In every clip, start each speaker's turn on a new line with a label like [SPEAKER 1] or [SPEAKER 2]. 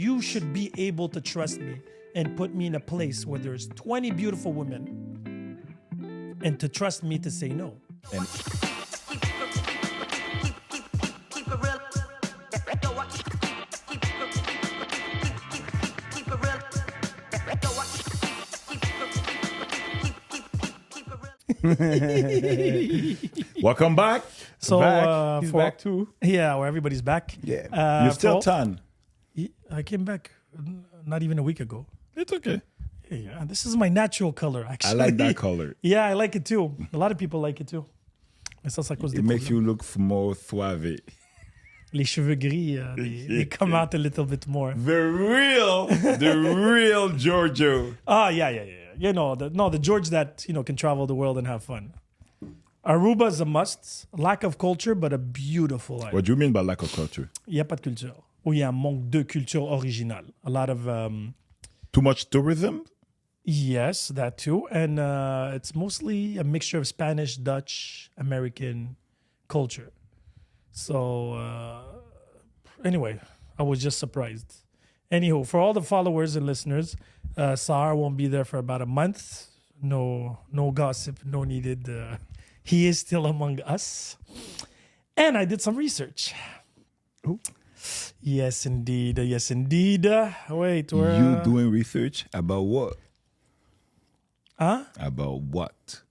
[SPEAKER 1] You should be able to trust me and put me in a place where there's 20 beautiful women and to trust me to say no.
[SPEAKER 2] And welcome back.
[SPEAKER 1] So
[SPEAKER 3] back. He's
[SPEAKER 1] for-
[SPEAKER 3] back too.
[SPEAKER 1] Yeah, where everybody's back.
[SPEAKER 3] Yeah.
[SPEAKER 2] You're still
[SPEAKER 1] for-
[SPEAKER 2] tan.
[SPEAKER 1] I came back not even a week ago.
[SPEAKER 2] It's okay.
[SPEAKER 1] Yeah, this is my natural color,
[SPEAKER 2] I
[SPEAKER 1] actually.
[SPEAKER 2] like that color.
[SPEAKER 1] Yeah, I like it too. A lot of people like it too. Mais ça, c'est à cause des
[SPEAKER 2] It makes
[SPEAKER 1] problèmes.
[SPEAKER 2] you look more suave.
[SPEAKER 1] Les cheveux gris, they come out a little bit more.
[SPEAKER 2] The real Giorgio.
[SPEAKER 1] Yeah. You know, the George that, can travel the world and have fun. Aruba is a must. Lack of culture, but a beautiful island.
[SPEAKER 2] What do you mean by lack of culture?
[SPEAKER 1] Il n'y a pas de culture. Ou il y a un manque de culture originale. A lot of,
[SPEAKER 2] Too much tourism?
[SPEAKER 1] yes, that too. And it's mostly a mixture of Spanish, Dutch, American culture. So, anyway, I was just surprised. Anywho, for all the followers and listeners, Sahar won't be there for about a month. No gossip, no needed. He is still among us. And I did some research.
[SPEAKER 3] Ooh.
[SPEAKER 1] Yes, indeed. Wait, where?
[SPEAKER 2] You doing research about what?
[SPEAKER 1] Huh?
[SPEAKER 2] About what?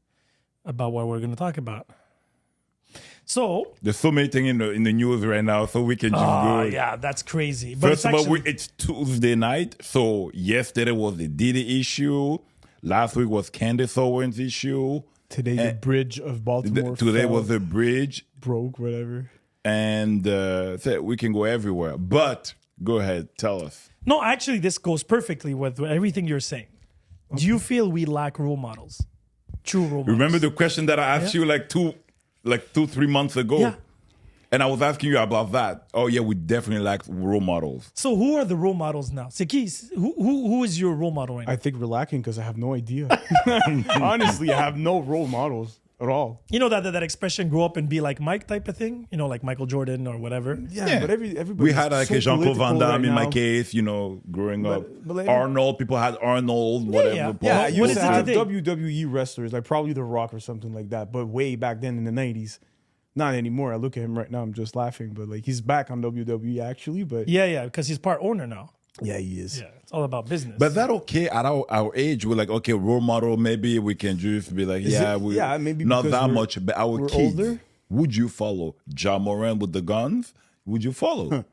[SPEAKER 1] About what we're going to talk about. So,
[SPEAKER 2] There's so many things in the news right now, so we can just go.
[SPEAKER 1] yeah, that's crazy. But
[SPEAKER 2] First of
[SPEAKER 1] it's
[SPEAKER 2] all,
[SPEAKER 1] actually,
[SPEAKER 2] it's Tuesday night. So yesterday was the Diddy issue. Last week was Candace Owens issue.
[SPEAKER 3] Today the bridge of Baltimore.
[SPEAKER 2] Today
[SPEAKER 3] fell,
[SPEAKER 2] was the bridge.
[SPEAKER 3] broke, whatever.
[SPEAKER 2] And so we can go everywhere. But go ahead, tell us.
[SPEAKER 1] no, actually, this goes perfectly with everything you're saying. Do you feel we lack role models? True role models.
[SPEAKER 2] Remember the question that I asked you like 3 months ago?
[SPEAKER 1] Yeah.
[SPEAKER 2] And I was asking you about that. Oh yeah, we definitely lack role models.
[SPEAKER 1] So who are the role models now? Sekis, who is your role model right now?
[SPEAKER 3] I think we're lacking because I have no idea. Honestly, I have no role models at all.
[SPEAKER 1] You know that expression, grow up and be like Mike type of thing? You know, like Michael Jordan or whatever?
[SPEAKER 3] Yeah, but everybody.
[SPEAKER 2] We had like
[SPEAKER 3] so
[SPEAKER 2] a Jean-Claude Van
[SPEAKER 3] political
[SPEAKER 2] Damme
[SPEAKER 3] right
[SPEAKER 2] in my
[SPEAKER 3] now.
[SPEAKER 2] case, growing up.
[SPEAKER 3] but like-
[SPEAKER 2] Arnold, people had Arnold, whatever.
[SPEAKER 1] yeah.
[SPEAKER 2] Paul.
[SPEAKER 3] Yeah, I
[SPEAKER 1] What
[SPEAKER 3] used
[SPEAKER 1] is
[SPEAKER 3] to
[SPEAKER 1] it
[SPEAKER 3] have
[SPEAKER 1] today?
[SPEAKER 3] WWE wrestlers, like probably The Rock or something like that. But way back then in the 90s. Not anymore. I look at him right now, I'm just laughing. But like he's back on WWE actually. But
[SPEAKER 1] Yeah, because he's part owner now.
[SPEAKER 3] yeah he is.
[SPEAKER 1] Yeah, it's all about business.
[SPEAKER 2] But that okay at our age? We're like, okay, role model. Maybe we can just be like,
[SPEAKER 3] maybe
[SPEAKER 2] not
[SPEAKER 3] because
[SPEAKER 2] that
[SPEAKER 3] we're-
[SPEAKER 2] much. But our
[SPEAKER 3] we're
[SPEAKER 2] kids,
[SPEAKER 3] older?
[SPEAKER 2] would you follow Ja Morant with the guns? Would you follow?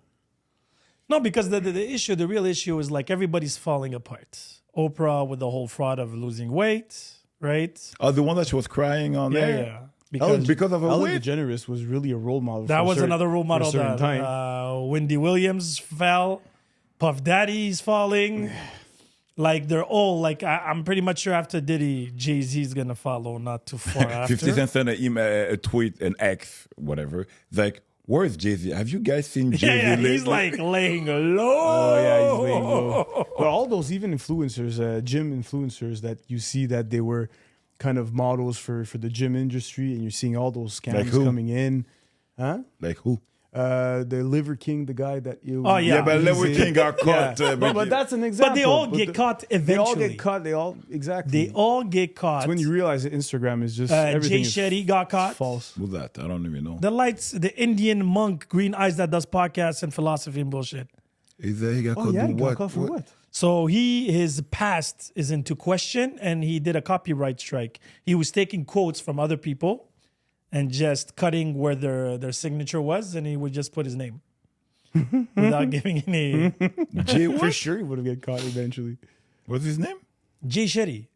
[SPEAKER 1] No, because the real issue is like everybody's falling apart. Oprah with the whole fraud of losing weight, right?
[SPEAKER 2] Oh, the one that she was crying on there.
[SPEAKER 1] Yeah.
[SPEAKER 2] Because of her
[SPEAKER 3] Ellen
[SPEAKER 2] weight.
[SPEAKER 3] DeGeneres was really a role model.
[SPEAKER 1] That
[SPEAKER 3] for a
[SPEAKER 1] was
[SPEAKER 3] certain-
[SPEAKER 1] another role
[SPEAKER 3] for a
[SPEAKER 1] model.
[SPEAKER 3] certain
[SPEAKER 1] That
[SPEAKER 3] time.
[SPEAKER 1] Wendy Williams fell. Puff Daddy's falling. Like they're all like I'm pretty much sure after Diddy, Jay-Z's gonna follow not too far after.
[SPEAKER 2] 50 Cent sent an email, a tweet, an X, whatever. It's like, where is Jay-Z? Have you guys seen Jay-Z
[SPEAKER 1] Yeah,
[SPEAKER 2] lately?
[SPEAKER 1] he's like laying low.
[SPEAKER 3] Oh yeah, he's laying low. But all those even influencers, gym influencers that you see that they were kind of models for the gym industry, and you're seeing all those scams
[SPEAKER 2] Like who?
[SPEAKER 3] coming in. Huh?
[SPEAKER 2] Like who?
[SPEAKER 3] The Liver King, the guy that you.
[SPEAKER 1] Oh, yeah.
[SPEAKER 2] Yeah, but
[SPEAKER 3] he's
[SPEAKER 2] Lever
[SPEAKER 3] in-
[SPEAKER 2] King got caught.
[SPEAKER 3] Yeah. But that's an example.
[SPEAKER 1] But they all
[SPEAKER 3] But
[SPEAKER 1] get caught
[SPEAKER 3] They all
[SPEAKER 1] eventually.
[SPEAKER 3] get caught. Exactly.
[SPEAKER 1] They all get caught.
[SPEAKER 3] It's when you realize that Instagram is just everything
[SPEAKER 1] Jay
[SPEAKER 3] is
[SPEAKER 1] Shetty got caught.
[SPEAKER 3] false.
[SPEAKER 2] Who's that? I don't even know.
[SPEAKER 1] The lights, the Indian monk, Green Eyes that does podcasts and philosophy and bullshit.
[SPEAKER 2] Is that he got
[SPEAKER 3] Oh
[SPEAKER 2] caught
[SPEAKER 3] yeah,
[SPEAKER 2] doing
[SPEAKER 3] got
[SPEAKER 2] what?
[SPEAKER 3] caught for what?
[SPEAKER 1] So his past is into question, and he did a copyright strike. He was taking quotes from other people and just cutting where their signature was, and he would just put his name without giving any.
[SPEAKER 2] Jay
[SPEAKER 3] For
[SPEAKER 2] what?
[SPEAKER 3] sure, he would get caught eventually.
[SPEAKER 2] What's his name?
[SPEAKER 1] Jay Shetty,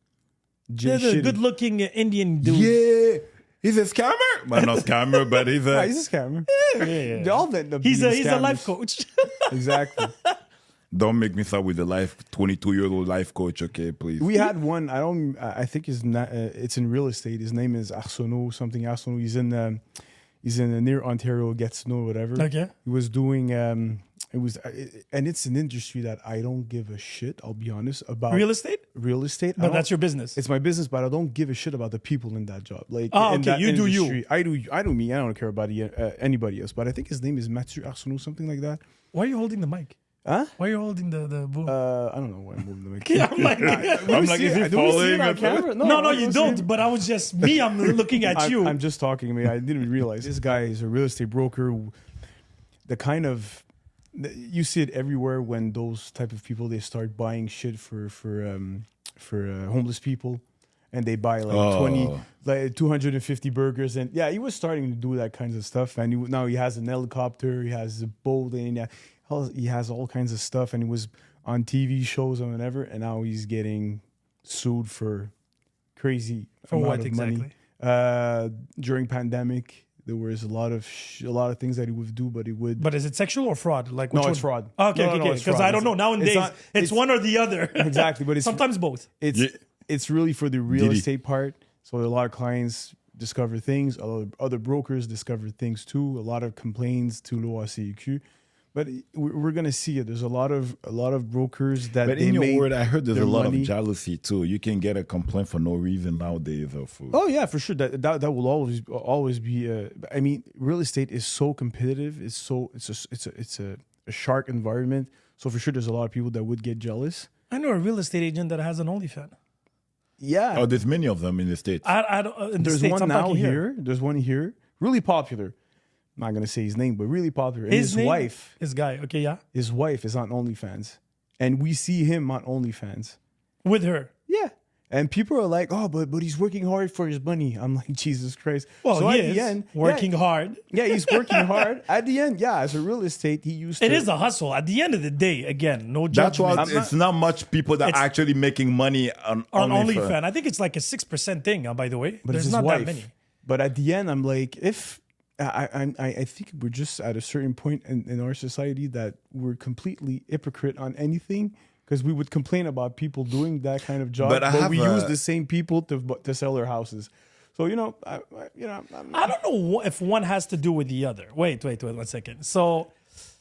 [SPEAKER 3] Jay
[SPEAKER 1] the
[SPEAKER 3] Shetty.
[SPEAKER 1] good-looking Indian dude.
[SPEAKER 2] Yeah. He's a scammer? Well, not scammer, but he's
[SPEAKER 3] Yeah,
[SPEAKER 2] a...
[SPEAKER 3] he's a scammer.
[SPEAKER 1] Yeah.
[SPEAKER 3] They all end up
[SPEAKER 1] He's
[SPEAKER 3] being
[SPEAKER 1] a life
[SPEAKER 3] scammers.
[SPEAKER 1] coach.
[SPEAKER 3] Exactly.
[SPEAKER 2] Don't make me start with the 22-year-old life coach, okay, please.
[SPEAKER 3] We had one. I think it's in real estate. His name is Arsenault, something Arsenault. He's in near Ontario, Gatineau, whatever.
[SPEAKER 1] Okay.
[SPEAKER 3] He was doing. And it's an industry that I don't give a shit. I'll be honest about
[SPEAKER 1] Real estate?
[SPEAKER 3] real estate. I
[SPEAKER 1] But
[SPEAKER 3] don't-
[SPEAKER 1] that's your business.
[SPEAKER 3] It's my business, but I don't give a shit about the people in that job. Like,
[SPEAKER 1] Oh,
[SPEAKER 3] in
[SPEAKER 1] okay,
[SPEAKER 3] that
[SPEAKER 1] you do you.
[SPEAKER 3] industry. I do me. I don't care about anybody else. But I think his name is Mathieu Arsenault, something like that.
[SPEAKER 1] Why are you holding the mic?
[SPEAKER 3] Huh?
[SPEAKER 1] Why are you holding the boom?
[SPEAKER 3] I don't know why I'm moving the mic.
[SPEAKER 1] I'm like,
[SPEAKER 2] I'm like, is he
[SPEAKER 3] Do we see it
[SPEAKER 2] following?
[SPEAKER 3] on camera?
[SPEAKER 1] no,
[SPEAKER 3] I
[SPEAKER 1] you
[SPEAKER 3] see
[SPEAKER 1] don't.
[SPEAKER 3] it.
[SPEAKER 1] But I was just me. I'm looking at you.
[SPEAKER 3] I'm just talking. I mean, I didn't even realize this guy is a real estate broker. The kind of you see it everywhere when those type of people they start buying shit for homeless people, and they buy like 250 burgers, and yeah, he was starting to do that kinds of stuff, and now he has an helicopter, he has a boat, and he has all kinds of stuff, and he was on TV shows and whatever, and now he's getting sued for crazy
[SPEAKER 1] For
[SPEAKER 3] amount
[SPEAKER 1] what
[SPEAKER 3] of
[SPEAKER 1] exactly?
[SPEAKER 3] money. During pandemic, there was a lot of things that he would do, but he would.
[SPEAKER 1] But is it sexual or fraud? Like
[SPEAKER 3] No,
[SPEAKER 1] which
[SPEAKER 3] it's
[SPEAKER 1] one?
[SPEAKER 3] fraud.
[SPEAKER 1] Okay,
[SPEAKER 3] No,
[SPEAKER 1] okay,
[SPEAKER 3] no,
[SPEAKER 1] okay.
[SPEAKER 3] it's
[SPEAKER 1] Because
[SPEAKER 3] fraud.
[SPEAKER 1] I don't know nowadays.
[SPEAKER 3] not-
[SPEAKER 1] It's one or the other.
[SPEAKER 3] Exactly, but it's
[SPEAKER 1] sometimes both.
[SPEAKER 3] It's
[SPEAKER 2] Yeah.
[SPEAKER 3] it's really for the real
[SPEAKER 2] Did he-
[SPEAKER 3] estate part. So a lot of clients discover things. Other brokers discover things too. A lot of complaints to l'OACQ. But we're gonna see it. There's a lot of brokers that.
[SPEAKER 2] But
[SPEAKER 3] they
[SPEAKER 2] in your
[SPEAKER 3] make
[SPEAKER 2] word, I heard there's
[SPEAKER 3] their
[SPEAKER 2] a lot
[SPEAKER 3] money.
[SPEAKER 2] of jealousy too. You can get a complaint for no reason nowadays.
[SPEAKER 3] Oh yeah, for sure. That will always be. I mean, real estate is so competitive. It's a shark environment. So for sure, there's a lot of people that would get jealous.
[SPEAKER 1] I know a real estate agent that has an OnlyFans.
[SPEAKER 3] Yeah.
[SPEAKER 2] Oh, there's many of them in the States.
[SPEAKER 1] I don't. In the
[SPEAKER 3] There's
[SPEAKER 1] States,
[SPEAKER 3] one
[SPEAKER 1] I'm
[SPEAKER 3] now
[SPEAKER 1] talking
[SPEAKER 3] here. There's one here. Really popular. I'm not gonna say his name, but really popular. And his
[SPEAKER 1] name?
[SPEAKER 3] wife.
[SPEAKER 1] His guy. Okay, yeah.
[SPEAKER 3] His wife is on OnlyFans, and we see him on OnlyFans.
[SPEAKER 1] With her.
[SPEAKER 3] Yeah, and people are like, "Oh, but he's working hard for his money." I'm like, Jesus Christ.
[SPEAKER 1] Well,
[SPEAKER 3] so
[SPEAKER 1] he
[SPEAKER 3] at
[SPEAKER 1] is
[SPEAKER 3] the end,
[SPEAKER 1] working hard.
[SPEAKER 3] Yeah, he's working hard. At the end, yeah, as a real estate, he used.
[SPEAKER 1] It
[SPEAKER 3] to,
[SPEAKER 1] is a hustle. At the end of the day, again, no
[SPEAKER 2] That's
[SPEAKER 1] judgment.
[SPEAKER 2] why it's not much people that
[SPEAKER 1] It's-
[SPEAKER 2] are actually making money on
[SPEAKER 1] on
[SPEAKER 2] OnlyFans.
[SPEAKER 1] OnlyFans. I think it's like a 6% thing. By the way,
[SPEAKER 3] but
[SPEAKER 1] there's
[SPEAKER 3] it's his
[SPEAKER 1] not
[SPEAKER 3] wife.
[SPEAKER 1] that many.
[SPEAKER 3] But at the end, I'm like, if I think we're just at a certain point in our society that we're completely hypocrite on anything. Because we would complain about people doing that kind of job,
[SPEAKER 2] But I have
[SPEAKER 3] we
[SPEAKER 2] a-
[SPEAKER 3] use the same people to sell their houses. So I'm
[SPEAKER 1] I don't know if one has to do with the other. Wait 1 second. So,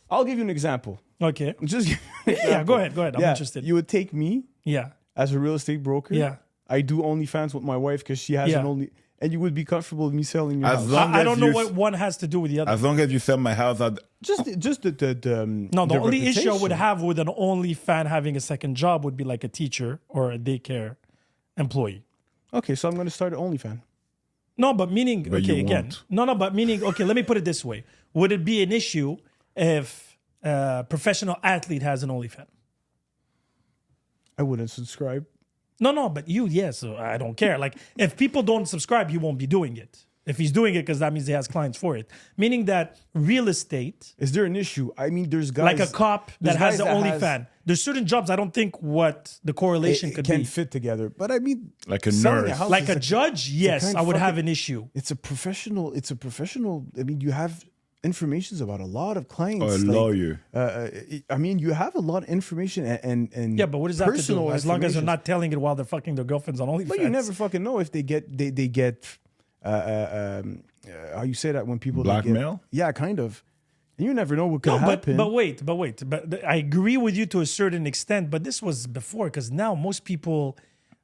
[SPEAKER 3] I'll give you an example.
[SPEAKER 1] okay.
[SPEAKER 3] Just
[SPEAKER 1] Yeah, go ahead. I'm interested.
[SPEAKER 3] You would take me
[SPEAKER 1] Yeah.
[SPEAKER 3] as a real estate broker.
[SPEAKER 1] Yeah.
[SPEAKER 3] I do OnlyFans with my wife because she has
[SPEAKER 1] Yeah.
[SPEAKER 3] an only, and you would be comfortable with me selling your
[SPEAKER 2] As
[SPEAKER 3] house.
[SPEAKER 2] long
[SPEAKER 1] I
[SPEAKER 2] as
[SPEAKER 1] don't know
[SPEAKER 2] you-
[SPEAKER 1] what one has to do with the other.
[SPEAKER 2] As long as you sell my house,
[SPEAKER 3] Just the
[SPEAKER 1] No, the only issue I would
[SPEAKER 3] reputation.
[SPEAKER 1] have with an OnlyFan having a second job would be like a teacher or a daycare employee.
[SPEAKER 3] Okay, so I'm going to start an OnlyFans.
[SPEAKER 1] No, but meaning,
[SPEAKER 2] But
[SPEAKER 1] okay,
[SPEAKER 2] you
[SPEAKER 1] again.
[SPEAKER 2] won't.
[SPEAKER 1] No, but meaning, okay, let me put it this way. Would it be an issue if a professional athlete has an OnlyFan?
[SPEAKER 3] I wouldn't subscribe.
[SPEAKER 1] No, but you, yes, so I don't care. Like, if people don't subscribe, he won't be doing it. If he's doing it, because that means he has clients for it. Meaning that real estate,
[SPEAKER 3] Is there an issue? I mean, there's guys
[SPEAKER 1] like a cop that
[SPEAKER 3] there's
[SPEAKER 1] has
[SPEAKER 3] guys
[SPEAKER 1] the
[SPEAKER 3] that
[SPEAKER 1] OnlyFan, there's certain jobs I don't think what the correlation
[SPEAKER 3] it
[SPEAKER 1] could
[SPEAKER 3] can
[SPEAKER 1] be.
[SPEAKER 3] fit together. But I mean,
[SPEAKER 2] like a
[SPEAKER 3] selling
[SPEAKER 2] nurse.
[SPEAKER 3] house
[SPEAKER 1] Like
[SPEAKER 3] is
[SPEAKER 1] a judge, yes,
[SPEAKER 3] kind
[SPEAKER 1] I
[SPEAKER 3] of
[SPEAKER 1] would have
[SPEAKER 3] fucking-
[SPEAKER 1] an issue.
[SPEAKER 3] It's a professional. I mean, you have information about a lot of clients.
[SPEAKER 2] Or a
[SPEAKER 3] like,
[SPEAKER 2] lawyer.
[SPEAKER 3] I mean, you have a lot of information and
[SPEAKER 1] Yeah, but what does that have to
[SPEAKER 3] personal
[SPEAKER 1] do? As long as they're
[SPEAKER 3] information.
[SPEAKER 1] not telling it while they're fucking their girlfriends on OnlyFans.
[SPEAKER 3] But you never fucking know if they get how you say that when people they get-
[SPEAKER 2] Blackmail?
[SPEAKER 3] yeah, kind of. And you never know what could
[SPEAKER 1] No,
[SPEAKER 3] happen.
[SPEAKER 1] but wait. But I agree with you to a certain extent. But this was before, because now most people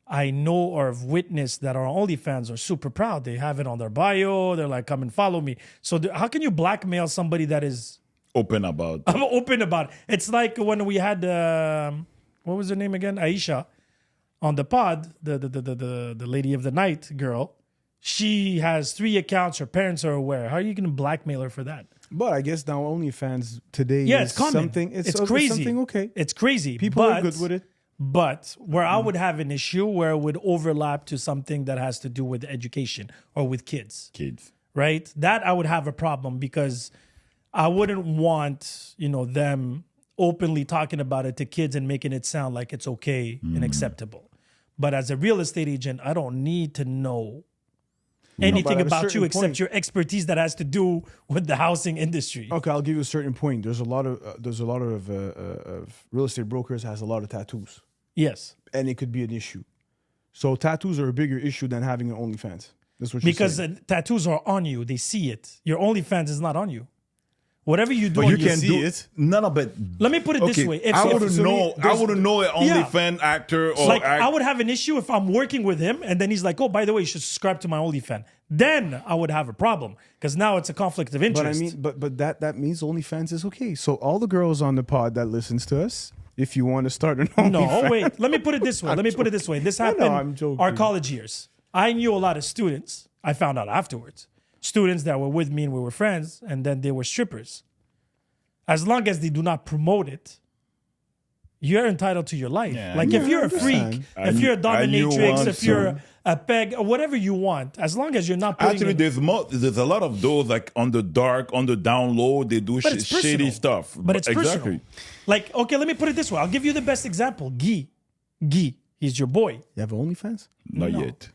[SPEAKER 1] I know or have witnessed that are OnlyFans are super proud. They have it on their bio. They're like, come and follow me. So how can you blackmail somebody that is
[SPEAKER 2] Open about.
[SPEAKER 1] open about it? It's like when we had what was her name again? Aisha on the pod, the lady of the night girl. She has 3 accounts. Her parents are aware. How are you going to blackmail her for that?
[SPEAKER 3] But I guess now OnlyFans today
[SPEAKER 1] Yeah,
[SPEAKER 3] is
[SPEAKER 1] it's common.
[SPEAKER 3] something.
[SPEAKER 1] It's crazy.
[SPEAKER 3] Something okay.
[SPEAKER 1] It's crazy.
[SPEAKER 3] People
[SPEAKER 1] but,
[SPEAKER 3] are good with it.
[SPEAKER 1] But where I would have an issue where it would overlap to something that has to do with education or with kids,
[SPEAKER 2] Kids.
[SPEAKER 1] right? That I would have a problem because I wouldn't want, them openly talking about it to kids and making it sound like it's okay and acceptable. But as a real estate agent, I don't need to know anything
[SPEAKER 3] at a
[SPEAKER 1] about you
[SPEAKER 3] certain
[SPEAKER 1] except
[SPEAKER 3] point-
[SPEAKER 1] your expertise that has to do with the housing industry.
[SPEAKER 3] Okay, I'll give you a certain point. There's a lot of real estate brokers has a lot of tattoos,
[SPEAKER 1] Yes.
[SPEAKER 3] and it could be an issue. So tattoos are a bigger issue than having an OnlyFans. That's what you're
[SPEAKER 1] Because
[SPEAKER 3] saying.
[SPEAKER 1] tattoos are on you. They see it. Your OnlyFans is not on you. Whatever you do,
[SPEAKER 2] But
[SPEAKER 1] on
[SPEAKER 2] you
[SPEAKER 1] your-
[SPEAKER 2] can
[SPEAKER 3] see
[SPEAKER 2] do
[SPEAKER 3] it.
[SPEAKER 2] No, but
[SPEAKER 1] Let me put it this
[SPEAKER 2] okay,
[SPEAKER 1] way.
[SPEAKER 2] I wouldn't
[SPEAKER 3] so
[SPEAKER 2] know. I
[SPEAKER 3] there's-
[SPEAKER 2] wouldn't know an OnlyFans actor or
[SPEAKER 1] Like I would have an issue if I'm working with him and then he's like, "Oh, by the way, you should subscribe to my OnlyFans." then I would have a problem because now it's a conflict of interest.
[SPEAKER 3] But I mean, but that means OnlyFans is okay. So all the girls on the pod that listens to us, if you want to start an OnlyFans,
[SPEAKER 1] no, wait. Let me put it this way. This happened
[SPEAKER 3] I'm joking.
[SPEAKER 1] our college years. I knew a lot of students. I found out afterwards. Students that were with me and we were friends, and then they were strippers. As long as they do not promote it, you're entitled to your life.
[SPEAKER 2] Yeah,
[SPEAKER 1] like if
[SPEAKER 3] I
[SPEAKER 1] you're a
[SPEAKER 3] understand.
[SPEAKER 1] freak, if you're a
[SPEAKER 2] I knew
[SPEAKER 1] dominatrix,
[SPEAKER 2] one,
[SPEAKER 1] if you're a peg, or whatever you want, as long as you're not putting
[SPEAKER 2] Actually,
[SPEAKER 1] it,
[SPEAKER 2] there's a lot of those like on the dark, on the down low. They do
[SPEAKER 1] but it's personal.
[SPEAKER 2] shady stuff.
[SPEAKER 1] But it's personal. Like, okay, let me put it this way. I'll give you the best example. Guy, he's your boy.
[SPEAKER 3] you have OnlyFans.
[SPEAKER 2] Not
[SPEAKER 1] No.
[SPEAKER 2] yet.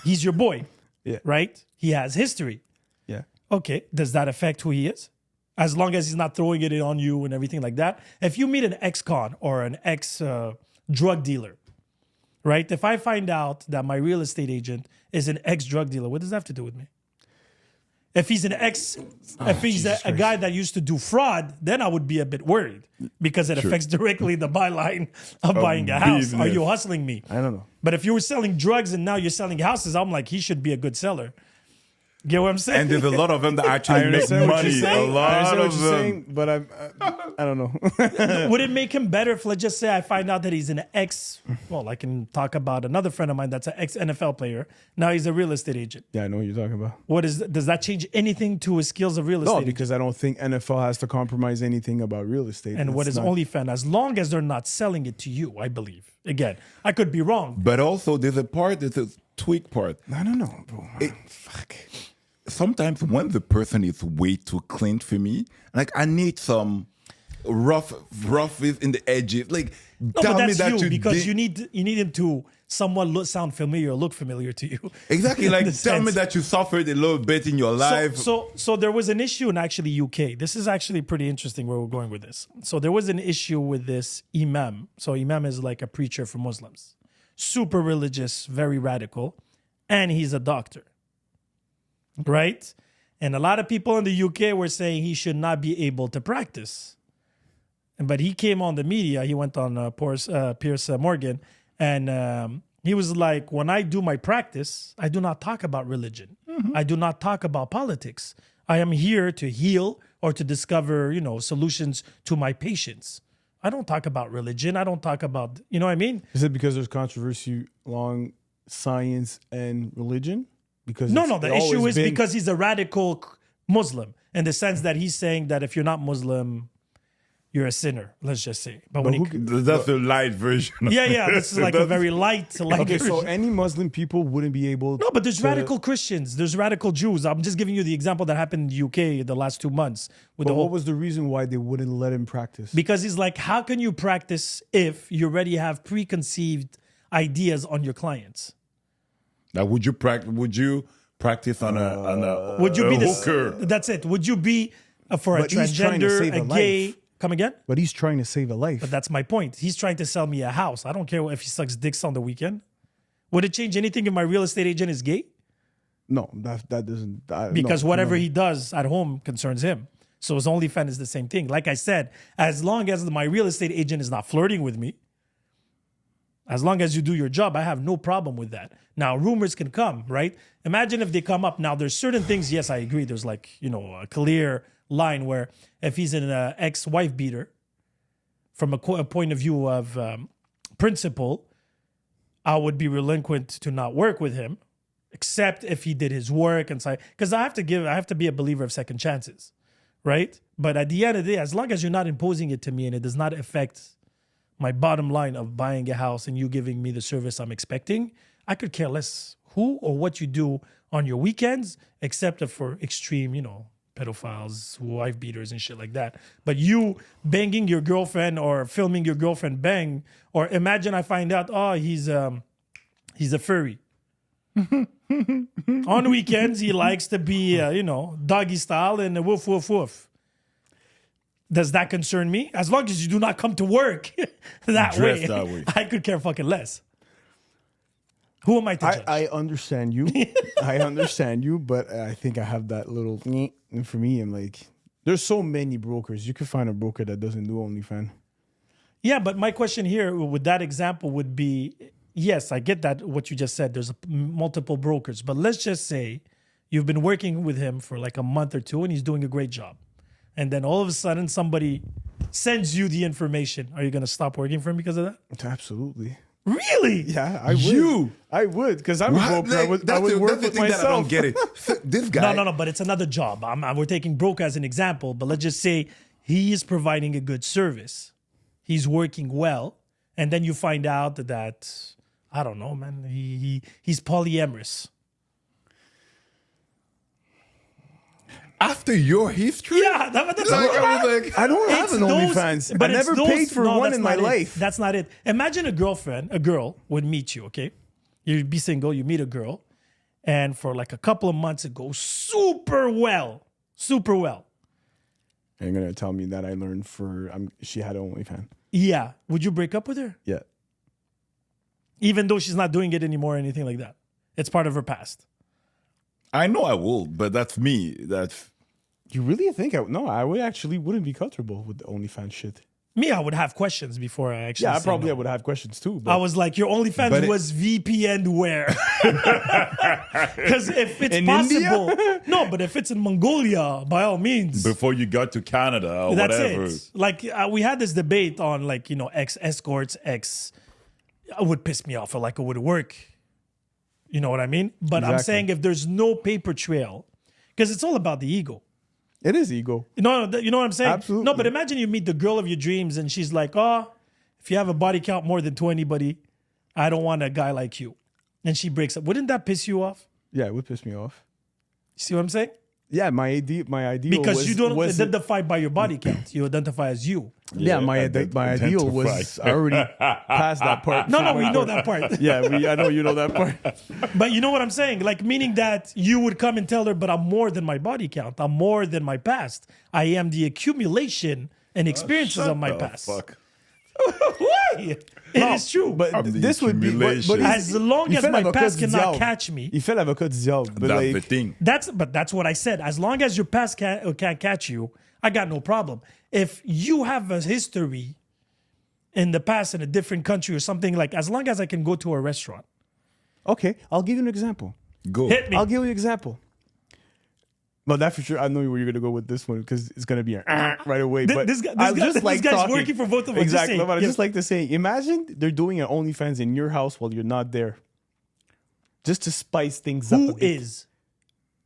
[SPEAKER 1] He's your boy,
[SPEAKER 3] Yeah,
[SPEAKER 1] right? He has history.
[SPEAKER 3] yeah.
[SPEAKER 1] Okay, does that affect who he is? As long as he's not throwing it on you and everything like that. If you meet an ex-con or an ex-drug dealer, right? If I find out that my real estate agent is an ex-drug dealer, what does that have to do with me? If he's if he's a guy that used to do fraud, then I would be a bit worried because it affects directly the byline of buying a house. Are
[SPEAKER 2] business.
[SPEAKER 1] you hustling me?
[SPEAKER 3] I don't know.
[SPEAKER 1] But if you were selling drugs and now you're selling houses, I'm like, he should be a good seller. Get what I'm saying?
[SPEAKER 2] And there's a lot of them that actually make
[SPEAKER 3] understand what
[SPEAKER 2] money.
[SPEAKER 3] you're
[SPEAKER 2] A
[SPEAKER 3] saying. I
[SPEAKER 2] lot
[SPEAKER 3] understand what
[SPEAKER 2] of
[SPEAKER 3] you're
[SPEAKER 2] them.
[SPEAKER 3] saying, but I don't know.
[SPEAKER 1] Would it make him better if, let's just say, I find out that he's an well, I can talk about another friend of mine that's an ex-NFL player. Now he's a real estate agent.
[SPEAKER 3] Yeah, I know what you're talking about.
[SPEAKER 1] Does that change anything to his skills of real estate?
[SPEAKER 3] No,
[SPEAKER 1] agent?
[SPEAKER 3] because I don't think NFL has to compromise anything about real estate.
[SPEAKER 1] And what
[SPEAKER 3] It's
[SPEAKER 1] is
[SPEAKER 3] not-
[SPEAKER 1] OnlyFans, as long as they're not selling it to you, I believe. Again, I could be wrong.
[SPEAKER 2] But also, there's a tweak part.
[SPEAKER 3] I don't know, bro. Fuck.
[SPEAKER 2] Sometimes when the person is way too clean for me, like I need some rough in the edges. Like
[SPEAKER 1] No,
[SPEAKER 2] tell
[SPEAKER 1] but
[SPEAKER 2] me
[SPEAKER 1] that's
[SPEAKER 2] that
[SPEAKER 1] you because
[SPEAKER 2] did-
[SPEAKER 1] you need him to somewhat sound familiar, look familiar to you.
[SPEAKER 2] exactly
[SPEAKER 1] In
[SPEAKER 2] like
[SPEAKER 1] the
[SPEAKER 2] tell me
[SPEAKER 1] sense.
[SPEAKER 2] that you suffered a little bit in your life.
[SPEAKER 1] So there was an issue in actually UK. This is actually pretty interesting where we're going with this. So there was an issue with this imam. So imam is like a preacher for Muslims, super religious, very radical, and he's a doctor, right? And a lot of people in the UK were saying he should not be able to practice. But he came on the media. He went on Piers Morgan, and he was like, when I do my practice, I do not talk about religion. I do not talk about politics. I am here to heal or to discover, solutions to my patients. I don't talk about religion. I don't talk about, you know what I mean?
[SPEAKER 3] Is it because there's controversy along science and religion? Because
[SPEAKER 1] No,
[SPEAKER 3] it's
[SPEAKER 1] the
[SPEAKER 3] always
[SPEAKER 1] issue is
[SPEAKER 3] been-
[SPEAKER 1] because he's a radical Muslim in the sense that he's saying that if you're not Muslim, you're a sinner, let's just say. But when
[SPEAKER 3] who
[SPEAKER 1] he,
[SPEAKER 3] can-
[SPEAKER 2] That's the light version.
[SPEAKER 1] yeah, this is like a very light
[SPEAKER 3] Okay, so
[SPEAKER 1] version.
[SPEAKER 3] any Muslim people wouldn't be able.
[SPEAKER 1] No, but there's
[SPEAKER 3] to-
[SPEAKER 1] radical Christians. There's radical Jews. I'm just giving you the example that happened in the UK the last 2 months with
[SPEAKER 3] But
[SPEAKER 1] the whole.
[SPEAKER 3] what was the reason why they wouldn't let him practice?
[SPEAKER 1] Because he's like, how can you practice if you already have preconceived ideas on your clients?
[SPEAKER 2] Now, would you practice on a
[SPEAKER 1] Would you
[SPEAKER 2] a
[SPEAKER 1] be
[SPEAKER 2] hooker?
[SPEAKER 1] That's it. Would you be for a
[SPEAKER 3] But he's trying to
[SPEAKER 1] transgender,
[SPEAKER 3] save
[SPEAKER 1] a
[SPEAKER 3] a
[SPEAKER 1] gay?
[SPEAKER 3] life.
[SPEAKER 1] Come again?
[SPEAKER 3] But he's trying to save a life.
[SPEAKER 1] But that's my point. He's trying to sell me a house. I don't care if he sucks dicks on the weekend. Would it change anything if my real estate agent is gay?
[SPEAKER 3] No, that doesn't.
[SPEAKER 1] Because
[SPEAKER 3] no,
[SPEAKER 1] whatever
[SPEAKER 3] no.
[SPEAKER 1] he does at home concerns him. So his OnlyFans is the same thing. Like I said, as long as my real estate agent is not flirting with me, as long as you do your job, I have no problem with that. Now, rumors can come, right? Imagine if they come up. Now, there's certain things, yes, I agree. There's like, a clear line where if he's an ex-wife beater, from a point of view of principle, I would be relinquent to not work with him, except if he did his work and say, because I have to be a believer of second chances, right? But at the end of the day, as long as you're not imposing it to me and it does not affect my bottom line of buying a house and you giving me the service I'm expecting, I could care less who or what you do on your weekends, except for extreme, pedophiles, wife beaters and shit like that. But you banging your girlfriend or filming your girlfriend bang, or imagine I find out, he's a furry. On weekends, he likes to be, doggy style and woof, woof, woof. Does that concern me? As long as you do not come to work that way,
[SPEAKER 2] that way.
[SPEAKER 1] I could care fucking less. Who am I to judge?
[SPEAKER 3] I understand you. I understand you, but I think I have that little. And for me, I'm like, there's so many brokers. You could find a broker that doesn't do OnlyFans.
[SPEAKER 1] Yeah, but my question here with that example would be, yes, I get that what you just said. There's multiple brokers, but let's just say You've been working with him for like a month or two, and he's doing a great job. And then all of a sudden, somebody sends you the information. Are you going to stop working for him because of that?
[SPEAKER 3] Absolutely.
[SPEAKER 1] Really?
[SPEAKER 3] Yeah, I would.
[SPEAKER 2] You?
[SPEAKER 3] I would, because I'm
[SPEAKER 2] What?
[SPEAKER 3] broke. I would
[SPEAKER 2] That's
[SPEAKER 3] work
[SPEAKER 2] the
[SPEAKER 3] with
[SPEAKER 2] thing that I don't
[SPEAKER 3] myself.
[SPEAKER 2] get it. This guy.
[SPEAKER 1] No, but it's another job. We're taking broke as an example, but let's just say he is providing a good service. He's working well, and then you find out that I don't know, man. He's polyamorous.
[SPEAKER 2] After your history?
[SPEAKER 1] Yeah, that's
[SPEAKER 2] Like,
[SPEAKER 1] what
[SPEAKER 2] I was like,
[SPEAKER 3] I don't have
[SPEAKER 1] It's
[SPEAKER 3] an
[SPEAKER 1] those-
[SPEAKER 3] OnlyFans.
[SPEAKER 1] but
[SPEAKER 3] I
[SPEAKER 1] it's
[SPEAKER 3] never
[SPEAKER 1] those-
[SPEAKER 3] paid for
[SPEAKER 1] no,
[SPEAKER 3] one
[SPEAKER 1] that's
[SPEAKER 3] in my
[SPEAKER 1] not it.
[SPEAKER 3] life.
[SPEAKER 1] That's not it. Imagine a girl would meet you, okay? You'd be single, you meet a girl, and for like a couple of months, it goes super well. Super well.
[SPEAKER 3] You're gonna tell me that I learned she had an OnlyFans.
[SPEAKER 1] Yeah. Would you break up with her?
[SPEAKER 3] Yeah.
[SPEAKER 1] Even though she's not doing it anymore or anything like that? It's part of her past.
[SPEAKER 2] I know I will, but that's me. That's
[SPEAKER 3] You really think I would actually wouldn't be comfortable with the OnlyFans shit.
[SPEAKER 1] Me, I would have questions before I actually
[SPEAKER 3] Yeah, I
[SPEAKER 1] say
[SPEAKER 3] probably
[SPEAKER 1] no.
[SPEAKER 3] would have questions too.
[SPEAKER 1] I
[SPEAKER 3] But
[SPEAKER 1] was like, your OnlyFans
[SPEAKER 2] But it-
[SPEAKER 1] was VPN where? Because if it's
[SPEAKER 3] In
[SPEAKER 1] possible,
[SPEAKER 3] India?
[SPEAKER 1] no, but if it's in Mongolia, by all means,
[SPEAKER 2] before you got to Canada or
[SPEAKER 1] that's
[SPEAKER 2] whatever.
[SPEAKER 1] it. Like we had this debate on like ex escorts, it would piss me off or like it would work. You know what I mean? But I'm
[SPEAKER 3] Exactly.
[SPEAKER 1] saying if there's no paper trail, because it's all about the ego.
[SPEAKER 3] it is ego.
[SPEAKER 1] No, you know what I'm saying?
[SPEAKER 3] Absolutely.
[SPEAKER 1] No, but imagine you meet the girl of your dreams and she's like, oh, if you have a body count more than 20, buddy, I don't want a guy like you. And she breaks up. Wouldn't that piss you off?
[SPEAKER 3] Yeah, it would piss me off.
[SPEAKER 1] See what I'm saying?
[SPEAKER 3] Yeah, my ideal
[SPEAKER 1] Because
[SPEAKER 3] was,
[SPEAKER 1] you don't
[SPEAKER 3] was
[SPEAKER 1] identify by your body count. You identify as you.
[SPEAKER 3] yeah, my ideal was
[SPEAKER 2] identify.
[SPEAKER 3] I already past that part.
[SPEAKER 1] No, we know that part.
[SPEAKER 3] Yeah, I know you know that part.
[SPEAKER 1] But you know what I'm saying? Like, meaning that you would come and tell her, but I'm more than my body count. I'm more than my past. I am the accumulation and experiences of my
[SPEAKER 2] Shut the
[SPEAKER 1] past.
[SPEAKER 2] Fuck.
[SPEAKER 1] Why? It is true.
[SPEAKER 3] But
[SPEAKER 2] I'm the
[SPEAKER 3] this would be
[SPEAKER 2] accumulation.
[SPEAKER 1] As long
[SPEAKER 3] il
[SPEAKER 1] as
[SPEAKER 3] fait
[SPEAKER 1] my
[SPEAKER 3] l'avocat
[SPEAKER 1] past
[SPEAKER 3] du
[SPEAKER 1] cannot
[SPEAKER 3] diable.
[SPEAKER 1] catch me.
[SPEAKER 3] Il fait l'avocat du diable. But
[SPEAKER 2] That's the
[SPEAKER 3] like,
[SPEAKER 2] thing.
[SPEAKER 1] That's what I said. As long as your past can't catch you, I got no problem. If you have a history in the past in a different country or something, like as long as I can go to a restaurant,
[SPEAKER 3] okay, I'll give you an example.
[SPEAKER 2] Go.
[SPEAKER 1] hit me.
[SPEAKER 3] I'll give you an example. But that for sure, I know where you're gonna go with this one because it's gonna be a right away. But
[SPEAKER 1] This
[SPEAKER 3] I
[SPEAKER 1] guy's
[SPEAKER 3] talking.
[SPEAKER 1] working for both of us. Just
[SPEAKER 3] Exactly.
[SPEAKER 1] say,
[SPEAKER 3] But I
[SPEAKER 1] yeah.
[SPEAKER 3] just like to say, imagine they're doing an OnlyFans in your house while you're not there, just to spice things up.
[SPEAKER 1] Who
[SPEAKER 3] a bit.
[SPEAKER 1] is?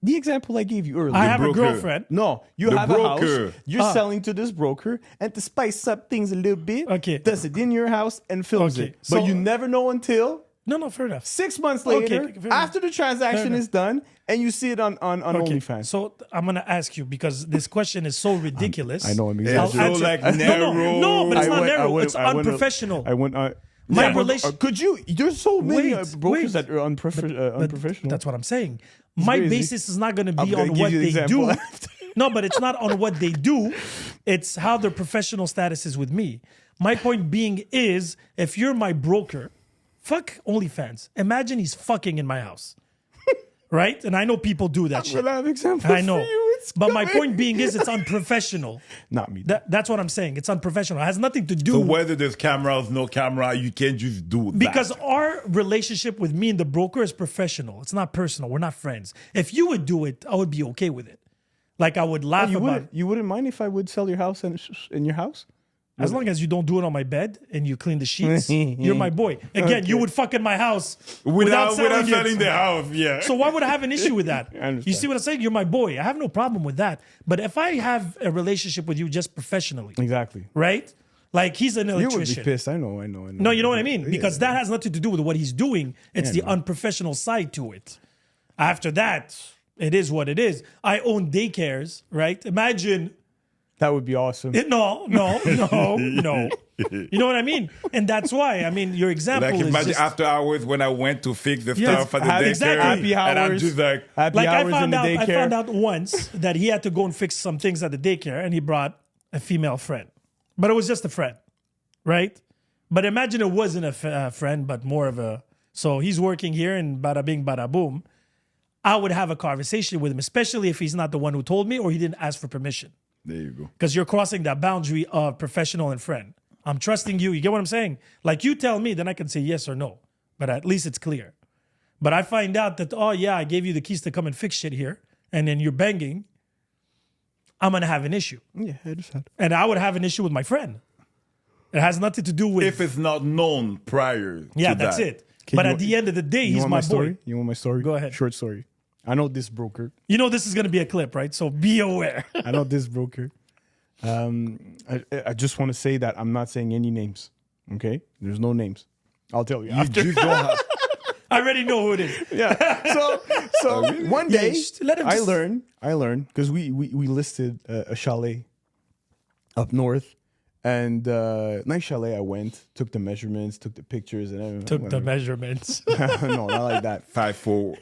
[SPEAKER 3] The example I gave you earlier?
[SPEAKER 1] I have a
[SPEAKER 2] broker.
[SPEAKER 1] girlfriend.
[SPEAKER 3] No, you
[SPEAKER 2] The
[SPEAKER 3] have a
[SPEAKER 2] broker.
[SPEAKER 3] house. You're selling to this broker, and to spice up things a little bit,
[SPEAKER 1] Okay.
[SPEAKER 3] does it in your house and films
[SPEAKER 1] Okay,
[SPEAKER 3] it.
[SPEAKER 1] so-
[SPEAKER 3] But you never know until
[SPEAKER 1] No, fair enough.
[SPEAKER 3] 6 months
[SPEAKER 1] Okay,
[SPEAKER 3] later,
[SPEAKER 1] fair enough.
[SPEAKER 3] after the transaction
[SPEAKER 1] Fair
[SPEAKER 3] is done, and you see it on
[SPEAKER 1] Okay,
[SPEAKER 3] OnlyFans.
[SPEAKER 1] so I'm gonna ask you because this question is so ridiculous.
[SPEAKER 3] I know I'm
[SPEAKER 2] It's
[SPEAKER 1] I'll
[SPEAKER 3] exaggerating.
[SPEAKER 2] so
[SPEAKER 1] answer-
[SPEAKER 2] like
[SPEAKER 1] No,
[SPEAKER 2] narrow.
[SPEAKER 1] no, but it's
[SPEAKER 3] I
[SPEAKER 1] not
[SPEAKER 3] went- I
[SPEAKER 1] narrow.
[SPEAKER 3] went-
[SPEAKER 1] It's
[SPEAKER 3] I went-
[SPEAKER 1] unprofessional.
[SPEAKER 3] I went.
[SPEAKER 1] My
[SPEAKER 3] yeah, but,
[SPEAKER 1] relation-
[SPEAKER 3] could you? There's so many
[SPEAKER 1] Wait,
[SPEAKER 3] brokers
[SPEAKER 1] wait.
[SPEAKER 3] that are unprofessional.
[SPEAKER 1] That's what I'm saying. My
[SPEAKER 3] crazy.
[SPEAKER 1] basis is not going to
[SPEAKER 3] I'm
[SPEAKER 1] be
[SPEAKER 3] gonna
[SPEAKER 1] on
[SPEAKER 3] give
[SPEAKER 1] what
[SPEAKER 3] you the
[SPEAKER 1] they
[SPEAKER 3] example
[SPEAKER 1] do.
[SPEAKER 3] after.
[SPEAKER 1] No, but it's not on what they do. It's how their professional status is with me. My point being is, if you're my broker, fuck OnlyFans. Imagine he's fucking in my house, right? And I know people do that shit.
[SPEAKER 3] Well, I have examples
[SPEAKER 1] I know.
[SPEAKER 3] for you. It's
[SPEAKER 1] But my
[SPEAKER 3] coming.
[SPEAKER 1] point being is, it's unprofessional.
[SPEAKER 3] Not me.
[SPEAKER 1] That's what I'm saying. It's unprofessional. It has nothing to do
[SPEAKER 2] So whether there's cameras, no camera, you can't just do that.
[SPEAKER 1] because our relationship with me and the broker is professional. It's not personal. We're not friends. If you would do it, I would be okay with it. Like I would laugh
[SPEAKER 3] you
[SPEAKER 1] about it.
[SPEAKER 3] wouldn't mind if I would sell your house and in your house?
[SPEAKER 1] As long as you don't do it on my bed and you clean the sheets, you're my boy. Again, you would fuck in my house without selling it.
[SPEAKER 2] the house, yeah.
[SPEAKER 1] So why would I have an issue with that?
[SPEAKER 3] understand.
[SPEAKER 1] You see what I'm saying? You're my boy. I have no problem with that. But if I have a relationship with you just professionally,
[SPEAKER 3] Exactly.
[SPEAKER 1] right? Like he's an
[SPEAKER 3] You would be
[SPEAKER 1] electrician.
[SPEAKER 3] pissed. I know.
[SPEAKER 1] No, you know what I mean? Because that has nothing to do with what he's doing. It's
[SPEAKER 3] Yeah,
[SPEAKER 1] the unprofessional side to it. After that, it is what it is. I own daycares, right? Imagine
[SPEAKER 3] that would be awesome.
[SPEAKER 1] no. You know what I mean? And that's why. I mean, your example
[SPEAKER 2] Like
[SPEAKER 1] is
[SPEAKER 2] imagine
[SPEAKER 1] just,
[SPEAKER 2] after hours when I went to fix the
[SPEAKER 1] Yes,
[SPEAKER 2] stuff at the daycare,
[SPEAKER 1] exactly.
[SPEAKER 3] Happy
[SPEAKER 2] and I'm
[SPEAKER 3] hours.
[SPEAKER 2] just like,
[SPEAKER 3] Happy
[SPEAKER 1] like I
[SPEAKER 3] hours in
[SPEAKER 1] found
[SPEAKER 3] the
[SPEAKER 1] out.
[SPEAKER 3] daycare.
[SPEAKER 1] I found out once that he had to go and fix some things at the daycare, and he brought a female friend, but it was just a friend, right? But imagine it wasn't a friend, but more of a. So he's working here, and bada bing, bada boom. I would have a conversation with him, especially if he's not the one who told me or he didn't ask for permission.
[SPEAKER 2] there you go.
[SPEAKER 1] Because you're crossing that boundary of professional and friend. I'm trusting you. You get what I'm saying? Like you tell me, then I can say yes or no. But at least it's clear. But I find out that, oh yeah, I gave you the keys to come and fix shit here, and then you're banging, I'm gonna have an issue.
[SPEAKER 3] Yeah, I just had.
[SPEAKER 1] And I would have an issue with my friend. It has nothing to do with
[SPEAKER 2] If it's not known prior
[SPEAKER 1] yeah,
[SPEAKER 2] to
[SPEAKER 1] that's
[SPEAKER 2] that.
[SPEAKER 1] it.
[SPEAKER 3] Okay,
[SPEAKER 1] But
[SPEAKER 3] you
[SPEAKER 1] at
[SPEAKER 3] want-
[SPEAKER 1] the end of the day,
[SPEAKER 3] You
[SPEAKER 1] he's
[SPEAKER 3] want
[SPEAKER 1] my
[SPEAKER 3] my story?
[SPEAKER 1] boy.
[SPEAKER 3] You want my story?
[SPEAKER 1] Go ahead.
[SPEAKER 3] Short story. I know this broker.
[SPEAKER 1] You know this is gonna be a clip, right? So be aware.
[SPEAKER 3] I know this broker. I just want to say that I'm not saying any names. Okay, there's no names. I'll tell you
[SPEAKER 2] You
[SPEAKER 3] after.
[SPEAKER 2] just don't have.
[SPEAKER 1] I already know who it is.
[SPEAKER 3] Yeah. So one day
[SPEAKER 1] Yeah, let him
[SPEAKER 3] I
[SPEAKER 1] just-
[SPEAKER 3] learned because we listed a chalet up north, and nice chalet. I went, took the measurements, took the pictures, and everything.
[SPEAKER 1] Took the measurements.
[SPEAKER 3] No, not like that.
[SPEAKER 2] 5'4".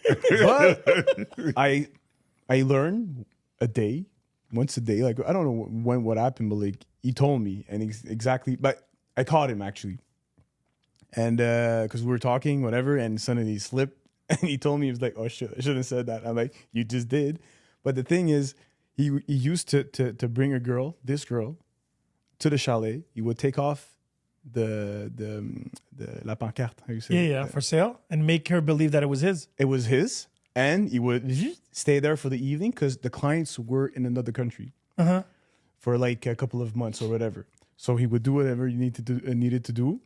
[SPEAKER 3] But I learned once a day. Like I don't know what happened, but like he told me and exactly. But I caught him actually, and because we were talking, whatever, and suddenly he slipped, and he told me he was like, "Oh shit, I shouldn't have said that." I'm like, "You just did." But the thing is, he used to bring this girl, to the chalet. He would take off the la pancarte. How you say?
[SPEAKER 1] yeah, for sale, and make her believe that it was his.
[SPEAKER 3] It was his, and he would stay there for the evening because the clients were in another country for like a couple of months or whatever. So he would do whatever you needed to do.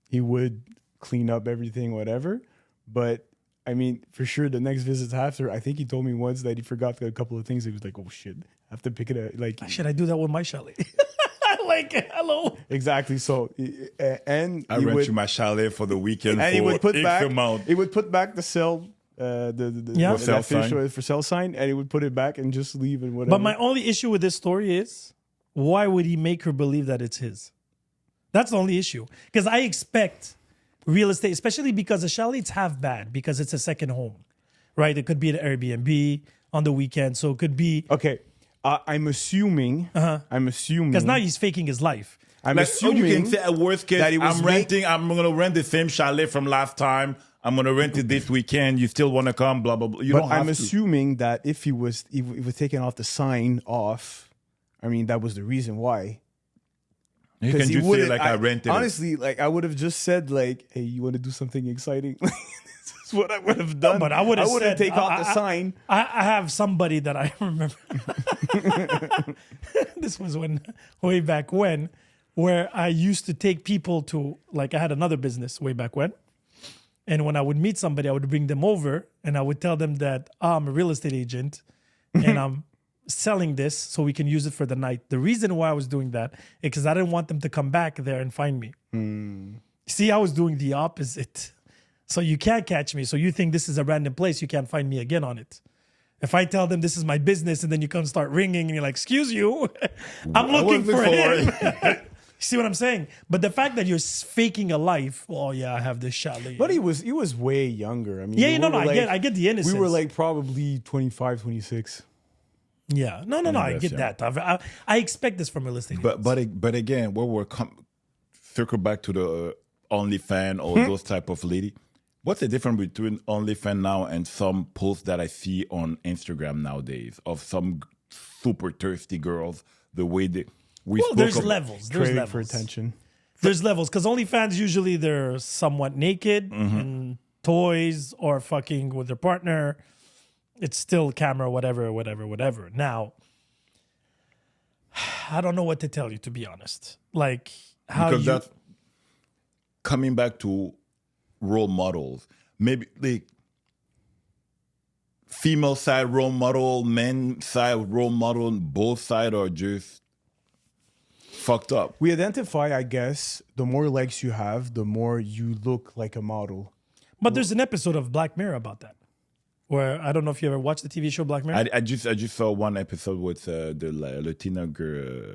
[SPEAKER 3] He would clean up everything, whatever. But I mean, for sure, the next visits after, I think he told me once that he forgot a couple of things. He was like, "Oh shit, I have to pick it up." Like
[SPEAKER 1] Should I do that with my chalet? Like, hello.
[SPEAKER 3] exactly. So and
[SPEAKER 2] I
[SPEAKER 3] he
[SPEAKER 2] rent
[SPEAKER 3] would,
[SPEAKER 2] you my chalet for the weekend
[SPEAKER 3] and
[SPEAKER 2] for
[SPEAKER 3] he would put
[SPEAKER 2] X
[SPEAKER 3] back.
[SPEAKER 2] amount.
[SPEAKER 3] He would put back the sell. The
[SPEAKER 1] Yeah.
[SPEAKER 3] the
[SPEAKER 2] sell
[SPEAKER 3] official
[SPEAKER 2] sign.
[SPEAKER 3] for sell sign, and he would put it back and just leave and whatever.
[SPEAKER 1] But my only issue with this story is, why would he make her believe that it's his? That's the only issue. Because I expect real estate, especially because a chalet, it's half bad because it's a second home, right? It could be an Airbnb on the weekend. So it could be,
[SPEAKER 3] Okay, I'm assuming. I'm assuming
[SPEAKER 1] because now he's faking his life.
[SPEAKER 3] I'm
[SPEAKER 2] Like,
[SPEAKER 3] assuming
[SPEAKER 2] you can say a worst case.
[SPEAKER 3] that he was
[SPEAKER 2] I'm gonna rent the same chalet from last time. I'm gonna rent it this weekend. You still want to come? Blah blah blah. You
[SPEAKER 3] But
[SPEAKER 2] don't have
[SPEAKER 3] I'm
[SPEAKER 2] to.
[SPEAKER 3] assuming that if he was taking off the sign off, I mean that was the reason why.
[SPEAKER 2] You can
[SPEAKER 3] he
[SPEAKER 2] just say
[SPEAKER 3] wouldn't-
[SPEAKER 2] like I rented. it.
[SPEAKER 3] Honestly, like I would have just said like, "Hey, you want to do something exciting?" This is what I would have done.
[SPEAKER 1] But I would have
[SPEAKER 3] wouldn't
[SPEAKER 1] said,
[SPEAKER 3] take off the sign.
[SPEAKER 1] I have somebody that I remember. This was way back when, where I used to take people to, like, I had another business way back when. And when I would meet somebody, I would bring them over and I would tell them that I'm a real estate agent and I'm selling this so we can use it for the night. The reason why I was doing that is because I didn't want them to come back there and find me. See, I was doing the opposite. So you can't catch me. So you think this is a random place, you can't find me again on it. If I tell them this is my business and then you come start ringing and you're like, excuse you, I'm looking for him. See what I'm saying? But the fact that you're faking a life, oh yeah, I have this chalet.
[SPEAKER 3] But he was way younger. I mean,
[SPEAKER 1] Yeah,
[SPEAKER 3] we
[SPEAKER 1] no,
[SPEAKER 3] were
[SPEAKER 1] I get the innocence.
[SPEAKER 3] We were like probably 25, 26.
[SPEAKER 1] yeah, no, I
[SPEAKER 2] that's
[SPEAKER 1] get
[SPEAKER 2] young.
[SPEAKER 1] that. I expect this from real estate.
[SPEAKER 2] But again, where we're circle back to the OnlyFans or those type of lady. What's the difference between OnlyFans now and some posts that I see on Instagram nowadays of some super thirsty girls? The way they
[SPEAKER 1] there's levels. There's
[SPEAKER 3] Trading
[SPEAKER 1] levels.
[SPEAKER 3] for attention.
[SPEAKER 1] There's levels because OnlyFans usually they're somewhat naked and toys or fucking with their partner. It's still camera, whatever. Now, I don't know what to tell you, to be honest. Like how
[SPEAKER 2] because
[SPEAKER 1] you
[SPEAKER 2] that's coming back to role models. Maybe like female side role model, men side role model, both sides are just fucked up.
[SPEAKER 3] We identify, I guess, the more likes you have, the more you look like a model.
[SPEAKER 1] But there's an episode of Black Mirror about that. Where I don't know if you ever watched the TV show Black Mirror.
[SPEAKER 2] I just saw one episode with the Latina girl.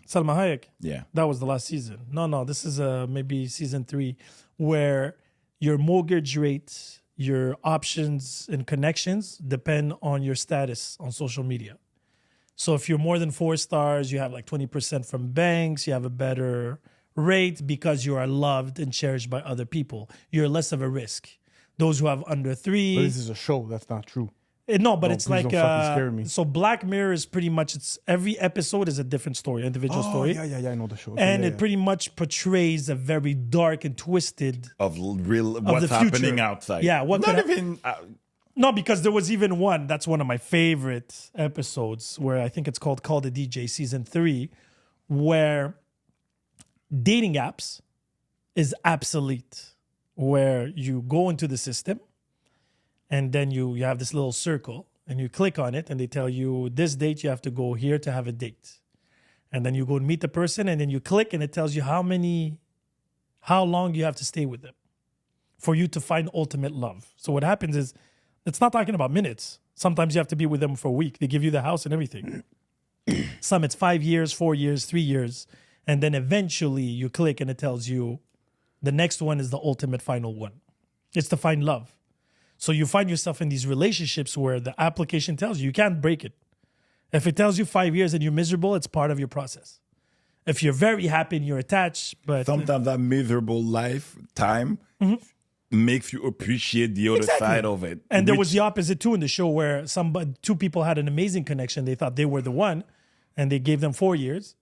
[SPEAKER 1] Salma Hayek.
[SPEAKER 2] Yeah.
[SPEAKER 1] That was the last season. No, this is maybe season 3, where your mortgage rates, your options and connections depend on your status on social media. So if you're more than 4 stars, you have like 20% from banks, you have a better rate because you are loved and cherished by other people. You're less of a risk. Those who have under 3.
[SPEAKER 3] But this is a show. That's not true.
[SPEAKER 1] No, but
[SPEAKER 3] Oh,
[SPEAKER 1] it's
[SPEAKER 3] please
[SPEAKER 1] like
[SPEAKER 3] don't fucking scare me.
[SPEAKER 1] so Black Mirror is pretty much it's every episode is a different story, individual
[SPEAKER 3] Oh,
[SPEAKER 1] story.
[SPEAKER 3] yeah, I know the show. Okay,
[SPEAKER 1] And
[SPEAKER 3] yeah,
[SPEAKER 1] it
[SPEAKER 3] yeah.
[SPEAKER 1] pretty much portrays a very dark and twisted
[SPEAKER 2] of real what's
[SPEAKER 1] the
[SPEAKER 2] happening
[SPEAKER 1] future.
[SPEAKER 2] outside.
[SPEAKER 1] Yeah, what
[SPEAKER 2] not
[SPEAKER 1] could
[SPEAKER 2] even.
[SPEAKER 1] No, because there was even one. That's one of my favorite episodes where I think it's called Call the DJ season 3, where dating apps is obsolete, where you go into the system and then you have this little circle and you click on it and they tell you this date you have to go here to have a date. And then you go and meet the person and then you click and it tells you how long you have to stay with them for you to find ultimate love. So what happens is it's not talking about minutes. Sometimes you have to be with them for a week. They give you the house and everything. Some it's 5 years, 4 years, 3 years. And then eventually you click and it tells you the next one is the ultimate final one. It's to find love. So you find yourself in these relationships where the application tells you can't break it. If it tells you 5 years and you're miserable, it's part of your process. If you're very happy and you're attached, but
[SPEAKER 2] Sometimes that miserable lifetime makes you appreciate the other side of it.
[SPEAKER 1] and there
[SPEAKER 2] which-
[SPEAKER 1] was the opposite too in the show where two people had an amazing connection. They thought they were the one, and they gave them 4 years,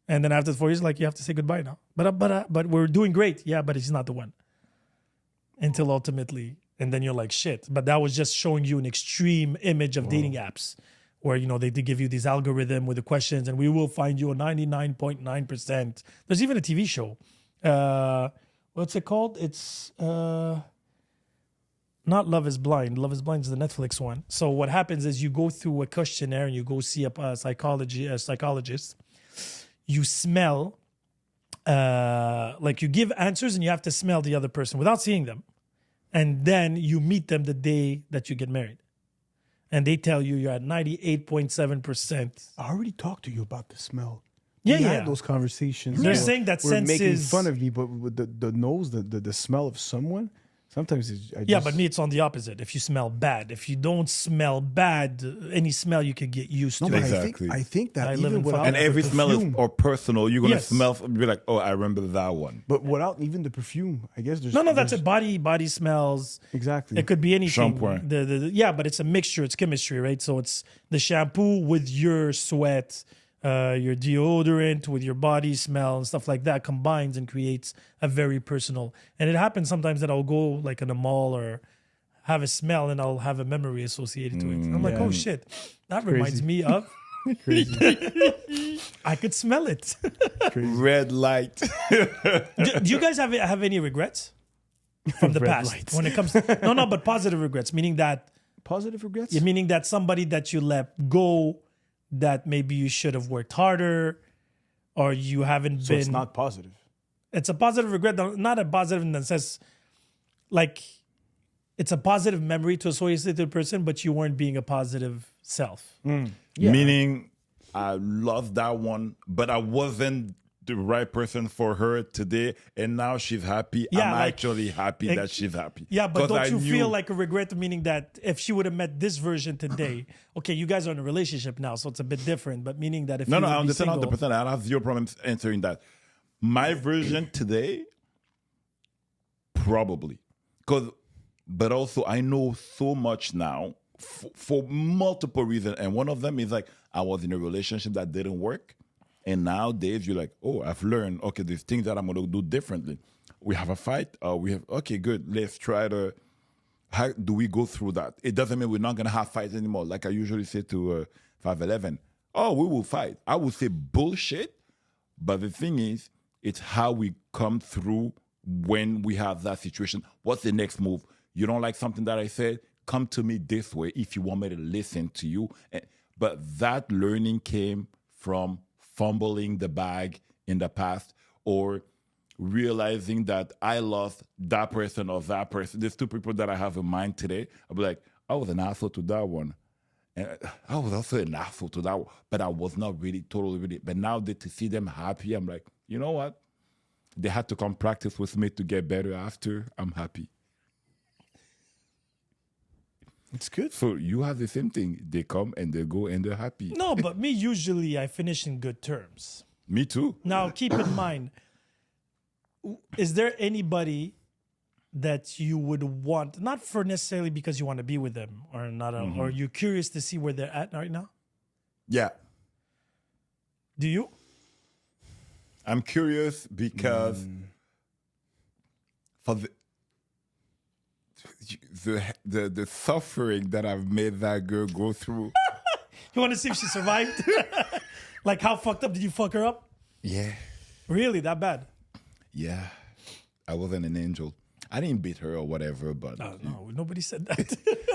[SPEAKER 1] and then after 4 years, like you have to say goodbye now. But we're doing great, yeah. But he's not the one. Until ultimately, and then you're like shit. But that was just showing you an extreme image of dating apps, where they give you these algorithm with the questions, and we will find you a 99.9%. There's even a TV show. What's it called? It's not Love is Blind. Love is Blind is the Netflix one. So what happens is you go through a questionnaire and you go see a psychologist. You smell, like you give answers and you have to smell the other person without seeing them. And then you meet them the day that you get married. And they tell you you're at 98.7%.
[SPEAKER 3] I already talked to you about the smell.
[SPEAKER 1] Yeah,
[SPEAKER 3] We
[SPEAKER 1] yeah.
[SPEAKER 3] had those conversations.
[SPEAKER 1] They're
[SPEAKER 3] you know,
[SPEAKER 1] saying that
[SPEAKER 3] we're making
[SPEAKER 1] senses-
[SPEAKER 3] fun of me, but with the nose, the smell of someone. Sometimes
[SPEAKER 1] Yeah, but me, it's on the opposite. If you smell bad, if you don't smell bad, any smell you could get used
[SPEAKER 3] no,
[SPEAKER 1] to.
[SPEAKER 3] but
[SPEAKER 2] Exactly.
[SPEAKER 3] I think that
[SPEAKER 1] I live
[SPEAKER 3] even
[SPEAKER 1] in
[SPEAKER 3] without
[SPEAKER 2] and
[SPEAKER 3] the
[SPEAKER 2] every smell is
[SPEAKER 3] perfume-
[SPEAKER 2] or personal. You're gonna
[SPEAKER 1] Yes.
[SPEAKER 2] smell, be like, oh, I remember that one.
[SPEAKER 3] but without even the perfume, I guess there's
[SPEAKER 1] No, that's
[SPEAKER 3] there's-
[SPEAKER 1] it. Body smells.
[SPEAKER 3] exactly.
[SPEAKER 1] It could be anything.
[SPEAKER 2] Shampoing.
[SPEAKER 1] Yeah, but it's a mixture. It's chemistry, right? So it's the shampoo with your sweat, your deodorant with your body smell and stuff like that combines and creates a very personal. And it happens sometimes that I'll go like in a mall or have a smell and I'll have a memory associated to it. I'm like, oh shit, that reminds me of. I could smell it.
[SPEAKER 2] Red light.
[SPEAKER 1] do you guys have any regrets from the
[SPEAKER 3] Red
[SPEAKER 1] past
[SPEAKER 3] lights.
[SPEAKER 1] when it comes to, no, but positive regrets, meaning that
[SPEAKER 3] Positive regrets.
[SPEAKER 1] Yeah, meaning that somebody that you let go, that maybe you should have worked harder, or you haven't
[SPEAKER 3] so
[SPEAKER 1] been.
[SPEAKER 3] it's not positive.
[SPEAKER 1] It's a positive regret, not a positive in the sense, like, it's a positive memory to associate to the person, but you weren't being a positive self.
[SPEAKER 2] Meaning, I lost that one, but I wasn't the right person for her today, and now she's happy.
[SPEAKER 1] Yeah,
[SPEAKER 2] I'm
[SPEAKER 1] like-
[SPEAKER 2] actually happy that she's happy.
[SPEAKER 1] Yeah, but
[SPEAKER 2] 'Cause
[SPEAKER 1] don't
[SPEAKER 2] I
[SPEAKER 1] you
[SPEAKER 2] knew-
[SPEAKER 1] feel like a regret, meaning that if she would have met this version today, okay, you guys are in a relationship now, so it's a bit different, but meaning that if
[SPEAKER 2] No,
[SPEAKER 1] you
[SPEAKER 2] no,
[SPEAKER 1] would
[SPEAKER 2] I
[SPEAKER 1] be
[SPEAKER 2] understand
[SPEAKER 1] single,
[SPEAKER 2] 100%. I have zero problem answering that. My version today, probably. But also, I know so much now for multiple reasons. And one of them is like, I was in a relationship that didn't work. And nowadays, you're like, oh, I've learned, okay, there's things that I'm going to do differently. We have a fight. Okay, good. Let's try to, how do we go through that? It doesn't mean we're not going to have fights anymore. Like I usually say to 511, oh, we will fight. I would say bullshit. But the thing is, it's how we come through when we have that situation. What's the next move? You don't like something that I said? Come to me this way if you want me to listen to you. But that learning came from fumbling the bag in the past or realizing that I lost that person or that person. There's two people that I have in mind today. I'll be like, I was an asshole to that one. And I was also an asshole to that one, but I was not really totally ready. But now that to see them happy, I'm like, you know what? They had to come practice with me to get better after. I'm happy.
[SPEAKER 3] It's good.
[SPEAKER 2] So you have the same thing. They come and they go and they're happy.
[SPEAKER 1] No, but me, usually I finish in good terms.
[SPEAKER 2] Me too.
[SPEAKER 1] Now, keep in mind, is there anybody that you would want, not for necessarily because you want to be with them or not, or you're curious to see where they're at right now?
[SPEAKER 2] Yeah.
[SPEAKER 1] Do you?
[SPEAKER 2] I'm curious because for the suffering that I've made that girl go through.
[SPEAKER 1] You want to see if she survived? Like, how fucked up did you fuck her up?
[SPEAKER 2] Yeah.
[SPEAKER 1] Really, that bad?
[SPEAKER 2] Yeah. I wasn't an angel. I didn't beat her or whatever, but
[SPEAKER 1] No, nobody said that.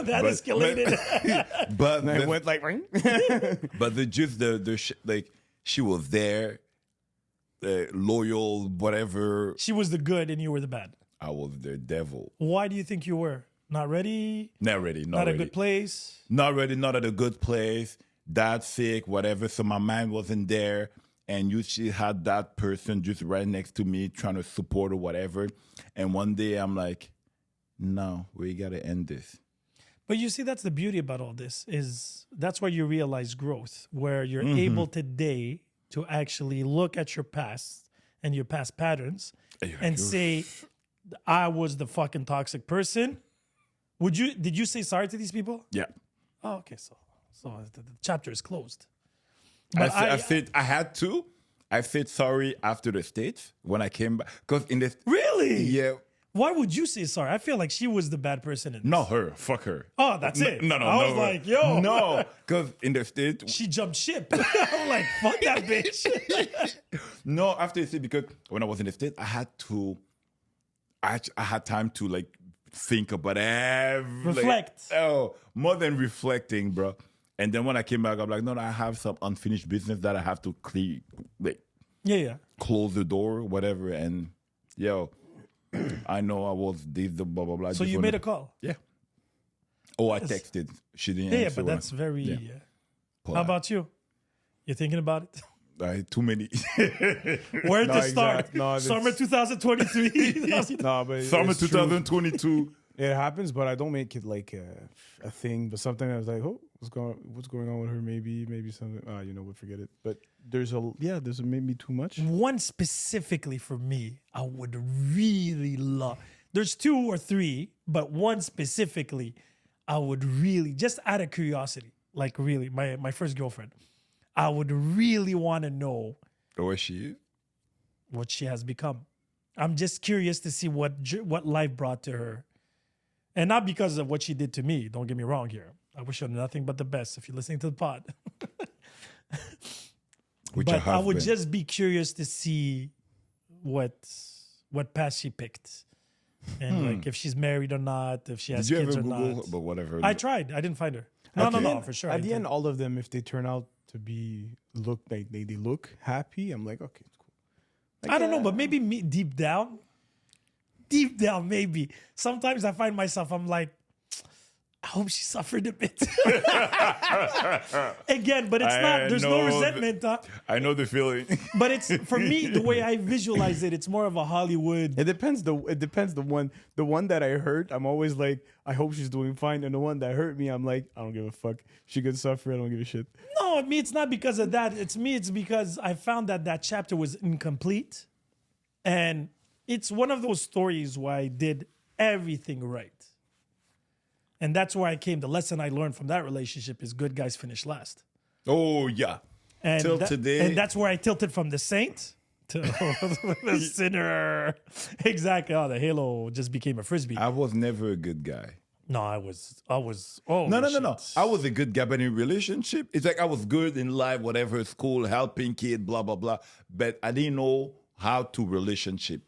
[SPEAKER 1] That escalated.
[SPEAKER 2] but
[SPEAKER 3] I
[SPEAKER 2] the,
[SPEAKER 3] went like, ring.
[SPEAKER 2] but like she was there, loyal, whatever.
[SPEAKER 1] She was the good and you were the bad.
[SPEAKER 2] I was the devil.
[SPEAKER 1] Why do you think you were? Not ready?
[SPEAKER 2] Not ready. Not
[SPEAKER 1] Not a
[SPEAKER 2] ready.
[SPEAKER 1] good place?
[SPEAKER 2] Not ready. Not at a good place. Dad sick, whatever. So my mind wasn't there. And she had that person just right next to me trying to support or whatever. And one day I'm like, no, we got to end this.
[SPEAKER 1] But you see, that's the beauty about all this, is that's where you realize growth, where you're
[SPEAKER 2] Mm-hmm.
[SPEAKER 1] able today to actually look at your past and your past patterns and say, I was the fucking toxic person. Did you say sorry to these people?
[SPEAKER 2] Yeah.
[SPEAKER 1] Oh, okay. So the chapter is closed.
[SPEAKER 2] I had to. I said sorry after the States when I came back. Because in the...
[SPEAKER 1] Really?
[SPEAKER 2] Yeah.
[SPEAKER 1] Why would you say sorry? I feel like she was the bad person in this.
[SPEAKER 2] Not her. Fuck her.
[SPEAKER 1] Oh, that's it.
[SPEAKER 2] No.
[SPEAKER 1] I was like, yo.
[SPEAKER 2] No. Because in the States...
[SPEAKER 1] She jumped ship. I'm like, fuck that bitch.
[SPEAKER 2] No, after the States, because when I was in the States, I had to... I had time to like think about
[SPEAKER 1] Reflect.
[SPEAKER 2] More than reflecting, bro. And then when I came back, I'm like, no, I have some unfinished business that I have to clear, like
[SPEAKER 1] Yeah.
[SPEAKER 2] close the door, whatever. And I know I was this, the blah blah blah.
[SPEAKER 1] So you made a call.
[SPEAKER 2] Yeah. Oh, I texted. She didn't
[SPEAKER 1] Yeah,
[SPEAKER 2] answer.
[SPEAKER 1] but that's very.
[SPEAKER 2] Yeah.
[SPEAKER 1] How about you? You thinking about it?
[SPEAKER 2] Too many.
[SPEAKER 1] Where to start?
[SPEAKER 3] exact- no,
[SPEAKER 1] Summer 2023.
[SPEAKER 3] No, but
[SPEAKER 2] Summer
[SPEAKER 3] it's true.
[SPEAKER 2] 2022.
[SPEAKER 3] It happens, but I don't make it like a thing. But sometimes I was like, oh, what's going on with her? Maybe something. You know what? Forget it. But there's maybe too much.
[SPEAKER 1] One specifically for me, I would really love. There's 2 or 3, but one specifically, I would really, just out of curiosity, like really, my first girlfriend, I would really want to know
[SPEAKER 2] Where she is?
[SPEAKER 1] what she has become. I'm just curious to see what life brought to her. And not because of what she did to me. Don't get me wrong here. I wish her nothing but the best if you're listening to the pod.
[SPEAKER 2] With your
[SPEAKER 1] But I would
[SPEAKER 2] husband.
[SPEAKER 1] just be curious to see what path she picked. And like if she's married or not, if she has
[SPEAKER 2] Did you
[SPEAKER 1] kids
[SPEAKER 2] ever
[SPEAKER 1] or
[SPEAKER 2] Google?
[SPEAKER 1] not.
[SPEAKER 2] But whatever.
[SPEAKER 1] I tried. I didn't find her. No, for sure.
[SPEAKER 3] At the end, all of them, if they turn out to be they look happy, I'm like, okay, it's cool. Like,
[SPEAKER 1] I don't know, but maybe me deep down, maybe. Sometimes I find myself, I'm like, I hope she suffered a bit. Again, but it's not, there's no
[SPEAKER 2] know
[SPEAKER 1] resentment.
[SPEAKER 2] I know the feeling.
[SPEAKER 1] But it's, for me, the way I visualize it, it's more of a Hollywood.
[SPEAKER 3] It depends. The one that I hurt, I'm always like, I hope she's doing fine. And the one that hurt me, I'm like, I don't give a fuck. She could suffer. I don't give a shit.
[SPEAKER 1] No, me, it's not because of that. It's because I found that chapter was incomplete. And it's one of those stories where I did everything right. And that's where I came. The lesson I learned from that relationship is good guys finish last.
[SPEAKER 2] Oh yeah.
[SPEAKER 1] And
[SPEAKER 2] Till today.
[SPEAKER 1] And that's where I tilted from the saint to the sinner. Exactly. Oh, the halo just became a frisbee.
[SPEAKER 2] I was never a good guy.
[SPEAKER 1] No, I was. Oh
[SPEAKER 2] No.
[SPEAKER 1] shit.
[SPEAKER 2] I was a good guy, but in relationship, it's like I was good in life, whatever, school, helping kid, blah, blah, blah. But I didn't know how to relationship.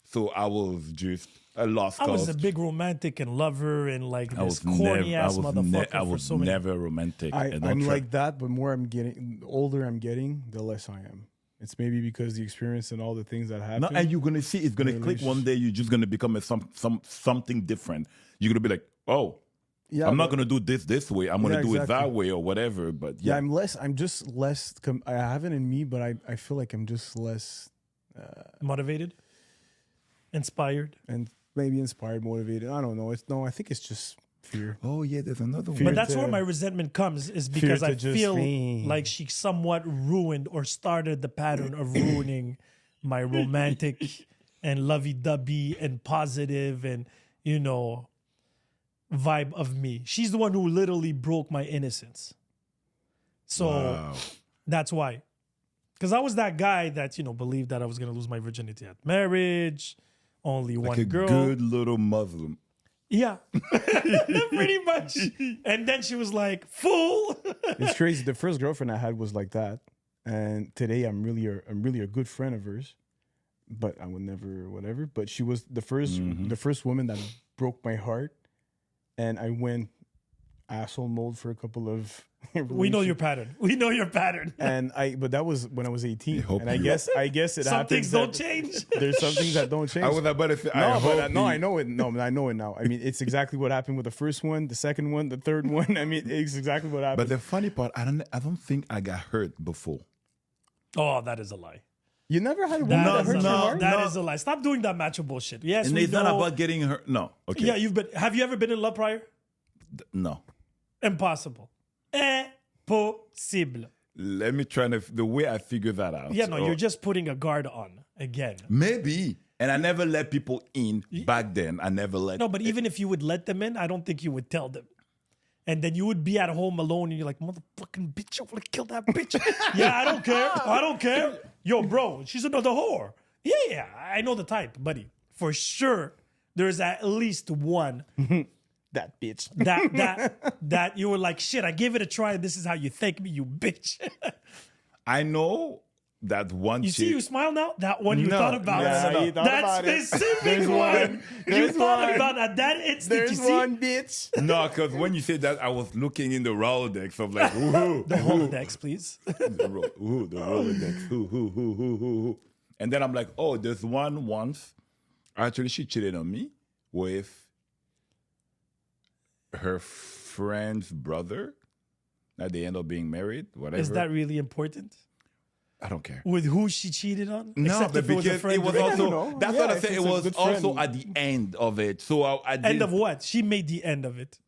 [SPEAKER 2] So I was just a lost
[SPEAKER 1] I was
[SPEAKER 2] cause.
[SPEAKER 1] a big romantic and lover and like
[SPEAKER 2] I
[SPEAKER 1] this
[SPEAKER 2] was
[SPEAKER 1] corny
[SPEAKER 2] never,
[SPEAKER 1] ass motherfucker
[SPEAKER 2] I
[SPEAKER 1] for
[SPEAKER 2] was
[SPEAKER 1] so many.
[SPEAKER 2] never romantic. And don't
[SPEAKER 3] I'm
[SPEAKER 2] try-
[SPEAKER 3] like that, but more I'm getting, the older I'm getting, the less I am. It's maybe because the experience and all the things that happen.
[SPEAKER 2] No, and you're gonna see it's gonna click
[SPEAKER 3] Relationship.
[SPEAKER 2] one day. You're just gonna become something different. You're gonna be like, oh,
[SPEAKER 3] yeah,
[SPEAKER 2] I'm not
[SPEAKER 3] but-
[SPEAKER 2] gonna do this way. I'm gonna
[SPEAKER 3] Yeah,
[SPEAKER 2] do it that
[SPEAKER 3] exactly.
[SPEAKER 2] way or whatever. But
[SPEAKER 3] Yeah,
[SPEAKER 2] yeah,
[SPEAKER 3] I'm just less. I have it in me, but I feel like I'm just less
[SPEAKER 1] Motivated, inspired.
[SPEAKER 3] and maybe inspired, motivated. I don't know. I think it's just fear.
[SPEAKER 2] oh yeah, there's another
[SPEAKER 3] Fear
[SPEAKER 2] one.
[SPEAKER 1] But that's
[SPEAKER 3] to-
[SPEAKER 1] where my resentment comes, is because
[SPEAKER 3] to
[SPEAKER 1] I
[SPEAKER 3] just
[SPEAKER 1] feel
[SPEAKER 3] think.
[SPEAKER 1] like she somewhat ruined or started the pattern of ruining my romantic and lovey-dovey and positive and, you know, vibe of me. She's the one who literally broke my innocence. So
[SPEAKER 2] Wow.
[SPEAKER 1] that's why. Because I was that guy that, you know, believed that I was going to lose my virginity at marriage, only
[SPEAKER 2] Like
[SPEAKER 1] one
[SPEAKER 2] a
[SPEAKER 1] girl.
[SPEAKER 2] good little Muslim.
[SPEAKER 1] Yeah, pretty much. And then she was like, fool.
[SPEAKER 3] It's crazy. The first girlfriend I had was like that, and today I'm really a good friend of hers, but I would never whatever. But she was the first woman that broke my heart, and I went asshole mode for a couple of.
[SPEAKER 1] We know your pattern. We know your pattern.
[SPEAKER 3] But that was when I was 18,
[SPEAKER 2] hope
[SPEAKER 3] and I
[SPEAKER 2] you-
[SPEAKER 3] guess it
[SPEAKER 1] Some
[SPEAKER 3] happens
[SPEAKER 1] things don't
[SPEAKER 3] that-
[SPEAKER 1] change.
[SPEAKER 3] There's some things that don't change.
[SPEAKER 2] I was about to say,
[SPEAKER 3] No,
[SPEAKER 2] I hope
[SPEAKER 3] no,
[SPEAKER 2] he-
[SPEAKER 3] I know it. No, I know it now. I mean, it's exactly what happened with the first one, the second one, the third one. I mean, it's exactly what happened.
[SPEAKER 2] But the funny part, I don't think I got hurt before.
[SPEAKER 1] Oh, that is a lie.
[SPEAKER 3] you never had a woman that hurt your heart.
[SPEAKER 1] That is a lie. Stop doing that macho bullshit. Yes,
[SPEAKER 2] And
[SPEAKER 1] we
[SPEAKER 2] it's not
[SPEAKER 1] know.
[SPEAKER 2] about getting hurt. No. Okay.
[SPEAKER 1] Yeah, have you ever been in love prior?
[SPEAKER 2] No.
[SPEAKER 1] Impossible. Impossible.
[SPEAKER 2] Let me try to the way I figure that out.
[SPEAKER 1] Yeah, no,
[SPEAKER 2] So,
[SPEAKER 1] you're just putting a guard on again.
[SPEAKER 2] maybe. And I never let people in back then. I never let.
[SPEAKER 1] No, but even if you would let them in, I don't think you would tell them. And then you would be at home alone and you're like, motherfucking bitch, I want to kill that bitch. Yeah, I don't care. I don't care. Yo, bro, she's another whore. Yeah, I know the type, buddy. For sure, there's at least one
[SPEAKER 3] That bitch.
[SPEAKER 1] that you were like, shit, I gave it a try and this is how you thank me, you bitch.
[SPEAKER 2] I know that one.
[SPEAKER 1] You see, you smile now? That one you
[SPEAKER 2] No,
[SPEAKER 1] thought about.
[SPEAKER 3] yeah, you thought
[SPEAKER 1] that
[SPEAKER 3] about it.
[SPEAKER 1] specific
[SPEAKER 3] There's
[SPEAKER 1] one.
[SPEAKER 3] one.
[SPEAKER 1] You
[SPEAKER 3] There's
[SPEAKER 1] thought
[SPEAKER 3] one.
[SPEAKER 1] about at that instant.
[SPEAKER 3] There's
[SPEAKER 1] you see?
[SPEAKER 3] one bitch.
[SPEAKER 2] No, because when you said that, I was looking in the Rolodex of like, ooh,
[SPEAKER 1] The Holodex, please.
[SPEAKER 2] the Rolodex, who. And then I'm like, oh, there's one once. Actually, she cheated on me with her friend's brother. Now they end up being married, whatever.
[SPEAKER 1] Is that really important?
[SPEAKER 2] I don't care.
[SPEAKER 1] With who she cheated on?
[SPEAKER 2] No,
[SPEAKER 1] Except
[SPEAKER 2] but
[SPEAKER 1] if it was a
[SPEAKER 2] because
[SPEAKER 1] friend.
[SPEAKER 2] it was
[SPEAKER 3] Yeah,
[SPEAKER 2] also,
[SPEAKER 3] you know.
[SPEAKER 2] that's
[SPEAKER 3] Yeah,
[SPEAKER 2] what I
[SPEAKER 3] if
[SPEAKER 2] said.
[SPEAKER 3] it's
[SPEAKER 2] It
[SPEAKER 3] a
[SPEAKER 2] was
[SPEAKER 3] good
[SPEAKER 2] also
[SPEAKER 3] friend.
[SPEAKER 2] at the end of it. So I did.
[SPEAKER 1] End of what? She made the end of it.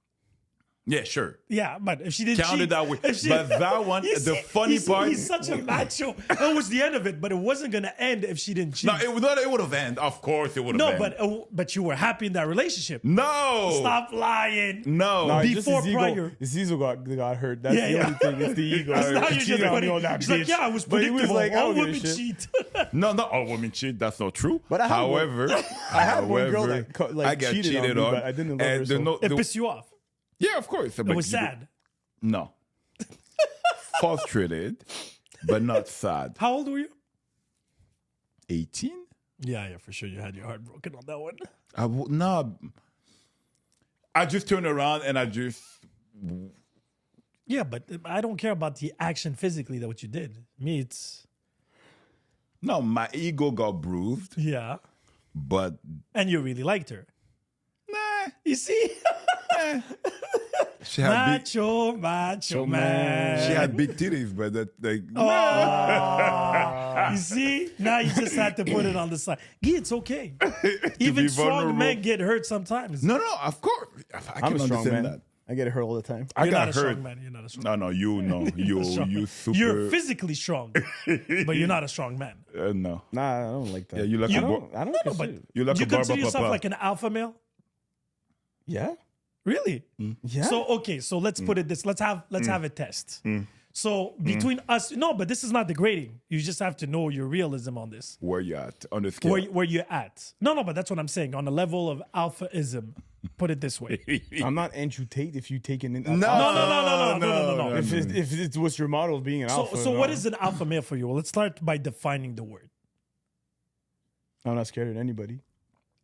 [SPEAKER 2] Yeah, sure.
[SPEAKER 1] Yeah, but if she didn't
[SPEAKER 2] Count it
[SPEAKER 1] cheat,
[SPEAKER 2] that way.
[SPEAKER 1] if she-
[SPEAKER 2] But that one,
[SPEAKER 1] You
[SPEAKER 2] the
[SPEAKER 1] see-
[SPEAKER 2] funny
[SPEAKER 1] you see,
[SPEAKER 2] part.
[SPEAKER 1] he's such a macho. That was the end of it, but it wasn't gonna end if she didn't cheat.
[SPEAKER 2] No, it would have ended. Of course, it would have
[SPEAKER 1] No,
[SPEAKER 2] ended.
[SPEAKER 1] but you were happy in that relationship.
[SPEAKER 2] No.
[SPEAKER 1] Stop lying.
[SPEAKER 2] No.
[SPEAKER 3] No, it's just
[SPEAKER 1] Before
[SPEAKER 3] his ego.
[SPEAKER 1] prior.
[SPEAKER 3] His ego got hurt. That's
[SPEAKER 1] Yeah,
[SPEAKER 3] the
[SPEAKER 1] yeah.
[SPEAKER 3] only thing. It's the ego.
[SPEAKER 1] Because now
[SPEAKER 3] He
[SPEAKER 1] you're
[SPEAKER 3] cheated
[SPEAKER 1] just
[SPEAKER 3] on me
[SPEAKER 1] putting.
[SPEAKER 3] on that
[SPEAKER 1] She's like,
[SPEAKER 3] bitch.
[SPEAKER 1] yeah, I was
[SPEAKER 3] But he
[SPEAKER 1] predictable.
[SPEAKER 3] was like, I
[SPEAKER 1] All
[SPEAKER 3] don't give a
[SPEAKER 1] women
[SPEAKER 3] shit.
[SPEAKER 1] cheat.
[SPEAKER 2] No, not all women cheat. That's not true.
[SPEAKER 3] But I had one-
[SPEAKER 2] however,
[SPEAKER 3] I had one girl
[SPEAKER 2] however,
[SPEAKER 3] that like
[SPEAKER 2] I got
[SPEAKER 3] cheated on me, but I didn't love her,
[SPEAKER 2] and
[SPEAKER 3] so-
[SPEAKER 1] It pissed you off.
[SPEAKER 2] yeah, of course.
[SPEAKER 1] It was sad.
[SPEAKER 2] No. Frustrated, but not sad.
[SPEAKER 1] How old were you?
[SPEAKER 2] 18?
[SPEAKER 1] Yeah, for sure. You had your heart broken on that one.
[SPEAKER 2] No. I just turned around and I just.
[SPEAKER 1] Yeah, but I don't care about the action physically that what you did. Me, it's
[SPEAKER 2] No, my ego got bruised,
[SPEAKER 1] yeah.
[SPEAKER 2] but
[SPEAKER 1] And you really liked her.
[SPEAKER 2] nah.
[SPEAKER 1] You see?
[SPEAKER 2] She had big,
[SPEAKER 1] macho man.
[SPEAKER 2] she had big titties, but that like
[SPEAKER 1] You see? Now you just had to put it on the side. Guy, it's okay.
[SPEAKER 2] be
[SPEAKER 1] Even strong
[SPEAKER 2] vulnerable.
[SPEAKER 1] men get hurt sometimes.
[SPEAKER 2] no, of course. I
[SPEAKER 3] I'm
[SPEAKER 2] can
[SPEAKER 3] a strong
[SPEAKER 2] understand
[SPEAKER 3] man.
[SPEAKER 2] that.
[SPEAKER 3] I get hurt all the time.
[SPEAKER 2] I
[SPEAKER 1] You're
[SPEAKER 2] got
[SPEAKER 1] not a strong
[SPEAKER 2] hurt.
[SPEAKER 1] man. You're not a strong
[SPEAKER 2] No, you know, you super.
[SPEAKER 1] You're physically strong, but you're not a strong man.
[SPEAKER 2] No.
[SPEAKER 3] Nah, I don't like that.
[SPEAKER 2] Yeah, you like
[SPEAKER 3] I
[SPEAKER 2] a
[SPEAKER 3] don't. I don't
[SPEAKER 1] No,
[SPEAKER 3] consider
[SPEAKER 1] but
[SPEAKER 3] it.
[SPEAKER 2] You like
[SPEAKER 1] you
[SPEAKER 2] a barber
[SPEAKER 1] consider yourself
[SPEAKER 2] papa.
[SPEAKER 1] like an alpha male?
[SPEAKER 3] Yeah.
[SPEAKER 1] Really?
[SPEAKER 3] Yeah.
[SPEAKER 1] So okay, so let's put it this. Let's have a test. So between us, no, but this is not degrading. You just have to know your realism on this.
[SPEAKER 2] Where you at on the scale?
[SPEAKER 1] Where you're at. No, but that's what I'm saying. On the level of alphaism, put it this way.
[SPEAKER 3] I'm not Andrew Tate if you take it in.
[SPEAKER 1] No.
[SPEAKER 3] If it was your model of being an alpha.
[SPEAKER 1] So
[SPEAKER 3] no.
[SPEAKER 1] what is an alpha male for you? Well, let's start by defining the word.
[SPEAKER 3] I'm not scared of anybody.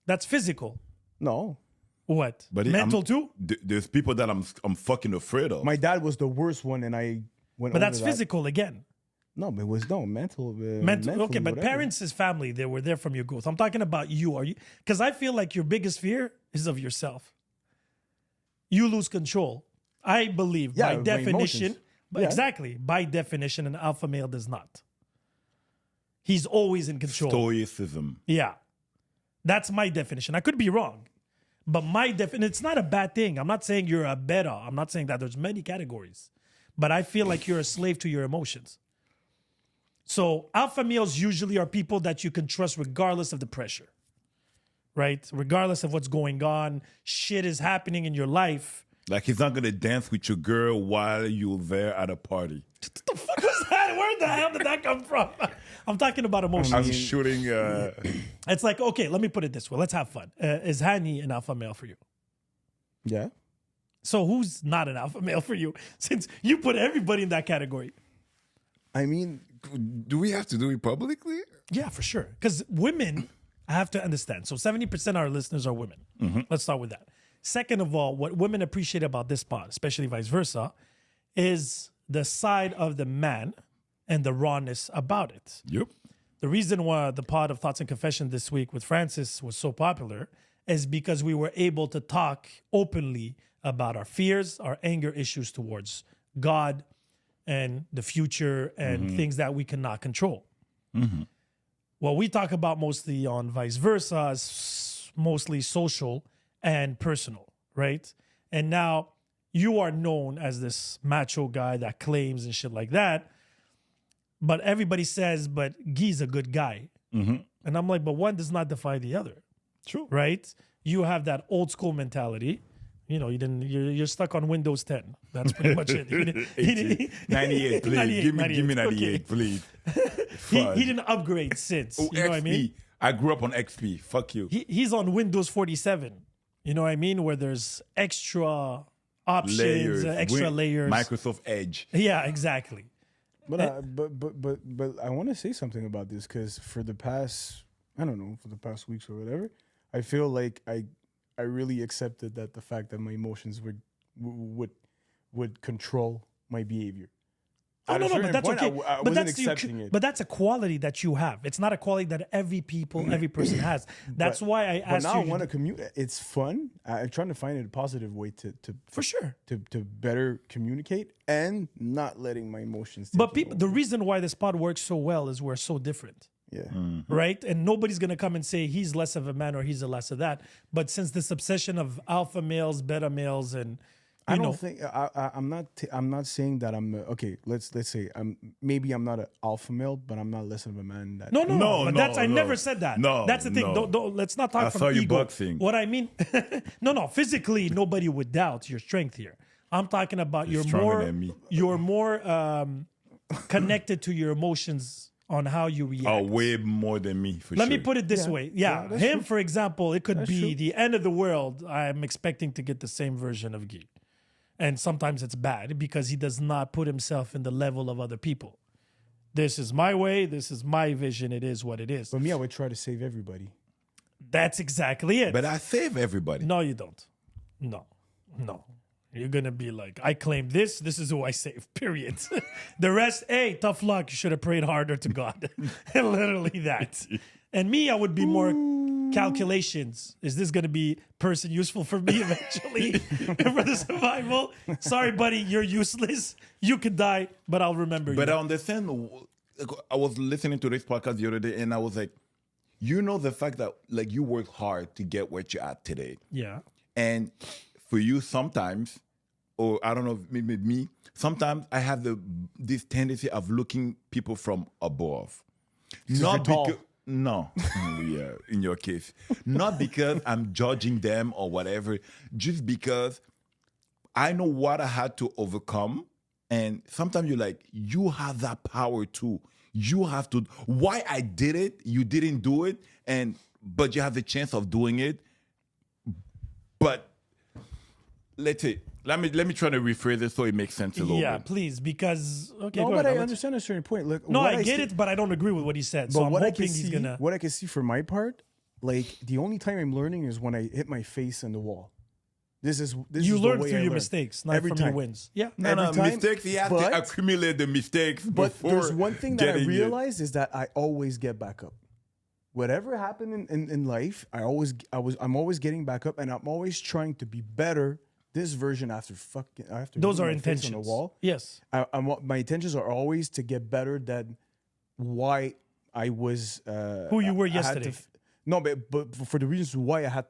[SPEAKER 1] That's physical.
[SPEAKER 3] No.
[SPEAKER 1] What?
[SPEAKER 2] But
[SPEAKER 1] Mental too?
[SPEAKER 2] There's people that I'm fucking afraid of.
[SPEAKER 3] My dad was the worst one, and I went.
[SPEAKER 1] But
[SPEAKER 3] over
[SPEAKER 1] that's
[SPEAKER 3] that.
[SPEAKER 1] physical again.
[SPEAKER 3] No, but it was mental.
[SPEAKER 1] Mental. Okay, but
[SPEAKER 3] whatever.
[SPEAKER 1] parents is family. They were there from your growth. I'm talking about you. Are you? Because I feel like your biggest fear is of yourself. You lose control. I believe
[SPEAKER 3] Yeah,
[SPEAKER 1] by
[SPEAKER 3] my
[SPEAKER 1] definition.
[SPEAKER 3] emotions.
[SPEAKER 1] But
[SPEAKER 3] Yeah.
[SPEAKER 1] exactly, by definition, an alpha male does not. He's always in control.
[SPEAKER 2] Stoicism.
[SPEAKER 1] Yeah. That's my definition. I could be wrong. But my definition, it's not a bad thing. I'm not saying you're a beta. I'm not saying that. There's many categories. But I feel like you're a slave to your emotions. So alpha males usually are people that you can trust regardless of the pressure. right? Regardless of what's going on, shit is happening in your life.
[SPEAKER 2] Like he's not gonna dance with your girl while you're there at a party.
[SPEAKER 1] What the fuck was that? Where the hell did that come from? I'm talking about emotions.
[SPEAKER 2] I'm shooting.
[SPEAKER 1] It's like, okay, let me put it this way. Let's have fun. Is Hani an alpha male for you?
[SPEAKER 3] Yeah.
[SPEAKER 1] So who's not an alpha male for you? Since you put everybody in that category.
[SPEAKER 3] I mean,
[SPEAKER 2] Do we have to do it publicly?
[SPEAKER 1] Yeah, for sure. Because women, I have to understand. So 70% of our listeners are women. Let's start with that. Second of all, what women appreciate about this pod, especially vice versa, is the side of the man and the rawness about it.
[SPEAKER 2] Yep.
[SPEAKER 1] The reason why the pod of Thoughts and Confession this week with Francis was so popular is because we were able to talk openly about our fears, our anger issues towards God and the future and things that we cannot control. What we talk about mostly on Vice Versa is mostly social and personal, right? And now you are known as this macho guy that claims and shit like that. But everybody says, but Guy's a good guy. And I'm like, but one does not defy the other.
[SPEAKER 2] True.
[SPEAKER 1] Right? You have that old school mentality. You know, you're stuck on Windows 10. That's pretty much it.
[SPEAKER 2] 98, please.
[SPEAKER 1] 98,
[SPEAKER 2] give me
[SPEAKER 1] 98,
[SPEAKER 2] 98, please.
[SPEAKER 1] he didn't upgrade since.
[SPEAKER 2] Oh,
[SPEAKER 1] You know
[SPEAKER 2] XP.
[SPEAKER 1] what I mean?
[SPEAKER 2] I grew up on XP. Fuck you.
[SPEAKER 1] He's on Windows 47. You know what I mean? Where there's extra options,
[SPEAKER 2] Layers.
[SPEAKER 1] extra layers.
[SPEAKER 2] Microsoft Edge.
[SPEAKER 1] Yeah, exactly.
[SPEAKER 3] but I want to say something about this because for the past weeks or whatever, I feel like I really accepted that the fact that my emotions would control my behavior.
[SPEAKER 1] Oh,
[SPEAKER 3] At a
[SPEAKER 1] no, but
[SPEAKER 3] certain
[SPEAKER 1] that's
[SPEAKER 3] point,
[SPEAKER 1] okay.
[SPEAKER 3] I
[SPEAKER 1] but
[SPEAKER 3] wasn't
[SPEAKER 1] that's
[SPEAKER 3] accepting it.
[SPEAKER 1] But that's a quality that you have. It's not a quality that every person has. That's why I
[SPEAKER 3] But
[SPEAKER 1] asked
[SPEAKER 3] now
[SPEAKER 1] you.
[SPEAKER 3] I want to communicate. It's fun. I'm trying to find a positive way to
[SPEAKER 1] for sure.
[SPEAKER 3] to better communicate and not letting my emotions.
[SPEAKER 1] But
[SPEAKER 3] take
[SPEAKER 1] people, the reason why this pod works so well is we're so different.
[SPEAKER 3] yeah.
[SPEAKER 1] Right? And nobody's going to come and say he's less of a man or he's a less of that. But since this obsession of alpha males, beta males, and
[SPEAKER 3] I
[SPEAKER 1] you know,
[SPEAKER 3] don't think I'm not saying that I'm okay. Let's say maybe I'm not an alpha male, but I'm not less of a man. That
[SPEAKER 1] no,
[SPEAKER 2] No,
[SPEAKER 1] but
[SPEAKER 2] no,
[SPEAKER 1] that's I
[SPEAKER 2] no.
[SPEAKER 1] never said that.
[SPEAKER 2] No,
[SPEAKER 1] that's the thing.
[SPEAKER 2] no.
[SPEAKER 1] Don't let's not talk
[SPEAKER 2] I
[SPEAKER 1] from
[SPEAKER 2] saw you
[SPEAKER 1] ego.
[SPEAKER 2] boxing.
[SPEAKER 1] What I mean, no, physically nobody would doubt your strength here. I'm talking about
[SPEAKER 2] You're
[SPEAKER 1] you're
[SPEAKER 2] stronger
[SPEAKER 1] more
[SPEAKER 2] than me.
[SPEAKER 1] you're more connected to your emotions on how you react.
[SPEAKER 2] Oh, way more than me, for
[SPEAKER 1] Let
[SPEAKER 2] sure.
[SPEAKER 1] me put it this
[SPEAKER 3] Yeah.
[SPEAKER 1] way.
[SPEAKER 3] Yeah,
[SPEAKER 1] Yeah,
[SPEAKER 3] that's
[SPEAKER 1] him,
[SPEAKER 3] true.
[SPEAKER 1] for example, it could
[SPEAKER 3] That's
[SPEAKER 1] be
[SPEAKER 3] true.
[SPEAKER 1] the end of the world. I'm expecting to get the same version of Guy. And sometimes it's bad because he does not put himself in the level of other people. This is my way. This is my vision. It is what it is.
[SPEAKER 3] But me, I would try to save everybody.
[SPEAKER 1] That's exactly it.
[SPEAKER 2] But I save everybody.
[SPEAKER 1] No, you don't. No. You're going to be like, I claim this. This is who I save, period. The rest, hey, tough luck. You should have prayed harder to God. Literally that. And me, I would be more calculations. Is this going to be person useful for me eventually for the survival? Sorry, buddy, you're useless. You could die, but I'll remember
[SPEAKER 2] But
[SPEAKER 1] you.
[SPEAKER 2] I understand. I was listening to this podcast the other day, and I was like, you know, the fact that like you worked hard to get what you're at today,
[SPEAKER 1] Yeah.
[SPEAKER 2] and for you sometimes, or I don't know, maybe me, sometimes I have this tendency of looking people from above,
[SPEAKER 3] you're tall.
[SPEAKER 2] No, yeah, in your case, not because I'm judging them or whatever, just because I know what I had to overcome. And sometimes you're like, you have that power too. You have to. Why I did it, you didn't do it, but you have the chance of doing it. But let's say, let me try to rephrase it so it makes sense a little
[SPEAKER 1] Yeah,
[SPEAKER 2] bit.
[SPEAKER 1] please, because okay,
[SPEAKER 3] No,
[SPEAKER 1] go
[SPEAKER 3] but
[SPEAKER 1] ahead.
[SPEAKER 3] I understand a certain point. Look,
[SPEAKER 1] No,
[SPEAKER 3] what
[SPEAKER 1] I get
[SPEAKER 3] see-
[SPEAKER 1] it, but I don't agree with what he said. So
[SPEAKER 3] But
[SPEAKER 1] I'm
[SPEAKER 3] what
[SPEAKER 1] hoping he's
[SPEAKER 3] see,
[SPEAKER 1] gonna.
[SPEAKER 3] what I can see for my part, like the only time I'm learning is when I hit my face on the wall. This is
[SPEAKER 1] You
[SPEAKER 3] is
[SPEAKER 1] learn
[SPEAKER 3] the way
[SPEAKER 1] through
[SPEAKER 3] I
[SPEAKER 1] your
[SPEAKER 3] learn.
[SPEAKER 1] mistakes, not
[SPEAKER 3] Every
[SPEAKER 1] from
[SPEAKER 3] time.
[SPEAKER 1] your wins. Yeah.
[SPEAKER 2] No,
[SPEAKER 3] Every time,
[SPEAKER 2] mistakes. You have to
[SPEAKER 3] but-
[SPEAKER 2] accumulate the mistakes.
[SPEAKER 3] But
[SPEAKER 2] before
[SPEAKER 3] there's one thing that I
[SPEAKER 2] getting it.
[SPEAKER 3] realized is that I always get back up. Whatever happened in life, I'm always getting back up, and I'm always trying to be better. This version after
[SPEAKER 1] Those are
[SPEAKER 3] hitting my face
[SPEAKER 1] intentions.
[SPEAKER 3] on the wall.
[SPEAKER 1] Yes.
[SPEAKER 3] My intentions are always to get better than why I was
[SPEAKER 1] Who you were
[SPEAKER 3] I had to
[SPEAKER 1] yesterday.
[SPEAKER 3] no, but for the reasons why I had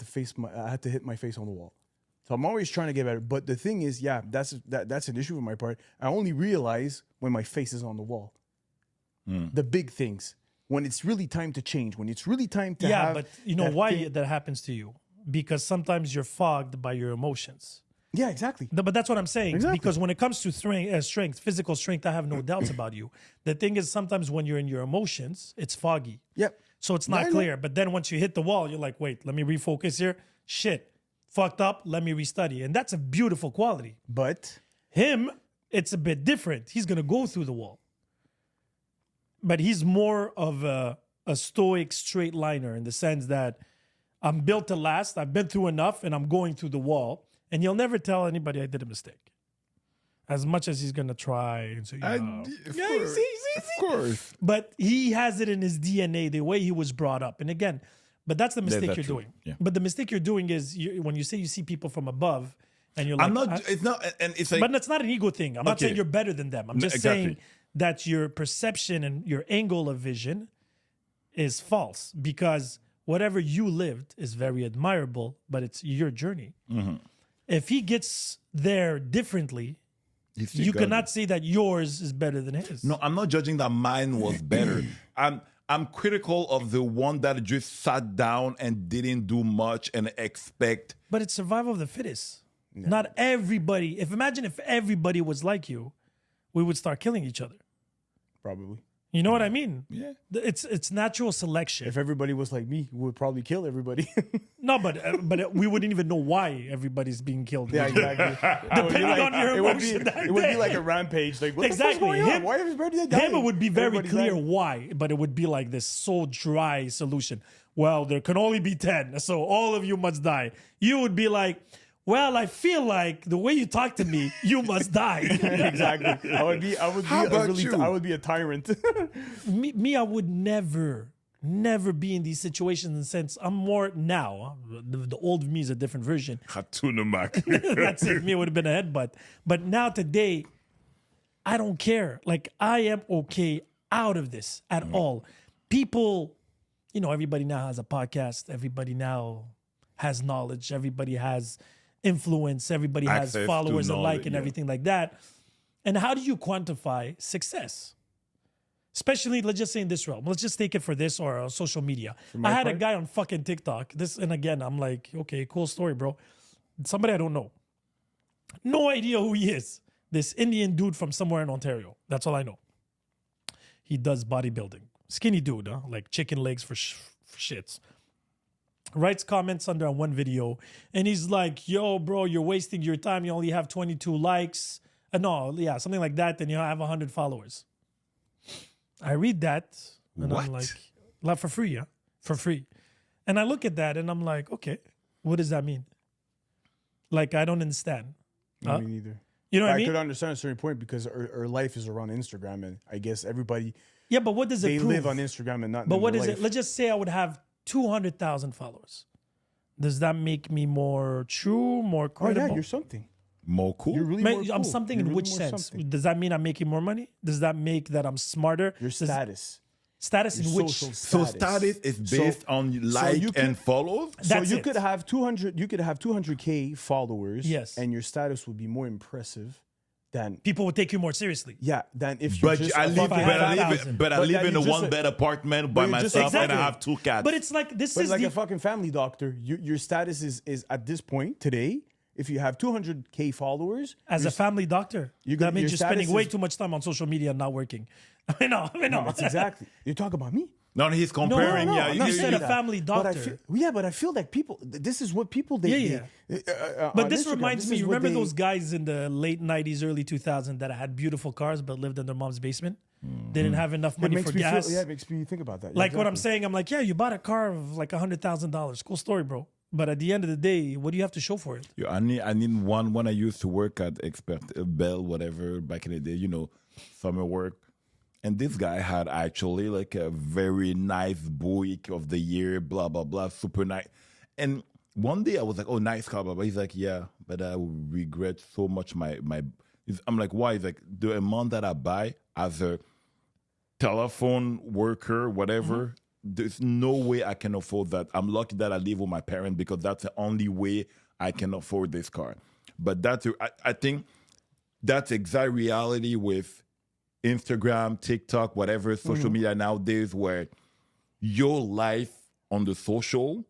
[SPEAKER 3] to hit my face on the wall. So I'm always trying to get better. But the thing is, yeah, that's an issue with my part. I only realize when my face is on the wall. The big things. when it's really time to change, when it's really time to
[SPEAKER 1] Yeah,
[SPEAKER 3] have
[SPEAKER 1] but you know
[SPEAKER 3] that
[SPEAKER 1] why
[SPEAKER 3] thing-
[SPEAKER 1] that happens to you? Because sometimes you're fogged by your emotions.
[SPEAKER 3] Yeah, exactly.
[SPEAKER 1] But that's what I'm saying.
[SPEAKER 3] Exactly.
[SPEAKER 1] Because when it comes to strength, physical strength, I have no doubts about you. The thing is, sometimes when you're in your emotions, it's foggy.
[SPEAKER 3] Yep.
[SPEAKER 1] So it's
[SPEAKER 3] Yeah, I
[SPEAKER 1] not
[SPEAKER 3] know.
[SPEAKER 1] clear. But then once you hit the wall, you're like, wait, let me refocus here. Shit, fucked up. Let me restudy. And that's a beautiful quality.
[SPEAKER 3] But
[SPEAKER 1] Him, it's a bit different. He's going to go through the wall. But he's more of a stoic straight liner in the sense that I'm built to last. I've been through enough and I'm going through the wall. And he'll never tell anybody I did a mistake. As much as he's going to try and say,
[SPEAKER 2] Of course. Of course.
[SPEAKER 1] but he has it in his DNA, the way he was brought up. And again, but that's the mistake
[SPEAKER 2] that's
[SPEAKER 1] you're
[SPEAKER 2] true.
[SPEAKER 1] doing.
[SPEAKER 2] Yeah.
[SPEAKER 1] But the mistake you're doing is when you say you see people from above and you're like,
[SPEAKER 2] I'm not. It's not. And it's like.
[SPEAKER 1] but that's not an ego thing. I'm not
[SPEAKER 2] Okay.
[SPEAKER 1] saying you're better than them. I'm just
[SPEAKER 2] exactly.
[SPEAKER 1] saying that your perception and your angle of vision is false because whatever you lived is very admirable, but it's your journey.
[SPEAKER 2] Mm-hmm.
[SPEAKER 1] If he gets there differently,
[SPEAKER 2] he still
[SPEAKER 1] you
[SPEAKER 2] got
[SPEAKER 1] cannot
[SPEAKER 2] it.
[SPEAKER 1] say that yours is better than his.
[SPEAKER 2] No, I'm not judging that mine was better. I'm critical of the one that just sat down and didn't do much and expect.
[SPEAKER 1] But it's survival of the fittest. Not everybody. Imagine if everybody was like you, we would start killing each other.
[SPEAKER 3] probably.
[SPEAKER 1] You know what I mean?
[SPEAKER 2] Yeah.
[SPEAKER 1] It's natural selection.
[SPEAKER 3] If everybody was like me, we would probably kill everybody.
[SPEAKER 1] No, but we wouldn't even know why everybody's being killed.
[SPEAKER 3] Yeah, exactly.
[SPEAKER 1] Depending on your emotion that
[SPEAKER 3] it would be
[SPEAKER 1] day.
[SPEAKER 3] like a rampage. Like, what
[SPEAKER 1] Exactly.
[SPEAKER 3] the fuck's going on?
[SPEAKER 1] Him-
[SPEAKER 3] Why is everybody dying?
[SPEAKER 1] Him, it would be very
[SPEAKER 3] Everybody's
[SPEAKER 1] clear
[SPEAKER 3] dying.
[SPEAKER 1] why, but it would be like this so dry solution. Well, there can only be 10, so all of you must die. You would be like, well, I feel like the way you talk to me, you must die.
[SPEAKER 3] Exactly. I would be
[SPEAKER 2] How about you?
[SPEAKER 3] I would be a tyrant.
[SPEAKER 1] me, I would never be in these situations in the sense I'm more now. The old me is a different version.
[SPEAKER 2] Hatuna Mac.
[SPEAKER 1] That's it. Me, it would have been a headbutt. But now today, I don't care. Like I am okay out of this at all. People, everybody now has a podcast. Everybody now has knowledge. Everybody has influence. Everybody
[SPEAKER 2] Access
[SPEAKER 1] has
[SPEAKER 2] to
[SPEAKER 1] followers alike
[SPEAKER 2] knowledge,
[SPEAKER 1] and
[SPEAKER 2] yeah.
[SPEAKER 1] everything like that. And how do you quantify success? Especially, let's just say in this realm. Let's just take it for this or social media. I had a
[SPEAKER 3] part?
[SPEAKER 1] guy on fucking TikTok. And again, I'm like, okay, cool story, bro. Somebody I don't know. No idea who he is. This Indian dude from somewhere in Ontario. That's all I know. He does bodybuilding. Skinny dude, huh? Like chicken legs for shits. Writes comments under on one video. And he's like, yo, bro, you're wasting your time. You only have 22 likes. Something like that. And you have 100 followers. I read that. And
[SPEAKER 2] What?
[SPEAKER 1] I'm like for free, yeah? For free. And I look at that and I'm like, okay, what does that mean? Like, I don't understand. Huh?
[SPEAKER 3] Me neither.
[SPEAKER 1] You know what I
[SPEAKER 3] I
[SPEAKER 1] mean?
[SPEAKER 3] could understand a certain point because our life is around Instagram, and I guess everybody
[SPEAKER 1] Yeah, but what does it
[SPEAKER 3] they
[SPEAKER 1] prove?
[SPEAKER 3] live on Instagram and not.
[SPEAKER 1] But
[SPEAKER 3] in
[SPEAKER 1] what
[SPEAKER 3] real
[SPEAKER 1] is
[SPEAKER 3] life.
[SPEAKER 1] it? Let's just say I would have 200,000 followers. Does that make me more true, more
[SPEAKER 3] Oh
[SPEAKER 1] credible?
[SPEAKER 3] yeah, you're something.
[SPEAKER 2] More cool.
[SPEAKER 3] You're really
[SPEAKER 1] Man,
[SPEAKER 3] more
[SPEAKER 1] I'm
[SPEAKER 3] cool.
[SPEAKER 1] something
[SPEAKER 3] You're
[SPEAKER 1] in
[SPEAKER 3] really
[SPEAKER 1] which
[SPEAKER 3] more
[SPEAKER 1] sense?
[SPEAKER 3] something.
[SPEAKER 1] Does that mean I'm making more money? Does that make that I'm smarter?
[SPEAKER 3] Your
[SPEAKER 1] Does-
[SPEAKER 3] status.
[SPEAKER 1] status
[SPEAKER 3] Your
[SPEAKER 1] in which?
[SPEAKER 3] social
[SPEAKER 2] so status is based on like
[SPEAKER 3] you
[SPEAKER 2] and
[SPEAKER 3] could-
[SPEAKER 2] follows.
[SPEAKER 3] So
[SPEAKER 1] That's
[SPEAKER 3] you
[SPEAKER 1] it.
[SPEAKER 3] could have 200. You could have 200K followers.
[SPEAKER 1] Yes.
[SPEAKER 3] And your status would be more impressive than
[SPEAKER 1] People would take you more seriously.
[SPEAKER 3] than if you're
[SPEAKER 2] But
[SPEAKER 3] just
[SPEAKER 2] I
[SPEAKER 3] a
[SPEAKER 2] live,
[SPEAKER 3] fucking
[SPEAKER 1] but I
[SPEAKER 3] fat-
[SPEAKER 1] live-
[SPEAKER 2] in
[SPEAKER 3] But
[SPEAKER 2] a
[SPEAKER 3] then you just-
[SPEAKER 2] one bed apartment by
[SPEAKER 3] but you're just-
[SPEAKER 2] myself and I
[SPEAKER 1] Exactly.
[SPEAKER 2] have 2 cats.
[SPEAKER 1] But it's like this
[SPEAKER 3] But
[SPEAKER 1] is
[SPEAKER 3] like
[SPEAKER 1] the
[SPEAKER 3] a fucking family doctor, your status is at this point today. If you have 200K followers,
[SPEAKER 1] as a family doctor.
[SPEAKER 3] you
[SPEAKER 1] That
[SPEAKER 3] got-
[SPEAKER 1] means
[SPEAKER 3] your
[SPEAKER 1] you're spending
[SPEAKER 3] status
[SPEAKER 1] way
[SPEAKER 3] is-
[SPEAKER 1] too much time on social media and not working. I know.
[SPEAKER 3] that's exactly. You talk about me.
[SPEAKER 2] no, he's comparing.
[SPEAKER 1] no,
[SPEAKER 2] yeah,
[SPEAKER 1] I'm not
[SPEAKER 2] you-
[SPEAKER 1] saying
[SPEAKER 2] you-
[SPEAKER 1] a family
[SPEAKER 3] But I
[SPEAKER 1] doctor.
[SPEAKER 3] but I feel like people. This is what people.
[SPEAKER 1] Yeah.
[SPEAKER 3] on
[SPEAKER 1] But this
[SPEAKER 3] Instagram,
[SPEAKER 1] reminds
[SPEAKER 3] this
[SPEAKER 1] me,
[SPEAKER 3] is
[SPEAKER 1] you
[SPEAKER 3] what
[SPEAKER 1] remember
[SPEAKER 3] they-
[SPEAKER 1] those guys in the late 90s, early 2000s that had beautiful cars but lived in their mom's basement? Didn't have enough
[SPEAKER 3] It
[SPEAKER 1] money
[SPEAKER 3] makes
[SPEAKER 1] for
[SPEAKER 3] me
[SPEAKER 1] gas.
[SPEAKER 3] feel. Yeah, it makes me think about that. Yeah,
[SPEAKER 1] Like what I'm
[SPEAKER 3] exactly.
[SPEAKER 1] saying, I'm like, yeah, you bought a car of like $100,000. Cool story, bro. But at the end of the day, what do you have to show for it?
[SPEAKER 2] I need one when I used to work at Expert Bell, whatever, back in the day, summer work. And this guy had actually like a very nice Buick of the year, blah, blah, blah, super nice. And one day I was like, oh, nice car, blah, blah. He's like, yeah, but I regret so much my. I'm like, why? He's like, the amount that I buy as a telephone worker, whatever, there's no way I can afford that. I'm lucky that I live with my parents because that's the only way I can afford this car. But I think that's exact reality with Instagram, TikTok, whatever social media nowadays, where your life on the social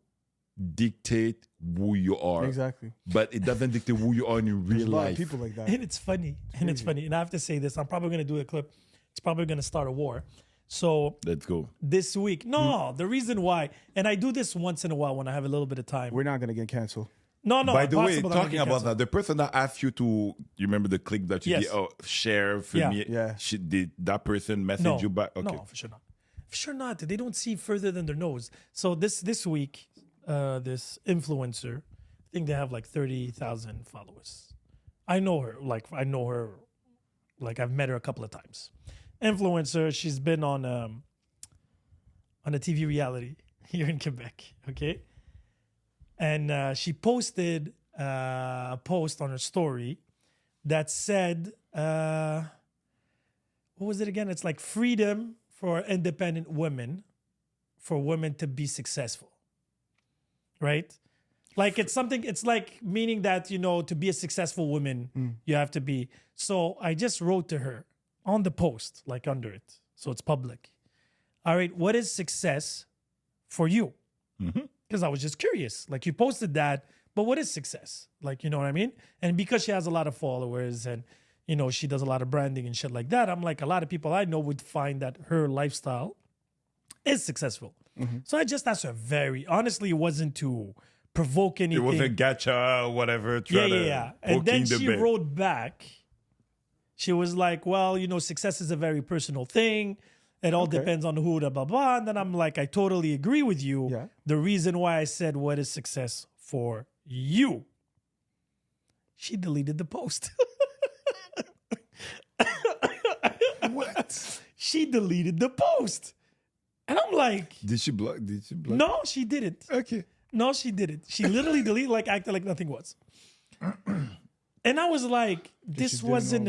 [SPEAKER 2] dictate who you are.
[SPEAKER 3] Exactly.
[SPEAKER 2] But it doesn't dictate who you are in your
[SPEAKER 3] There's
[SPEAKER 2] real
[SPEAKER 3] a lot of
[SPEAKER 2] life.
[SPEAKER 3] people like that.
[SPEAKER 1] And it's funny. And I have to say this. I'm probably going to do a clip. It's probably going to start a war. So
[SPEAKER 2] Let's go.
[SPEAKER 1] this week, the reason why, and I do this once in a while when I have a little bit of time.
[SPEAKER 3] We're not gonna get canceled.
[SPEAKER 1] No,
[SPEAKER 2] By the way,
[SPEAKER 1] impossible that I'm
[SPEAKER 2] talking
[SPEAKER 1] gonna get
[SPEAKER 2] about that,
[SPEAKER 1] canceled.
[SPEAKER 2] the person that asked you to, you remember the click that you
[SPEAKER 1] Yes.
[SPEAKER 2] did, share for
[SPEAKER 1] Yeah.
[SPEAKER 2] me?
[SPEAKER 3] Yeah.
[SPEAKER 2] Did that person message
[SPEAKER 1] No,
[SPEAKER 2] you back? Okay.
[SPEAKER 1] no, for sure not. For sure not. They don't see further than their nose. So this week, this influencer, I think they have like 30,000 followers. I know her. Like I've met her a couple of times. Influencer. She's been on a TV reality here in Quebec. Okay, and she posted a post on her story that said, what was it again? It's like freedom for independent women, for women to be successful, right? Like it's like meaning that, to be a successful woman, you have to be. So I just wrote to her on the post, like under it. So it's public. All right, what is success for you? Because I was just curious. Like you posted that, but what is success? Like, you know what I mean? And because she has a lot of followers and, she does a lot of branding and shit like that, I'm like, a lot of people I know would find that her lifestyle is successful. So I just asked her honestly, it wasn't to provoke anything.
[SPEAKER 2] It was a gacha, whatever.
[SPEAKER 1] Yeah. And then
[SPEAKER 2] the
[SPEAKER 1] she
[SPEAKER 2] bear.
[SPEAKER 1] wrote back. She was like, well, success is a very personal thing. It all depends on who, blah, blah. And then I'm like, I totally agree with you.
[SPEAKER 3] Yeah.
[SPEAKER 1] The reason why I said, what is success for you? She deleted the post.
[SPEAKER 3] What?
[SPEAKER 1] She deleted the post. And I'm like,
[SPEAKER 2] Did she block?
[SPEAKER 1] no, she didn't.
[SPEAKER 2] Okay.
[SPEAKER 1] No, she didn't. She literally deleted, like acted like nothing was. And I was like, this wasn't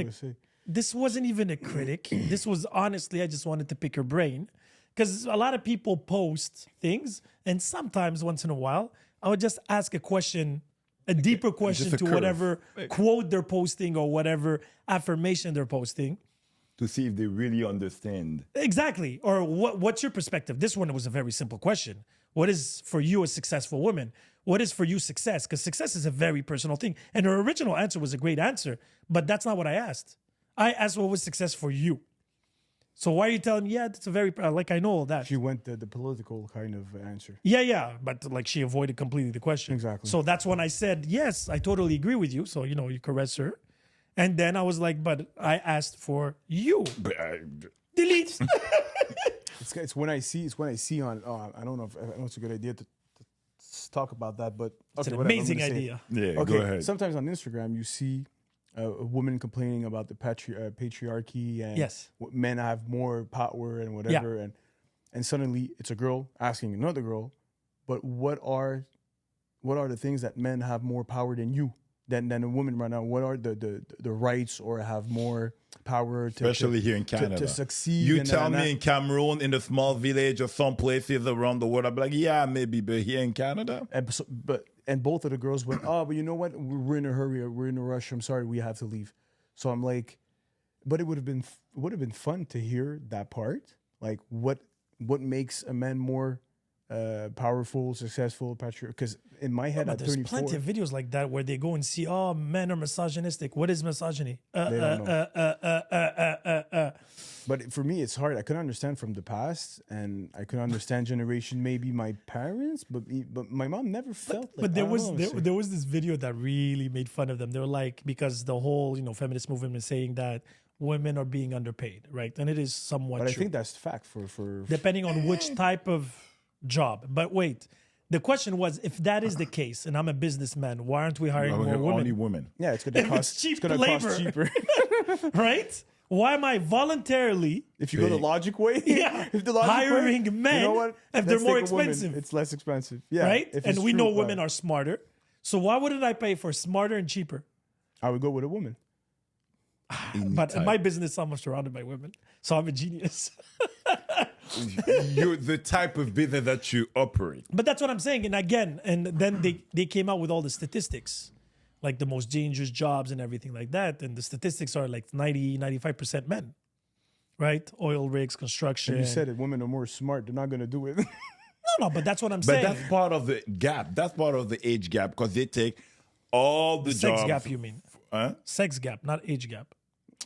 [SPEAKER 1] even a critic. This was honestly, I just wanted to pick her brain. Because a lot of people post things, and sometimes once in a while, I would just ask a question, a deeper question
[SPEAKER 2] a
[SPEAKER 1] to
[SPEAKER 2] curve.
[SPEAKER 1] whatever quote they're posting or whatever affirmation they're posting.
[SPEAKER 2] To see if they really understand.
[SPEAKER 1] Exactly. Or what's your perspective? This one was a very simple question. What is for you a successful woman? What is for you success? Because success is a very personal thing. And her original answer was a great answer, but that's not what I asked. I asked what was success for you. So why are you telling me, yeah, that's a very, like I know all that.
[SPEAKER 3] She went the political kind of answer.
[SPEAKER 1] Yeah, but like she avoided completely the question.
[SPEAKER 3] Exactly.
[SPEAKER 1] So that's when I said, yes, I totally agree with you. So, you caress her. And then I was like, but I asked for you.
[SPEAKER 2] But
[SPEAKER 1] Delete.
[SPEAKER 3] It's when I see on. I don't know if it's a good idea to talk about that, but
[SPEAKER 1] It's
[SPEAKER 3] okay,
[SPEAKER 1] an
[SPEAKER 3] whatever, I'm
[SPEAKER 1] amazing
[SPEAKER 3] gonna say it.
[SPEAKER 1] idea.
[SPEAKER 2] yeah,
[SPEAKER 3] Okay,
[SPEAKER 2] go ahead.
[SPEAKER 3] sometimes on Instagram you see a woman complaining about the patriarchy and
[SPEAKER 1] Yes.
[SPEAKER 3] men have more power and whatever, and suddenly it's a girl asking another girl, but what are the things that men have more power than you? Than a woman right now? What are the rights or have more power to
[SPEAKER 2] Especially here in Canada.
[SPEAKER 3] to succeed?
[SPEAKER 2] You
[SPEAKER 3] and
[SPEAKER 2] tell
[SPEAKER 3] that.
[SPEAKER 2] me in Cameroon, in a small village or some places around the world, I'd be like, yeah, maybe, but here in Canada?
[SPEAKER 3] And both of the girls went, oh, but you know what? We're in a hurry. We're in a rush. I'm sorry, we have to leave. So I'm like, but it would have been fun to hear that part. Like what makes a man more powerful, successful, patriot? Because in my head,
[SPEAKER 1] But
[SPEAKER 3] at
[SPEAKER 1] there's
[SPEAKER 3] 34,
[SPEAKER 1] plenty of videos like that where they go and see, men are misogynistic. What is misogyny?
[SPEAKER 3] They don't know. But for me, it's hard. I can understand from the past, and I can understand generation, maybe my parents, but my mom never felt like.
[SPEAKER 1] But there
[SPEAKER 3] I don't
[SPEAKER 1] was
[SPEAKER 3] know what to say.
[SPEAKER 1] there was this video that really made fun of them. They were like, because the whole feminist movement is saying that women are being underpaid, right? And it is somewhat
[SPEAKER 3] But I
[SPEAKER 1] true,
[SPEAKER 3] think that's fact for
[SPEAKER 1] depending on which type of job. But wait, the question was, if that is the case, and I'm a businessman, why aren't we hiring more
[SPEAKER 2] Only
[SPEAKER 1] women?
[SPEAKER 2] women.
[SPEAKER 3] yeah, it's gonna
[SPEAKER 1] If
[SPEAKER 3] cost
[SPEAKER 1] it's cheap
[SPEAKER 3] it's gonna
[SPEAKER 1] labor.
[SPEAKER 3] cost cheaper.
[SPEAKER 1] Right? Why am I voluntarily
[SPEAKER 3] If you go the logic way,
[SPEAKER 1] Yeah.
[SPEAKER 3] if the logic
[SPEAKER 1] hiring
[SPEAKER 3] way,
[SPEAKER 1] men
[SPEAKER 3] you know what?
[SPEAKER 1] if they're
[SPEAKER 3] Let's
[SPEAKER 1] more
[SPEAKER 3] take a woman.
[SPEAKER 1] expensive?
[SPEAKER 3] It's less expensive. Yeah,
[SPEAKER 1] right?
[SPEAKER 3] if
[SPEAKER 1] And
[SPEAKER 3] it's
[SPEAKER 1] we
[SPEAKER 3] true,
[SPEAKER 1] know
[SPEAKER 3] right.
[SPEAKER 1] women are smarter. So why wouldn't I pay for smarter and cheaper?
[SPEAKER 3] I would go with a woman.
[SPEAKER 1] But in my business, I'm surrounded by women. So I'm a genius.
[SPEAKER 2] You're the type of business that you operate.
[SPEAKER 1] But that's what I'm saying. And then they came out with all the statistics, like the most dangerous jobs and everything like that. And the statistics are like 90, 95% men. right? Oil rigs, construction.
[SPEAKER 3] And you said it. Women are more smart. They're not gonna do it.
[SPEAKER 1] No, but that's what I'm
[SPEAKER 2] But
[SPEAKER 1] saying.
[SPEAKER 2] that's part of the gap. That's part of the age gap because they take all the
[SPEAKER 1] Sex
[SPEAKER 2] jobs.
[SPEAKER 1] gap, you mean?
[SPEAKER 2] Huh?
[SPEAKER 1] Sex gap, not age gap.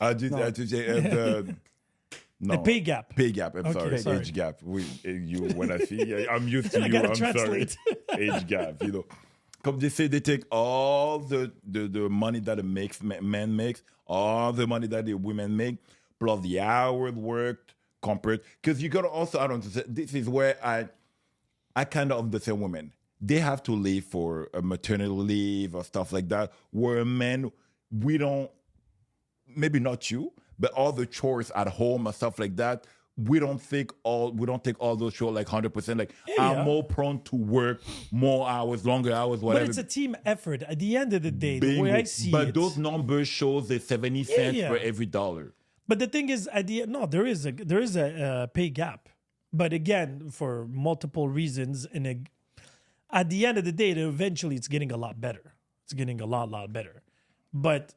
[SPEAKER 2] I did say no.
[SPEAKER 1] The pay gap.
[SPEAKER 2] Pay gap. I'm
[SPEAKER 1] Okay,
[SPEAKER 2] sorry.
[SPEAKER 1] sorry.
[SPEAKER 2] Age gap. When I see, I'm used to
[SPEAKER 1] I
[SPEAKER 2] you.
[SPEAKER 1] gotta
[SPEAKER 2] I'm
[SPEAKER 1] translate.
[SPEAKER 2] sorry. Age gap. Comme they say, they take all the money that men makes, all the money that the women make, plus the hours worked compared. Because you gotta also, I don't know, this is where I kind of understand women. They have to leave for a maternity leave or stuff like that. Where men, we don't, maybe not you, but all the chores at home and stuff like that, we don't take all those chores like 100%. Like I'm more prone to work more hours, longer hours, whatever.
[SPEAKER 1] But it's a team effort. At the end of the day, the way I see
[SPEAKER 2] but
[SPEAKER 1] it.
[SPEAKER 2] those numbers shows the 70 cents
[SPEAKER 1] yeah.
[SPEAKER 2] for every dollar.
[SPEAKER 1] But the thing is, there is a pay gap. But again, for multiple reasons, and at the end of the day, eventually it's getting a lot better. It's getting a lot better. But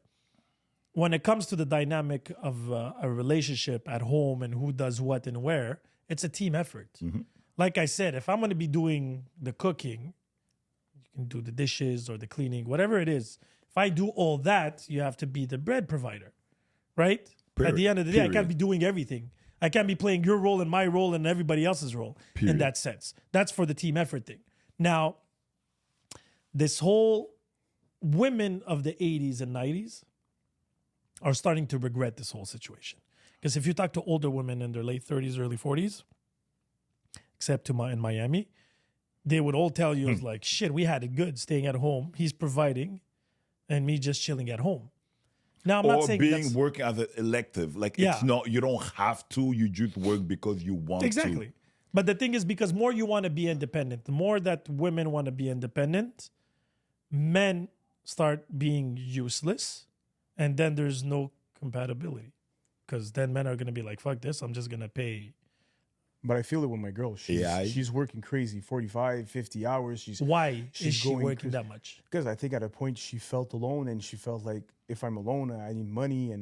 [SPEAKER 1] when it comes to the dynamic of a relationship at home and who does what and where, it's a team effort.
[SPEAKER 2] Mm-hmm.
[SPEAKER 1] Like I said, if I'm going to be doing the cooking, you can do the dishes or the cleaning, whatever it is. If I do all that, you have to be the bread provider, right? At the end of the day, I can't be doing everything. I can't be playing your role and my role and everybody else's role in that sense. That's for the team effort thing. Now, this whole women of the 80s and 90s are starting to regret this whole situation. Because if you talk to older women in their late 30s, early 40s, except in Miami, they would all tell you, it's like, shit, we had it good staying at home. He's providing and me just chilling at home. Now, I'm not
[SPEAKER 2] Or
[SPEAKER 1] saying
[SPEAKER 2] being working as an elective. Like
[SPEAKER 1] Yeah.
[SPEAKER 2] it's not, you don't have to, you just work because you want
[SPEAKER 1] Exactly.
[SPEAKER 2] to.
[SPEAKER 1] But the thing is, because more you want to be independent, the more that women want to be independent, men start being useless, and then there's no compatibility. Because then men are going to be like, fuck this, I'm just going to pay.
[SPEAKER 3] But I feel it with my girl.
[SPEAKER 2] AI?
[SPEAKER 3] She's working crazy, 45, 50 hours.
[SPEAKER 1] Why
[SPEAKER 3] She's
[SPEAKER 1] is she
[SPEAKER 3] going
[SPEAKER 1] working
[SPEAKER 3] crazy.
[SPEAKER 1] that much?
[SPEAKER 3] Because I think at a point she felt alone and she felt like if I'm alone, I need money and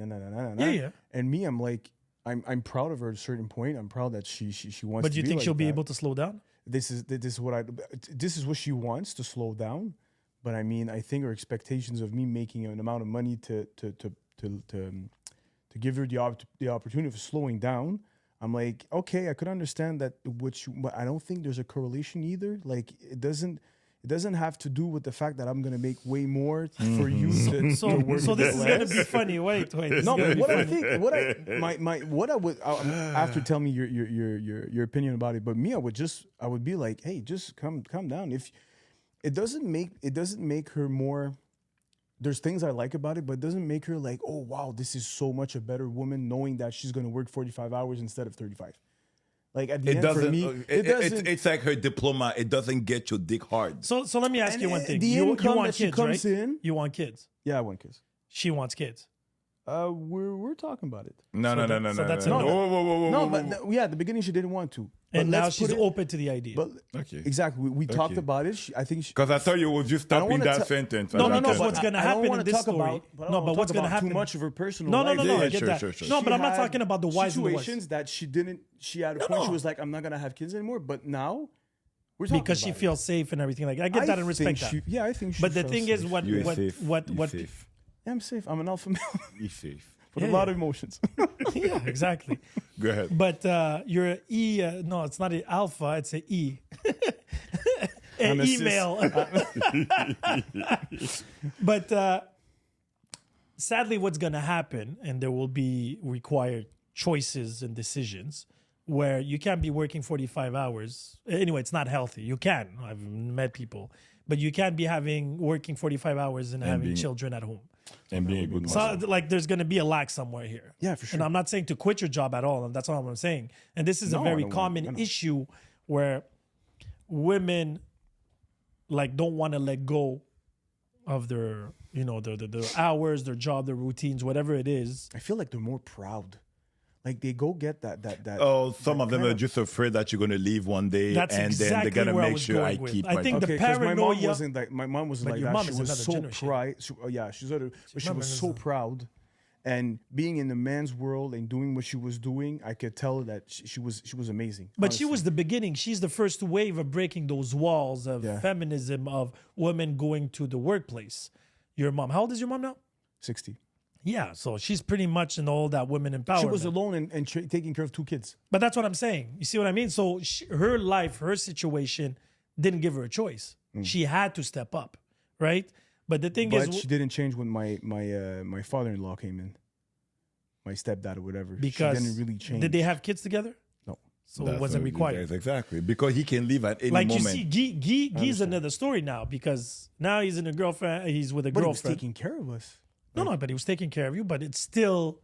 [SPEAKER 1] Yeah.
[SPEAKER 3] And me, I'm like, I'm proud of her at a certain point. I'm proud that she wants.
[SPEAKER 1] But
[SPEAKER 3] to
[SPEAKER 1] do you
[SPEAKER 3] be
[SPEAKER 1] think
[SPEAKER 3] like
[SPEAKER 1] she'll be
[SPEAKER 3] that.
[SPEAKER 1] able to slow down?
[SPEAKER 3] This is what she wants to slow down. But I mean, I think her expectations of me making an amount of money to give her the opportunity of slowing down. I'm like, okay, I could understand that. But I don't think there's a correlation either. Like it doesn't have to do with the fact that I'm gonna make way more for you to
[SPEAKER 1] So
[SPEAKER 3] work.
[SPEAKER 1] this is
[SPEAKER 3] less.
[SPEAKER 1] going to be funny. Wait. This
[SPEAKER 3] No,
[SPEAKER 1] is gonna
[SPEAKER 3] but
[SPEAKER 1] be
[SPEAKER 3] what I
[SPEAKER 1] funny.
[SPEAKER 3] think, what I would after tell me your opinion about it. But me, I would be like, hey, just calm down. If it doesn't make her more. There's things I like about it, but it doesn't make her like, oh wow, this is so much a better woman, knowing that she's gonna work 45 hours instead of 35. Like at the
[SPEAKER 2] It
[SPEAKER 3] end
[SPEAKER 2] doesn't,
[SPEAKER 3] for me, it doesn't.
[SPEAKER 2] it's like her diploma. It doesn't get your dick hard.
[SPEAKER 1] So let me ask you one thing.
[SPEAKER 3] The
[SPEAKER 1] You
[SPEAKER 3] income
[SPEAKER 1] want
[SPEAKER 3] that she
[SPEAKER 1] kids,
[SPEAKER 3] comes
[SPEAKER 1] right?
[SPEAKER 3] in.
[SPEAKER 1] You want kids.
[SPEAKER 3] Yeah, I want kids.
[SPEAKER 1] She wants kids.
[SPEAKER 3] We're talking about it.
[SPEAKER 2] No.
[SPEAKER 1] so that's
[SPEAKER 2] no.
[SPEAKER 1] a no.
[SPEAKER 2] Whoa.
[SPEAKER 3] No, but yeah, at the beginning she didn't want to.
[SPEAKER 1] And
[SPEAKER 3] But
[SPEAKER 1] now
[SPEAKER 3] let's
[SPEAKER 1] she's
[SPEAKER 3] put it-
[SPEAKER 1] open to the idea.
[SPEAKER 3] But
[SPEAKER 2] Okay.
[SPEAKER 3] exactly, we talked about it. I think she,
[SPEAKER 2] Because I thought you were just
[SPEAKER 3] I don't
[SPEAKER 2] stopping
[SPEAKER 3] wanna
[SPEAKER 2] that
[SPEAKER 3] ta-
[SPEAKER 2] sentence.
[SPEAKER 1] No,
[SPEAKER 2] That's
[SPEAKER 1] no,
[SPEAKER 2] it.
[SPEAKER 1] what's going to
[SPEAKER 3] I don't
[SPEAKER 1] happen
[SPEAKER 3] wanna
[SPEAKER 1] in this
[SPEAKER 3] talk
[SPEAKER 1] story?
[SPEAKER 3] about- but I
[SPEAKER 1] No,
[SPEAKER 3] don't
[SPEAKER 1] but
[SPEAKER 3] wanna
[SPEAKER 1] what's
[SPEAKER 3] talk
[SPEAKER 1] going to
[SPEAKER 3] about
[SPEAKER 1] happen?
[SPEAKER 3] Too much of her personal
[SPEAKER 1] No,
[SPEAKER 3] life.
[SPEAKER 1] I
[SPEAKER 2] Yeah,
[SPEAKER 1] get
[SPEAKER 2] sure,
[SPEAKER 1] that.
[SPEAKER 2] sure, sure.
[SPEAKER 1] No,
[SPEAKER 3] She
[SPEAKER 1] but I'm not
[SPEAKER 3] had
[SPEAKER 1] talking about the whys and the whys.
[SPEAKER 3] situations that she had a point.
[SPEAKER 1] no.
[SPEAKER 3] She was like, I'm not gonna have kids anymore. But now we're talking
[SPEAKER 1] Because she
[SPEAKER 3] about it.
[SPEAKER 1] feels safe and everything like that. I get that and respect that.
[SPEAKER 3] Yeah, I think. She
[SPEAKER 1] But the
[SPEAKER 3] feels
[SPEAKER 1] thing is,
[SPEAKER 3] safe.
[SPEAKER 1] what
[SPEAKER 2] You're safe. You're
[SPEAKER 1] what
[SPEAKER 2] safe.
[SPEAKER 3] Yeah, I'm safe. I'm an alpha male
[SPEAKER 2] You're safe.
[SPEAKER 3] with
[SPEAKER 1] Yeah,
[SPEAKER 3] a lot
[SPEAKER 1] yeah.
[SPEAKER 3] of emotions.
[SPEAKER 1] yeah, exactly.
[SPEAKER 2] Go ahead.
[SPEAKER 1] But you're an E. No, it's not an alpha. It's an E. An
[SPEAKER 3] I'm a cis.
[SPEAKER 1] email. But sadly, what's going to happen, and there will be required choices and decisions where you can't be working 45 hours. Anyway, it's not healthy. You can. I've met people. But you can't be working 45 hours and having
[SPEAKER 2] being-
[SPEAKER 1] children at home.
[SPEAKER 2] And being a good
[SPEAKER 1] So,
[SPEAKER 2] mother.
[SPEAKER 1] like, there's going to be a lack somewhere here.
[SPEAKER 3] Yeah, for sure.
[SPEAKER 1] And I'm not saying to quit your job at all. And that's all I'm saying. And this is a
[SPEAKER 3] No, I
[SPEAKER 1] very
[SPEAKER 3] don't want-
[SPEAKER 1] common
[SPEAKER 3] I know.
[SPEAKER 1] issue where women like don't want to let go of their, their hours, their job, their routines, whatever it is.
[SPEAKER 3] I feel like they're more proud. Like they go get that.
[SPEAKER 2] Oh, some of them
[SPEAKER 3] kind
[SPEAKER 2] are
[SPEAKER 3] of-
[SPEAKER 2] just afraid that you're going to leave one day,
[SPEAKER 1] That's
[SPEAKER 2] and then
[SPEAKER 1] exactly
[SPEAKER 2] they got to
[SPEAKER 1] where I
[SPEAKER 2] make
[SPEAKER 1] was
[SPEAKER 2] sure
[SPEAKER 1] going
[SPEAKER 2] I
[SPEAKER 1] with.
[SPEAKER 2] keep
[SPEAKER 1] I
[SPEAKER 2] my
[SPEAKER 1] think
[SPEAKER 2] job.
[SPEAKER 1] the
[SPEAKER 3] Okay, 'cause my mom
[SPEAKER 1] paranoia-
[SPEAKER 3] wasn't like my mom wasn't
[SPEAKER 1] But
[SPEAKER 3] like
[SPEAKER 1] your
[SPEAKER 3] that.
[SPEAKER 1] mom
[SPEAKER 3] She
[SPEAKER 1] is
[SPEAKER 3] was
[SPEAKER 1] another
[SPEAKER 3] so
[SPEAKER 1] generation.
[SPEAKER 3] proud. Yeah, she was so proud, And being in the man's world and doing what she was doing, I could tell that she was amazing.
[SPEAKER 1] But she
[SPEAKER 3] honestly.
[SPEAKER 1] was the beginning. She's the first wave of breaking those walls of
[SPEAKER 3] Yeah.
[SPEAKER 1] feminism, of women going to the workplace. Your mom, how old is your mom now?
[SPEAKER 3] 60.
[SPEAKER 1] Yeah, so she's pretty much in all that women empowerment.
[SPEAKER 3] She was alone and taking care of 2 kids.
[SPEAKER 1] But that's what I'm saying. You see what I mean? So her life, her situation didn't give her a choice. She had to step up, right? But the thing
[SPEAKER 3] But
[SPEAKER 1] is,
[SPEAKER 3] she didn't change when my father-in-law came in, my stepdad or whatever.
[SPEAKER 1] because
[SPEAKER 3] she didn't really change.
[SPEAKER 1] did they have kids together?
[SPEAKER 3] No.
[SPEAKER 1] So
[SPEAKER 2] That's
[SPEAKER 1] it wasn't
[SPEAKER 2] what-
[SPEAKER 1] required.
[SPEAKER 2] yes, exactly. Because he can leave at any
[SPEAKER 1] Like
[SPEAKER 2] moment.
[SPEAKER 1] you see, Guy's another story now because now he's in a girlfriend. He's with a
[SPEAKER 3] But he was
[SPEAKER 1] girlfriend.
[SPEAKER 3] taking care of us.
[SPEAKER 1] No, but he was taking care of you. But it's still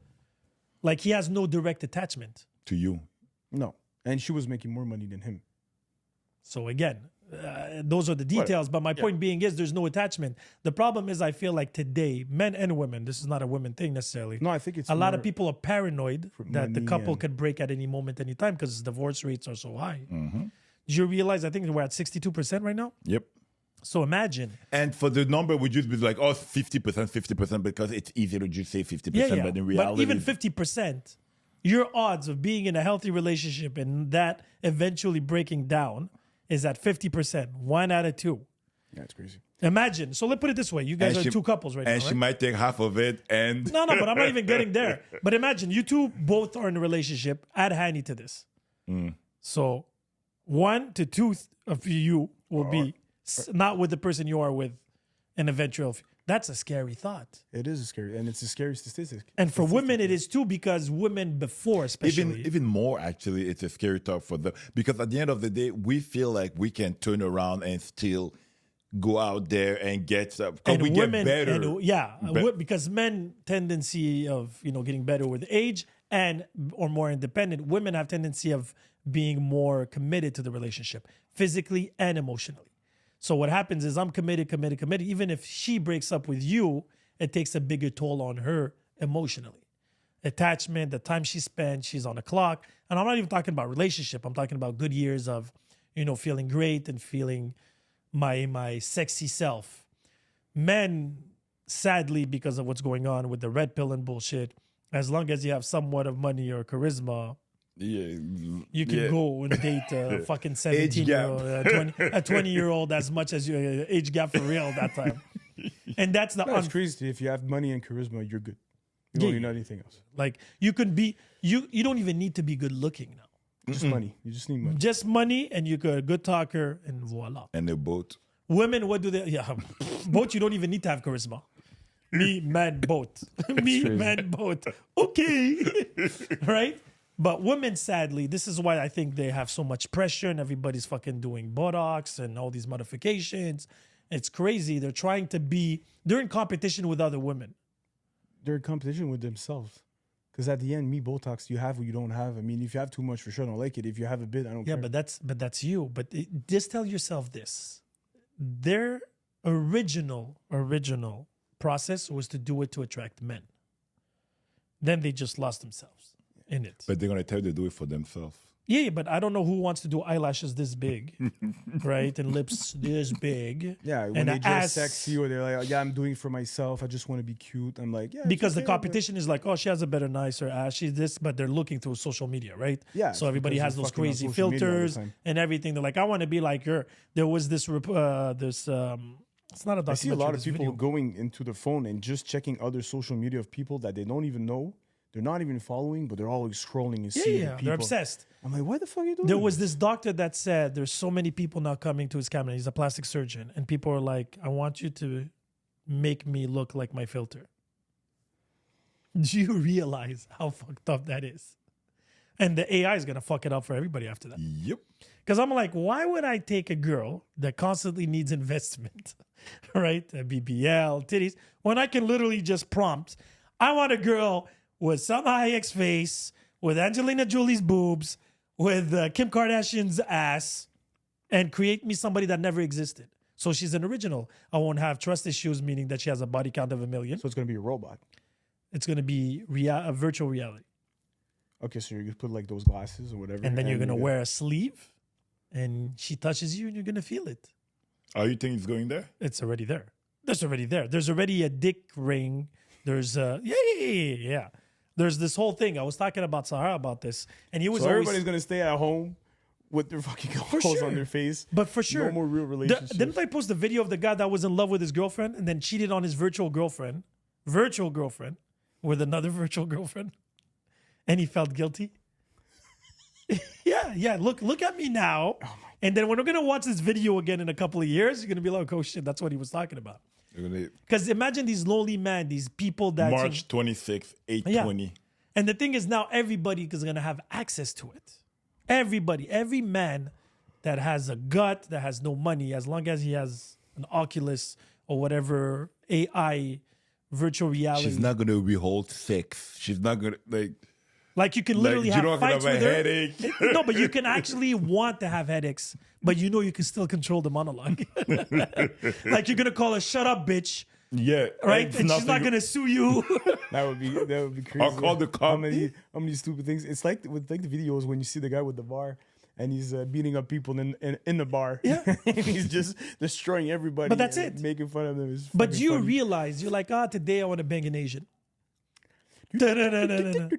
[SPEAKER 1] like he has no direct attachment.
[SPEAKER 2] to you.
[SPEAKER 3] No. And she was making more money than him.
[SPEAKER 1] So again, those are the details. But my point being is there's no attachment. The problem is I feel like today, men and women, this is not a women thing necessarily.
[SPEAKER 3] No, I think it's
[SPEAKER 1] a lot of
[SPEAKER 3] more-
[SPEAKER 1] people are paranoid that the
[SPEAKER 3] money
[SPEAKER 1] couple
[SPEAKER 3] and-
[SPEAKER 1] could break at any moment, any time because divorce rates are so high.
[SPEAKER 2] Mm-hmm.
[SPEAKER 1] Do you realize I think we're at 62% right now?
[SPEAKER 2] Yep.
[SPEAKER 1] So imagine.
[SPEAKER 2] And for the number, we just be like, oh, 50%, because it's easy to just say 50%, but in reality,
[SPEAKER 1] But even 50%, your odds of being in a healthy relationship and that eventually breaking down is at 50%, 1 out of 2.
[SPEAKER 3] Yeah, it's crazy.
[SPEAKER 1] Imagine. So let's put it this way. You guys
[SPEAKER 2] And
[SPEAKER 1] are
[SPEAKER 2] she-
[SPEAKER 1] 2 couples right now,
[SPEAKER 2] and she
[SPEAKER 1] right?
[SPEAKER 2] might take half of it, and
[SPEAKER 1] No, but I'm not even getting there. But imagine you two both are in a relationship. Add Hanny to this. So 1 to 2 of you will be not with the person you are with an eventual. That's a scary thought.
[SPEAKER 3] It is scary, and it's a scary statistic.
[SPEAKER 1] And for women, it is too because women before, especially.
[SPEAKER 2] even more actually, it's a scary talk for them because at the end of the day, we feel like we can turn around and still go out there and get stuff. Because
[SPEAKER 1] and
[SPEAKER 2] we
[SPEAKER 1] women,
[SPEAKER 2] get better.
[SPEAKER 1] because men tendency of getting better with age or more independent. Women have tendency of being more committed to the relationship, physically and emotionally. So what happens is I'm committed. Even if she breaks up with you, it takes a bigger toll on her emotionally. Attachment, the time she spent, she's on the clock. And I'm not even talking about relationship. I'm talking about good years of, feeling great and feeling my sexy self. Men, sadly, because of what's going on with the red pill and bullshit, as long as you have somewhat of money or charisma,
[SPEAKER 2] Yeah,
[SPEAKER 1] you can go and date a fucking 17-year-old, a 20-year-old as much as your age gap for real that time. And that's the
[SPEAKER 3] That's crazy. If you have money and charisma, you're good. You don't need anything else.
[SPEAKER 1] like you could be you don't even need to be good looking now.
[SPEAKER 3] Just money. You just need money.
[SPEAKER 1] Just money and you're a good talker and voila.
[SPEAKER 2] and the boat.
[SPEAKER 1] Women, what do they? Yeah, both you don't even need to have charisma. Me, man, both. Me,
[SPEAKER 3] crazy.
[SPEAKER 1] man, both. Okay, right? But women, sadly, this is why I think they have so much pressure and everybody's fucking doing Botox and all these modifications. It's crazy. They're in competition with other women.
[SPEAKER 3] They're in competition with themselves. Because at the end, me, Botox, you have what you don't have. I mean, if you have too much, for sure, I don't like it. If you have a bit, I don't
[SPEAKER 1] Yeah,
[SPEAKER 3] care.
[SPEAKER 1] but that's you. But just tell yourself this: their original process was to do it to attract men. Then they just lost themselves in it.
[SPEAKER 2] But they're gonna tell you to do it for themselves.
[SPEAKER 1] Yeah, but I don't know who wants to do eyelashes this big, right? And lips this big.
[SPEAKER 3] Yeah, when
[SPEAKER 1] and
[SPEAKER 3] they
[SPEAKER 1] an
[SPEAKER 3] dress
[SPEAKER 1] ass-
[SPEAKER 3] sexy or they're like, oh, yeah, I'm doing it for myself. I just want to be cute. I'm like, yeah. it's
[SPEAKER 1] Because the
[SPEAKER 3] okay, but-
[SPEAKER 1] competition is like, oh, she has a better, nicer ass. She's this, but they're looking through social media, right?
[SPEAKER 3] Yeah,
[SPEAKER 1] So
[SPEAKER 3] it's
[SPEAKER 1] everybody
[SPEAKER 3] because
[SPEAKER 1] has
[SPEAKER 3] they're
[SPEAKER 1] those
[SPEAKER 3] fucking on
[SPEAKER 1] crazy
[SPEAKER 3] social media all the
[SPEAKER 1] filters
[SPEAKER 3] time.
[SPEAKER 1] and everything. They're like, I want to be like her. There was this, it's not a documentary.
[SPEAKER 3] I see a lot of
[SPEAKER 1] this
[SPEAKER 3] people
[SPEAKER 1] video.
[SPEAKER 3] going into the phone and just checking other social media of people that they don't even know. They're not even following, but they're always scrolling and seeing
[SPEAKER 1] Yeah,
[SPEAKER 3] people.
[SPEAKER 1] they're obsessed.
[SPEAKER 3] I'm like, why the fuck are you doing
[SPEAKER 1] There was
[SPEAKER 3] this?
[SPEAKER 1] this doctor that said there's so many people now coming to his cabinet. He's a plastic surgeon. And people are like, I want you to make me look like my filter. Do you realize how fucked up that is? And the AI is going to fuck it up for everybody after that.
[SPEAKER 2] Yep.
[SPEAKER 1] Because I'm like, why would I take a girl that constantly needs investment, right? A BBL, titties, when I can literally just prompt, I want a girl with Salma Hayek's face, with Angelina Jolie's boobs, with Kim Kardashian's ass, and create me somebody that never existed. So she's an original. I won't have trust issues, meaning that she has a body count of 1 million.
[SPEAKER 3] So it's going to be a robot.
[SPEAKER 1] It's going to be a virtual reality.
[SPEAKER 3] Okay, so you're going to put like those glasses or whatever.
[SPEAKER 1] And then you're going to wear a sleeve, and she touches you, and you're going to feel it.
[SPEAKER 2] Oh, you think it's going there?
[SPEAKER 1] It's already there. That's already there. There's already a dick ring There's yeah. There's this whole thing. I was talking about Sahara about this, and he was
[SPEAKER 3] So
[SPEAKER 1] always.
[SPEAKER 3] everybody's gonna stay at home with their fucking clothes
[SPEAKER 1] sure.
[SPEAKER 3] on their face.
[SPEAKER 1] But for sure,
[SPEAKER 3] no more real relationships.
[SPEAKER 1] Didn't I post the video of the guy that was in love with his girlfriend and then cheated on his virtual girlfriend with another virtual girlfriend, and he felt guilty? yeah. Look at me now. And then when we're gonna watch this video again in a couple of years, you're gonna be like, oh shit, that's what he was talking about. Because imagine these lonely men, these people that
[SPEAKER 2] March 26th, 8:20.
[SPEAKER 1] And the thing is now everybody is gonna have access to it. Everybody, every man that has a gut, that has no money, as long as he has an Oculus or whatever AI virtual reality.
[SPEAKER 2] She's not gonna withhold sex. She's not gonna
[SPEAKER 1] like you can literally
[SPEAKER 2] you
[SPEAKER 1] have
[SPEAKER 2] don't
[SPEAKER 1] fights
[SPEAKER 2] have a
[SPEAKER 1] with her.
[SPEAKER 2] headache.
[SPEAKER 1] No, but you can actually want to have headaches, but you know you can still control the monologue. Like you're gonna call her "shut up, bitch,"
[SPEAKER 2] Yeah,
[SPEAKER 1] right?
[SPEAKER 2] it's
[SPEAKER 1] And she's
[SPEAKER 2] nothing-
[SPEAKER 1] not gonna sue you.
[SPEAKER 3] That would be crazy.
[SPEAKER 2] I'll call the cop.
[SPEAKER 3] How many stupid things? It's like with like the videos when you see the guy with the bar and he's beating up people in the bar.
[SPEAKER 1] Yeah.
[SPEAKER 3] And he's just destroying everybody.
[SPEAKER 1] But that's
[SPEAKER 3] and
[SPEAKER 1] it.
[SPEAKER 3] Making fun of them. It's
[SPEAKER 1] But
[SPEAKER 3] fucking
[SPEAKER 1] you
[SPEAKER 3] funny.
[SPEAKER 1] realize you're like, today I want to bang an Asian. Da-da-da-da-da-da.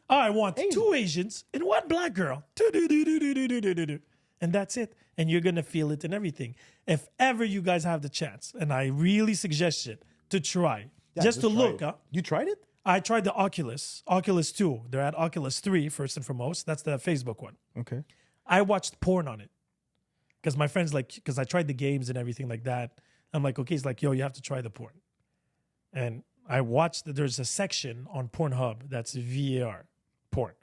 [SPEAKER 1] I want two Asians and one black girl. Do-do-do-do-do-do-do-do-do. And that's it. And you're going to feel it and everything. If ever you guys have the chance, and I really suggest it, to try.
[SPEAKER 3] Yeah,
[SPEAKER 1] just to
[SPEAKER 3] try
[SPEAKER 1] look.
[SPEAKER 3] it. You tried it?
[SPEAKER 1] I tried the Oculus 2. They're at Oculus 3, first and foremost. That's the Facebook one.
[SPEAKER 3] Okay.
[SPEAKER 1] I watched porn on it. Because my friends because I tried the games and everything like that. I'm like, okay, it's like, yo, you have to try the porn. And I watched there's a section on Pornhub that's VAR porn.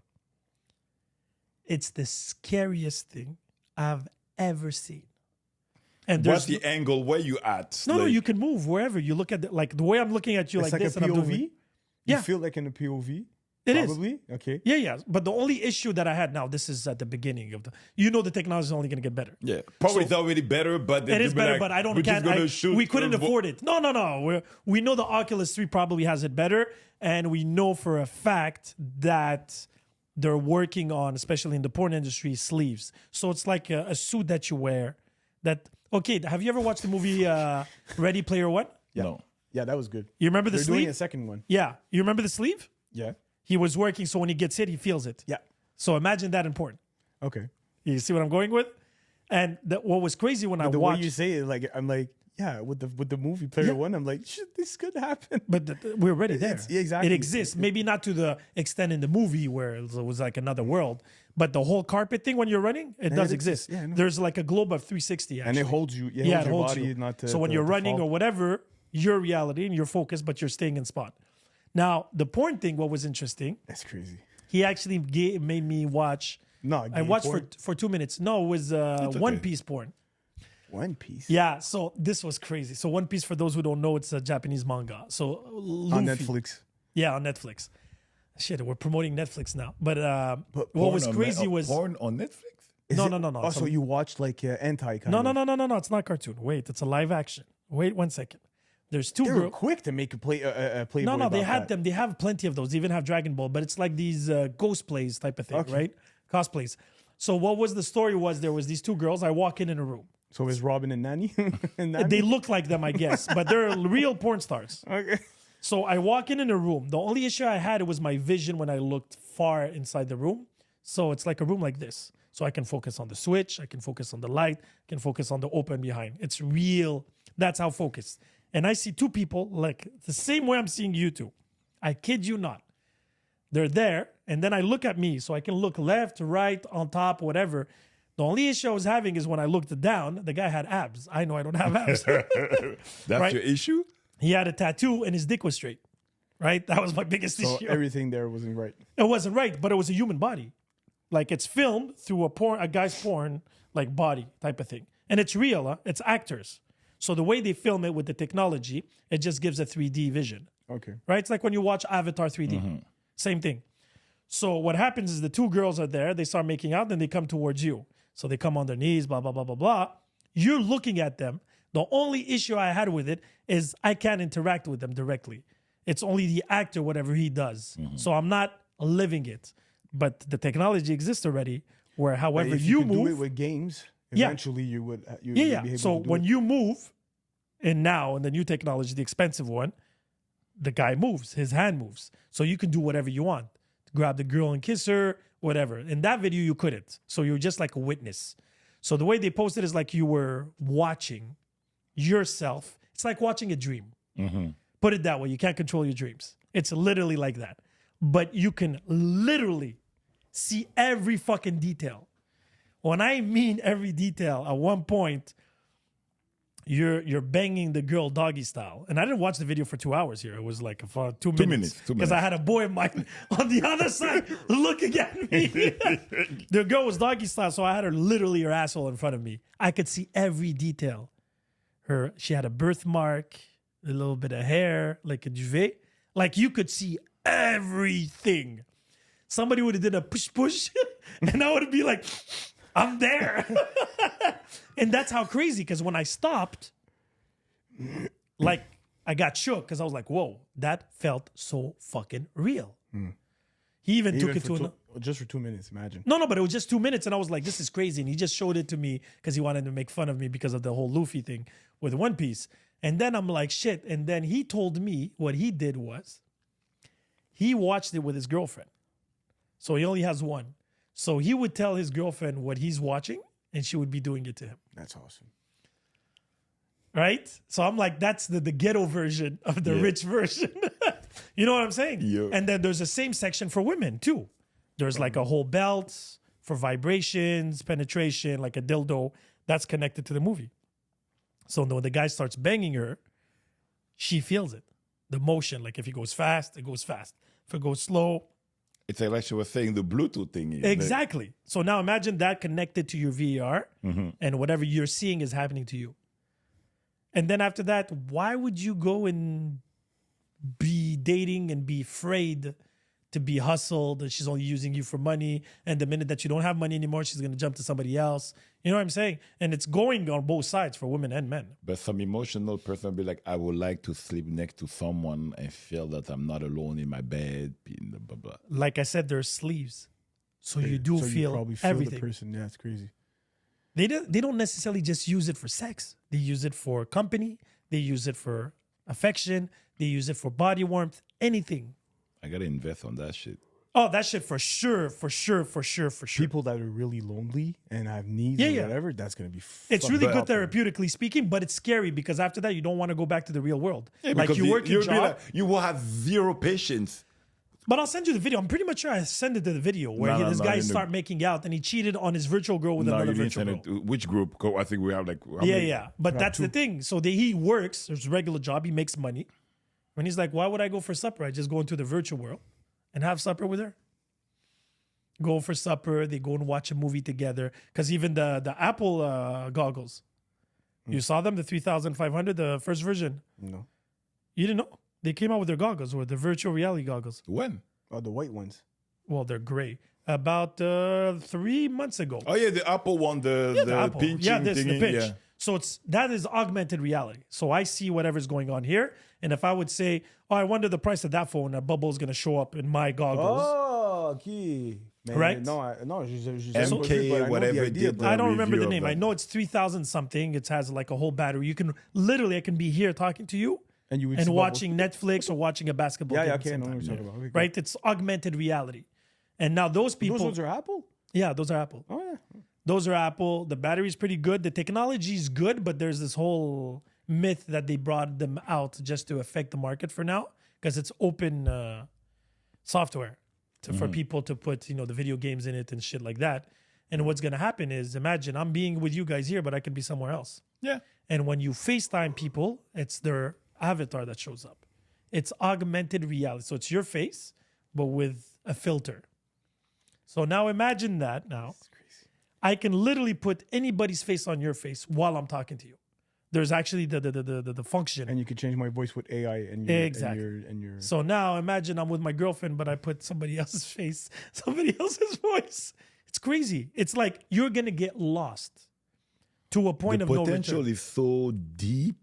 [SPEAKER 1] It's the scariest thing I've ever seen. And
[SPEAKER 2] What's
[SPEAKER 1] there's
[SPEAKER 2] the angle? Where you at?
[SPEAKER 1] no,
[SPEAKER 2] Like,
[SPEAKER 1] you can move wherever you look at like the way I'm looking at you
[SPEAKER 3] It's like
[SPEAKER 1] this
[SPEAKER 3] a
[SPEAKER 1] and I'm
[SPEAKER 3] POV?
[SPEAKER 1] doing
[SPEAKER 3] You
[SPEAKER 1] Yeah.
[SPEAKER 3] feel like in a POV?
[SPEAKER 1] It is.
[SPEAKER 3] Probably? Okay.
[SPEAKER 1] Yeah. But the only issue that I had now, this is at the beginning of the technology is only going to get better.
[SPEAKER 2] Yeah, probably it's already better, but
[SPEAKER 1] It is better, but I don't
[SPEAKER 2] we're just
[SPEAKER 1] can't.
[SPEAKER 2] gonna
[SPEAKER 1] I,
[SPEAKER 2] shoot
[SPEAKER 1] we couldn't
[SPEAKER 2] the
[SPEAKER 1] afford it. No. We know the Oculus 3 probably has it better, and we know for a fact that they're working on, especially in the porn industry, sleeves. So it's like a suit that you wear. That okay? Have you ever watched the movie Ready Player One?
[SPEAKER 2] No.
[SPEAKER 3] Yeah, that was good.
[SPEAKER 1] You remember the
[SPEAKER 3] They're doing
[SPEAKER 1] sleeve?
[SPEAKER 3] a second one.
[SPEAKER 1] Yeah, you remember the sleeve?
[SPEAKER 3] Yeah.
[SPEAKER 1] He was working, so when he gets hit, he feels it.
[SPEAKER 3] Yeah.
[SPEAKER 1] So imagine that in porn.
[SPEAKER 3] Okay.
[SPEAKER 1] You see what I'm going with? And what was crazy when I
[SPEAKER 3] The
[SPEAKER 1] watched,
[SPEAKER 3] way you say it, like I'm like, yeah, with the movie Player
[SPEAKER 1] Yeah.
[SPEAKER 3] One, I'm like, shit, this could happen.
[SPEAKER 1] but we're already there.
[SPEAKER 3] It's- exactly.
[SPEAKER 1] It exists. Maybe not to the extent in the movie where it was like another world, but the whole carpet thing when you're running, it does
[SPEAKER 3] it
[SPEAKER 1] exist.
[SPEAKER 3] exists. Yeah, I know.
[SPEAKER 1] There's like a globe of 360 actually.
[SPEAKER 3] And it holds you.
[SPEAKER 1] Yeah,
[SPEAKER 3] Holds
[SPEAKER 1] it
[SPEAKER 3] your
[SPEAKER 1] holds
[SPEAKER 3] body
[SPEAKER 1] you.
[SPEAKER 3] not to.
[SPEAKER 1] So when you're
[SPEAKER 3] to
[SPEAKER 1] running
[SPEAKER 3] fall.
[SPEAKER 1] or whatever, your reality and your focus, but you're staying in spot. Now, the porn thing, what was interesting,
[SPEAKER 3] That's crazy.
[SPEAKER 1] he actually made me watch.
[SPEAKER 3] No,
[SPEAKER 1] I watched for 2 minutes. No, it was One Piece porn.
[SPEAKER 3] One Piece.
[SPEAKER 1] Yeah, so this was crazy. So One Piece, for those who don't know, it's a Japanese manga. So Luffy,
[SPEAKER 3] On Netflix.
[SPEAKER 1] Yeah, on Netflix. Shit, we're promoting Netflix now. But what
[SPEAKER 2] Porn
[SPEAKER 1] was
[SPEAKER 2] on
[SPEAKER 1] crazy
[SPEAKER 2] Net-
[SPEAKER 1] was
[SPEAKER 2] porn on Netflix.
[SPEAKER 1] no.
[SPEAKER 3] Also, you watched like anti kind
[SPEAKER 1] no,
[SPEAKER 3] of.
[SPEAKER 1] no. It's not cartoon. Wait, it's a live action. Wait 1 second. There's two
[SPEAKER 3] They were
[SPEAKER 1] girls.
[SPEAKER 3] quick to make a Playboy.
[SPEAKER 1] No, they
[SPEAKER 3] about
[SPEAKER 1] had
[SPEAKER 3] that.
[SPEAKER 1] them. They have plenty of those. They even have Dragon Ball, but it's like these ghost plays type of thing,
[SPEAKER 3] Okay.
[SPEAKER 1] right? Cosplays. So what was the story was there was these two girls. I walk in a room.
[SPEAKER 3] So is Robin and Nanny? and Nanny?
[SPEAKER 1] They look like them, I guess, but they're real porn stars.
[SPEAKER 3] Okay.
[SPEAKER 1] So I walk in a room. The only issue I had was my vision when I looked far inside the room. So it's like a room like this. So I can focus on the switch. I can focus on the light. I can focus on the open behind. It's real. That's how focused. And I see two people like the same way I'm seeing you two. I kid you not. They're there. And then I look at me. So I can look left, right, on top, whatever. The only issue I was having is when I looked down, the guy had abs. I know I don't have abs.
[SPEAKER 2] That's
[SPEAKER 1] Right.
[SPEAKER 2] your issue?
[SPEAKER 1] He had a tattoo and his dick was straight. Right? That was my biggest
[SPEAKER 3] So
[SPEAKER 1] issue.
[SPEAKER 3] everything there wasn't right.
[SPEAKER 1] It wasn't right, but it was a human body. Like it's filmed through a guy's porn, like body type of thing. And it's real, huh? It's actors. So the way they film it with the technology, it just gives a 3D vision,
[SPEAKER 3] Okay.
[SPEAKER 1] right? It's like when you watch Avatar 3D. Same thing. So what happens is the two girls are there, they start making out, then they come towards you. So they come on their knees, blah, blah, blah, blah, blah. You're looking at them. The only issue I had with it is I can't interact with them directly. It's only the actor, whatever he does. So I'm not living it. But the technology exists already where however
[SPEAKER 3] If
[SPEAKER 1] you
[SPEAKER 3] can do it
[SPEAKER 1] move.
[SPEAKER 3] with games,
[SPEAKER 1] Yeah.
[SPEAKER 3] eventually you would.
[SPEAKER 1] Yeah.
[SPEAKER 3] Be able
[SPEAKER 1] So
[SPEAKER 3] to do
[SPEAKER 1] when
[SPEAKER 3] it.
[SPEAKER 1] you move, and now in the new technology, the expensive one, the guy moves, his hand moves. So you can do whatever you want. Grab the girl and kiss her, whatever. In that video, you couldn't. So you're just like a witness. So the way they posted is like you were watching yourself. It's like watching a dream. Put it that way. You can't control your dreams. It's literally like that. But you can literally see every fucking detail. When I mean every detail, at one point, you're banging the girl doggy style. And I didn't watch the video for 2 hours here. It was like for 2 minutes.
[SPEAKER 2] 2 minutes.
[SPEAKER 1] Because I had a boy of mine on the other side looking at me. The girl was doggy style, so I had her asshole in front of me. I could see every detail. She had a birthmark, a little bit of hair, like a duvet. Like you could see everything. Somebody would have did a push, and I would be like, I'm there. And that's how crazy, because when I stopped, like I got shook because I was like, whoa, that felt so fucking real. He even took it to
[SPEAKER 3] just for 2 minutes, imagine.
[SPEAKER 1] No, but it was just 2 minutes, and I was like, this is crazy. And he just showed it to me because he wanted to make fun of me because of the whole Luffy thing with One Piece. And then I'm like, shit. And then he told me what he did was he watched it with his girlfriend. So he only has one. So he would tell his girlfriend what he's watching, and she would be doing it to him.
[SPEAKER 3] That's awesome.
[SPEAKER 1] Right? So I'm like, that's the ghetto version of the rich version. You know what I'm saying?
[SPEAKER 2] Yeah.
[SPEAKER 1] And then there's the same section for women too. There's like a whole belt for vibrations, penetration, like a dildo that's connected to the movie. So when the guy starts banging her, she feels it. The motion, like if he goes fast, it goes fast. If it goes slow.
[SPEAKER 2] It's like she was saying the Bluetooth thing.
[SPEAKER 1] Exactly. So now imagine that connected to your VR and whatever you're seeing is happening to you. And then after that, why would you go and be dating and be afraid to be hustled and she's only using you for money? And the minute that you don't have money anymore, she's going to jump to somebody else. You know what I'm saying? And it's going on both sides for women and men.
[SPEAKER 2] But some emotional person will be like, I would like to sleep next to someone and feel that I'm not alone in my bed. Blah, blah, blah.
[SPEAKER 1] Like I said, there's sleeves. So you do
[SPEAKER 3] So
[SPEAKER 1] feel
[SPEAKER 3] you probably feel
[SPEAKER 1] everything.
[SPEAKER 3] the person. Yeah, it's crazy.
[SPEAKER 1] They don't necessarily just use it for sex. They use it for company. They use it for affection. They use it for body warmth. Anything.
[SPEAKER 2] I got to invest on that shit.
[SPEAKER 1] Oh, that shit for sure.
[SPEAKER 3] People that are really lonely and have needs
[SPEAKER 1] Yeah,
[SPEAKER 3] or
[SPEAKER 1] yeah.
[SPEAKER 3] whatever, that's gonna be.
[SPEAKER 1] It's
[SPEAKER 3] fucking
[SPEAKER 1] really good
[SPEAKER 3] up there.
[SPEAKER 1] therapeutically speaking, but it's scary because after that, you don't want to go back to the real world. Like
[SPEAKER 2] Because
[SPEAKER 1] you work your
[SPEAKER 2] you'll be
[SPEAKER 1] job.
[SPEAKER 2] like, you will have zero patience.
[SPEAKER 1] But I'll send you the video. I'm pretty much sure I sent it to the video where
[SPEAKER 2] No,
[SPEAKER 1] this
[SPEAKER 2] no,
[SPEAKER 1] guy
[SPEAKER 2] in the-
[SPEAKER 1] start making out and he cheated on his virtual girl with
[SPEAKER 2] No,
[SPEAKER 1] another
[SPEAKER 2] you didn't
[SPEAKER 1] virtual
[SPEAKER 2] send
[SPEAKER 1] girl.
[SPEAKER 2] it to which group? 'Cause I think we have like. how
[SPEAKER 1] Yeah,
[SPEAKER 2] many-
[SPEAKER 1] yeah. But that's the thing. So he works, his regular job, he makes money. And he's like, why would I go for supper? I just go into the virtual world and have supper with her. Go for supper. They go and watch a movie together. Because even the Apple goggles, you saw them, the 3500, the first version.
[SPEAKER 3] No.
[SPEAKER 1] You didn't know? They came out with their goggles or the virtual reality goggles.
[SPEAKER 2] When?
[SPEAKER 3] Oh, the white ones.
[SPEAKER 1] Well, they're gray. About 3 months ago.
[SPEAKER 2] Oh, yeah, the Apple one, the
[SPEAKER 1] Apple.
[SPEAKER 2] pinching
[SPEAKER 1] Yeah, the
[SPEAKER 2] thingy.
[SPEAKER 1] pinch.
[SPEAKER 2] Yeah.
[SPEAKER 1] So that is augmented reality. So I see whatever's going on here, and if I would say, "Oh, I wonder the price of that phone," a bubble is going to show up in my goggles.
[SPEAKER 3] Oh, okay. Man,
[SPEAKER 1] Right?
[SPEAKER 3] No, just
[SPEAKER 2] MK,
[SPEAKER 3] but I know
[SPEAKER 2] whatever
[SPEAKER 3] the idea,
[SPEAKER 2] did
[SPEAKER 3] but
[SPEAKER 1] I don't remember the
[SPEAKER 2] review
[SPEAKER 1] name.
[SPEAKER 2] of
[SPEAKER 1] I
[SPEAKER 2] that.
[SPEAKER 1] know it's 3,000 something. It has like a whole battery. You can literally, I can be here talking to you
[SPEAKER 3] and you would
[SPEAKER 1] and
[SPEAKER 3] see
[SPEAKER 1] watching Netflix or watching a basketball
[SPEAKER 3] Yeah,
[SPEAKER 1] game
[SPEAKER 3] yeah,
[SPEAKER 1] at the
[SPEAKER 3] okay, I
[SPEAKER 1] same
[SPEAKER 3] know what
[SPEAKER 1] time.
[SPEAKER 3] you're talking about. Okay,
[SPEAKER 1] Right? It's augmented reality. And now those people,
[SPEAKER 3] Those ones are Apple.
[SPEAKER 1] yeah, those are Apple.
[SPEAKER 3] Oh yeah.
[SPEAKER 1] Those are Apple. The battery's pretty good. The technology is good, but there's this whole myth that they brought them out just to affect the market for now because it's open software for people to put, the video games in it and shit like that. And what's going to happen is, imagine I'm being with you guys here, but I could be somewhere else.
[SPEAKER 2] Yeah.
[SPEAKER 1] And when you FaceTime people, it's their avatar that shows up. It's augmented reality. So it's your face, but with a filter. So now imagine that now. I can literally put anybody's face on your face while I'm talking to you. There's actually the function.
[SPEAKER 3] And you could change my voice with AI and your
[SPEAKER 1] Exactly.
[SPEAKER 3] and your
[SPEAKER 1] So now imagine I'm with my girlfriend, but I put somebody else's face, somebody else's voice. It's crazy. It's like you're going to get lost to a point
[SPEAKER 2] The
[SPEAKER 1] of no
[SPEAKER 2] potential
[SPEAKER 1] return.
[SPEAKER 2] is so deep.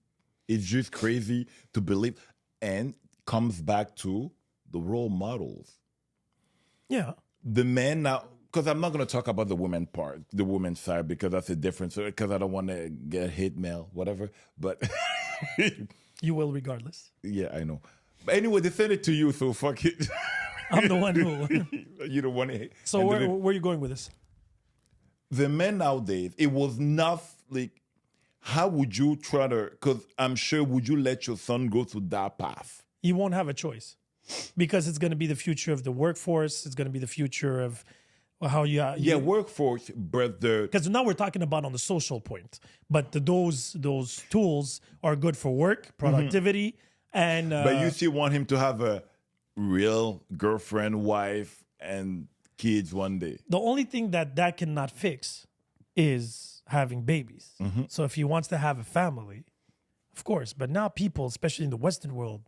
[SPEAKER 2] It's just crazy to believe. And comes back to the role models.
[SPEAKER 1] Yeah.
[SPEAKER 2] The men now, because I'm not going to talk about the women part, the woman side, because that's a difference. Because I don't want to get hate mail, whatever. But
[SPEAKER 1] You will regardless.
[SPEAKER 2] yeah, I know. But anyway, they sent it to you, so fuck it.
[SPEAKER 1] I'm the one who.
[SPEAKER 2] You don't want it.
[SPEAKER 1] So where are you going with this?
[SPEAKER 2] The men nowadays, it was not like, how would you try to, because I'm sure, would you let your son go to that path?
[SPEAKER 1] You won't have a choice because it's going to be the future of the workforce. It's going to be the future of how you.
[SPEAKER 2] Yeah, workforce, but
[SPEAKER 1] Because now we're talking about on the social point, but those tools are good for work, productivity, and.
[SPEAKER 2] but you still want him to have a real girlfriend, wife, and kids one day.
[SPEAKER 1] The only thing that cannot fix is having babies. So if he wants to have a family, of course. But now people, especially in the Western world,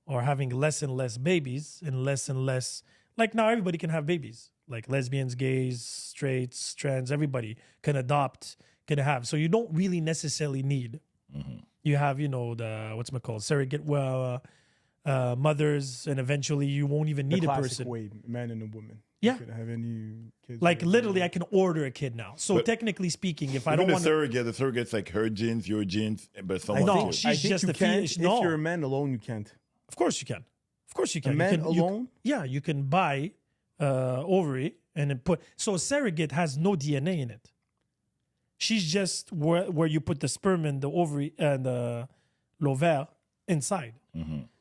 [SPEAKER 1] are having less and less babies and less. Like now everybody can have babies. Like lesbians, gays, straights, trans, everybody can adopt, can have. So you don't really necessarily need. You have, the, what's it called, surrogate mothers, and eventually you won't even need
[SPEAKER 3] the
[SPEAKER 1] a
[SPEAKER 3] classic
[SPEAKER 1] person.
[SPEAKER 3] way, man and a woman.
[SPEAKER 1] Yeah.
[SPEAKER 3] You could have any kids.
[SPEAKER 1] Like literally, I can order a kid now. So technically speaking, if I don't want
[SPEAKER 2] the surrogate's like her genes, your genes, but someone
[SPEAKER 1] No,
[SPEAKER 2] else.
[SPEAKER 1] she's
[SPEAKER 3] I think
[SPEAKER 1] just
[SPEAKER 3] you
[SPEAKER 1] a
[SPEAKER 3] can't.
[SPEAKER 1] fe-
[SPEAKER 3] If
[SPEAKER 1] no.
[SPEAKER 3] you're a man alone, you can't.
[SPEAKER 1] Of course you can. Of course you can.
[SPEAKER 3] A
[SPEAKER 1] You
[SPEAKER 3] man
[SPEAKER 1] can-
[SPEAKER 3] alone?
[SPEAKER 1] Yeah, you can buy ovary and then put. So a surrogate has no DNA in it. She's just where you put the sperm and the ovary and the l'ovaire inside.